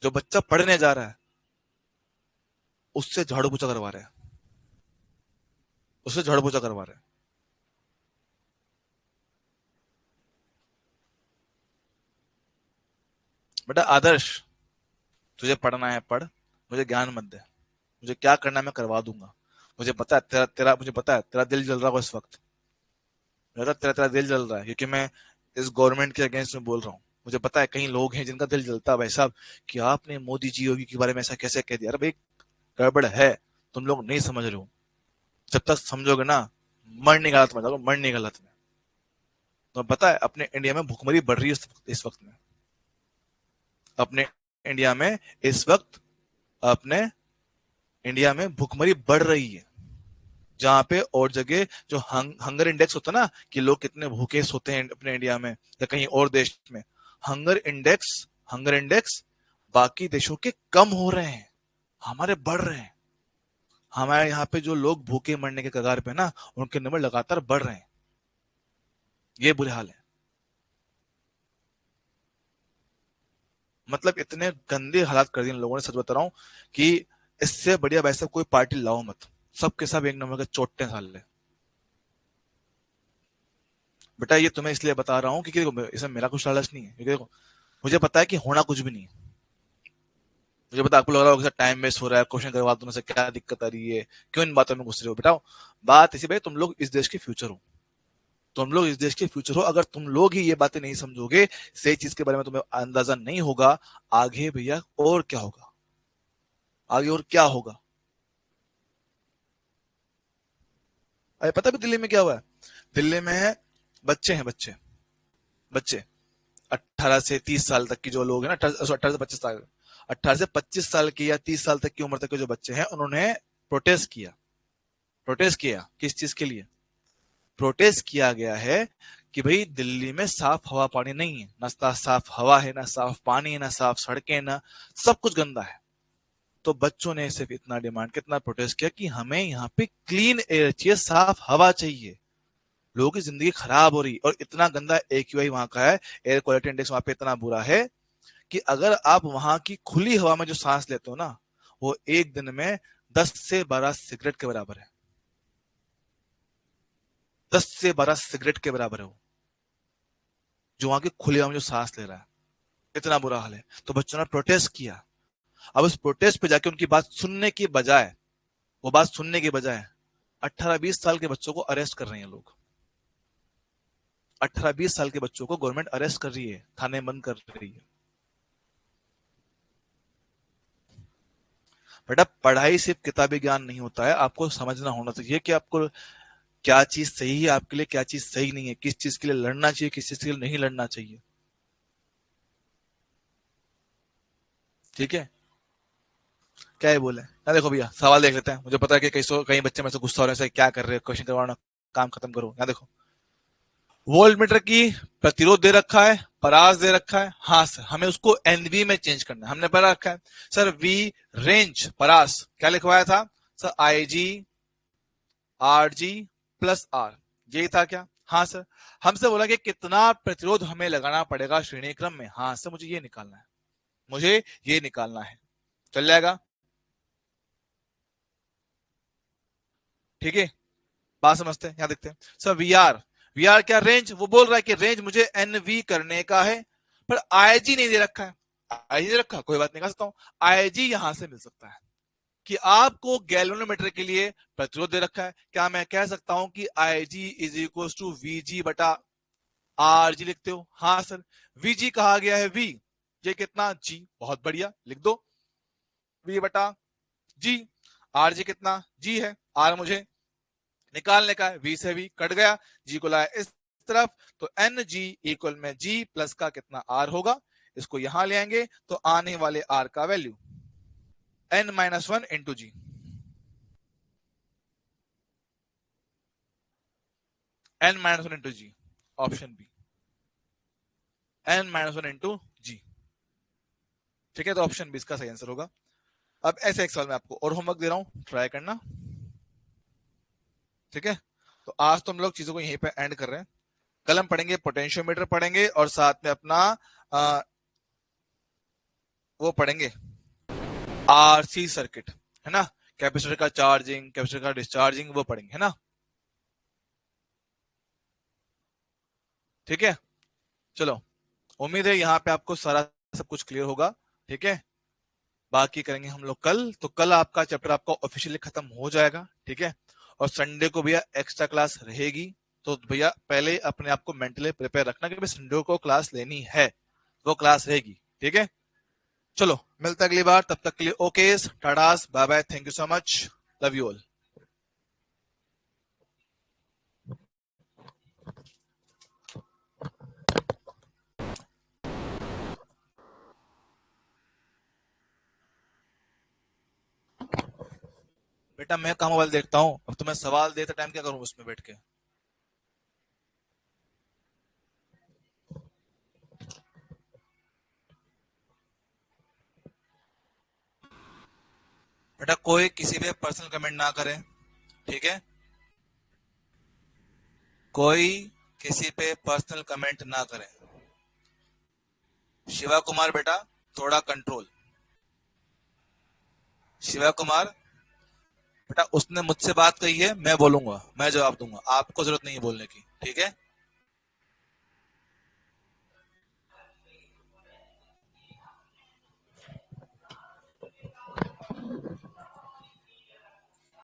जो बच्चा पढ़ने जा रहा है, उससे झाड़ू पोछा करवा रहे हैं, उससे झाड़ू पोछा करवा रहे हैं। बेटा आदर्श, तुझे पढ़ना है पढ़, मुझे ज्ञान मत दे, मुझे क्या करना है मैं करवा दूंगा। मुझे पता है तेरा तेरा मुझे पता है तेरा दिल जल रहा होगा इस वक्त, मेरा तेरा तेरा दिल जल रहा है क्योंकि मैं इस गवर्नमेंट के अगेंस्ट में बोल रहा हूँ। मुझे पता है कई लोग हैं जिनका दिल जलता है भाई साहब कि आपने मोदी जी योगी के बारे में ऐसा कैसे कह दिया। अरे भाई, गड़बड़ है, तुम लोग नहीं समझ रहे हो। जब तक समझोगे ना, मरने की हालत में जाओगे, मरने की हालत में। तो पता है अपने इंडिया में भुखमरी बढ़ रही है इस वक्त में, अपने इंडिया में इस वक्त, अपने इंडिया में भुखमरी बढ़ रही है। जहां पे और जगह जो हंगर इंडेक्स होता है ना, कि लोग कितने भूखे सोते हैं अपने इंडिया में या कहीं और देश में, हंगर इंडेक्स बाकी देशों के कम हो रहे हैं, हमारे बढ़ रहे हैं। हमारे यहाँ पे जो लोग भूखे मरने के कगार पे ना, उनके नंबर लगातार बढ़ रहे हैं। ये बुरे हाल है। मतलब इतने गंदे हालात कर दिए इन लोगों ने, सच बता रहा हूँ कि इससे बढ़िया वैसे कोई पार्टी लाओ मत, सबके सब एक नंबर के चोट्टे साले। बेटा ये तुम्हें इसलिए बता रहा हूँ क्योंकि देखो इसमें मेरा कुछ लालच नहीं है, क्योंकि देखो मुझे पता है कि होना कुछ भी नहीं है। मुझे पता आपको लग रहा होगा टाइम वेस्ट हो रहा है, क्वेश्चन करवा दूं से क्या दिक्कत आ रही है, क्यों इन बातों में घुस रहे हो। बेटा बात इसी भाई, तुम लोग इस देश के फ्यूचर हो, तुम लोग इस देश के फ्यूचर हो। अगर तुम लोग ही ये बातें नहीं समझोगे, सही चीज के बारे में तुम्हें अंदाजा नहीं होगा, आगे भैया और क्या होगा, आगे और क्या होगा। अरे पता भी दिल्ली में क्या हुआ है? दिल्ली में बच्चे हैं, बच्चे बच्चे 18 से 30 साल तक की जो लोग हैं ना, 18 से 25 साल, 18 से 25 साल की या 30 साल तक की उम्र तक के जो बच्चे हैं, उन्होंने प्रोटेस्ट किया। प्रोटेस्ट किया किस चीज के लिए? प्रोटेस्ट किया गया है कि भाई दिल्ली में साफ हवा पानी नहीं है, ना साफ हवा है, ना साफ पानी है, ना साफ सड़कें, ना, सब कुछ गंदा है। तो बच्चों ने सिर्फ इतना डिमांड, कितना प्रोटेस्ट किया कि हमें यहाँ पे क्लीन एयर चाहिए, साफ हवा चाहिए। लोगों की जिंदगी खराब हो रही, और इतना गंदा एक्यूआई वहां का है, एयर क्वालिटी इंडेक्स वहां पे इतना बुरा है कि अगर आप वहां की खुली हवा में जो सांस लेते हो ना, वो एक दिन में 10 से 12 सिगरेट के बराबर है। 10 से 12 सिगरेट के बराबर है वो, जो वहां की खुली हवा में जो सांस ले रहा है। इतना बुरा हाल है। तो बच्चों ने प्रोटेस्ट किया। अब उस प्रोटेस्ट पे जाके उनकी बात सुनने की बजाय, वो बात सुनने की बजाय 18-20 साल के बच्चों को अरेस्ट कर रहे हैं लोग। 18-20 साल के बच्चों को गवर्नमेंट अरेस्ट कर रही है, थाने बंद कर रही है। बेटा पढ़ाई सिर्फ किताबी ज्ञान नहीं होता है, आपको समझना होना चाहिए कि आपको क्या चीज सही है आपके लिए, क्या चीज सही नहीं है, किस चीज के लिए लड़ना चाहिए, किस चीज के लिए नहीं लड़ना चाहिए। ठीक है, क्या है बोले ना, देखो भैया सवाल देख लेते हैं। मुझे पता है कि कई बच्चे में से गुस्सा हो रहे हैं, क्या कर रहे हैं, क्वेश्चन करवाना, काम खत्म करो। यहाँ देखो, वोल्ट मीटर की प्रतिरोध दे रखा है, परास दे रखा है। हाँ सर, हमें उसको एनवी में चेंज करना है, हमने पढ़ा रखा है। सर वी रेंज परास क्या लिखवाया था? Sir I G R G plus R, यही था क्या? हाँ सर। हमसे बोला कि कितना प्रतिरोध हमें लगाना पड़ेगा श्रेणी क्रम में। हाँ सर, मुझे ये निकालना है, मुझे ये निकालना है। चल जाएगा, ठीक है। बात समझते हैं, यहां देखते हैं। सर वी आर क्या? रेंज। वो बोल रहा है कि रेंज मुझे एन वी करने का है, पर आईजी नहीं दे रखा है। आईजी दे रखा, कोई बात नहीं, कर सकता हूं। आईजी यहां से मिल सकता है कि आपको गैल्वेनोमीटर के लिए प्रतिरोध दे रखा है। क्या मैं कह सकता हूं कि IG is equal to VG बटा आरजी? लिखते हो? हाँ सर। वीजी कहा गया है वी, ये कितना? जी। बहुत बढ़िया, लिख दो वी बटा जी। आरजी कितना? जी है। आर मुझे निकालने का है, वी से वी कट गया, जी को लाया इस तरफ, तो एन जी इक्वल में जी प्लस का कितना? आर होगा। इसको यहां ले आएंगे तो आने वाले आर का वैल्यू n-1 इंटू जी। n-1 इंटू जी, ऑप्शन बी, n-1 इंटू जी। ठीक है, तो ऑप्शन बी इसका सही आंसर होगा। अब ऐसे एक सवाल मैं आपको और होमवर्क दे रहा हूं, ट्राई करना। ठीक है, तो आज तो हम लोग चीजों को यहीं पे एंड कर रहे हैं। कल हम पढ़ेंगे पोटेंशियोमीटर पढ़ेंगे, और साथ में अपना वो पढ़ेंगे आरसी सर्किट, है ना, कैपेसिटर का चार्जिंग, कैपेसिटर का डिस्चार्जिंग, वो पढ़ेंगे, है ना। ठीक है, चलो, उम्मीद है यहाँ पे आपको सारा सब कुछ क्लियर होगा। ठीक है, बाकी करेंगे हम लोग कल। तो कल आपका चैप्टर आपका ऑफिशियली खत्म हो जाएगा। ठीक है, और संडे को भैया एक्स्ट्रा क्लास रहेगी। तो भैया पहले अपने आप को मेंटली प्रिपेयर रखना कि संडे को क्लास लेनी है, वो क्लास रहेगी। ठीक है, चलो मिलते हैं अगली बार, तब तक के लिए ओके, टाटास, bye bye, thank you so much, love you all. बेटा मैं कहाँ मोबाइल देखता हूँ, अब तुम्हें सवाल देते टाइम क्या करूँ उसमें बैठ के? बेटा कोई किसी पे पर्सनल कमेंट ना करे, ठीक है, कोई किसी पे पर्सनल कमेंट ना करे। शिवा कुमार बेटा, थोड़ा कंट्रोल। शिवा कुमार बेटा, उसने मुझसे बात कही है, मैं बोलूंगा, मैं जवाब दूंगा, आपको जरूरत नहीं है बोलने की, ठीक है।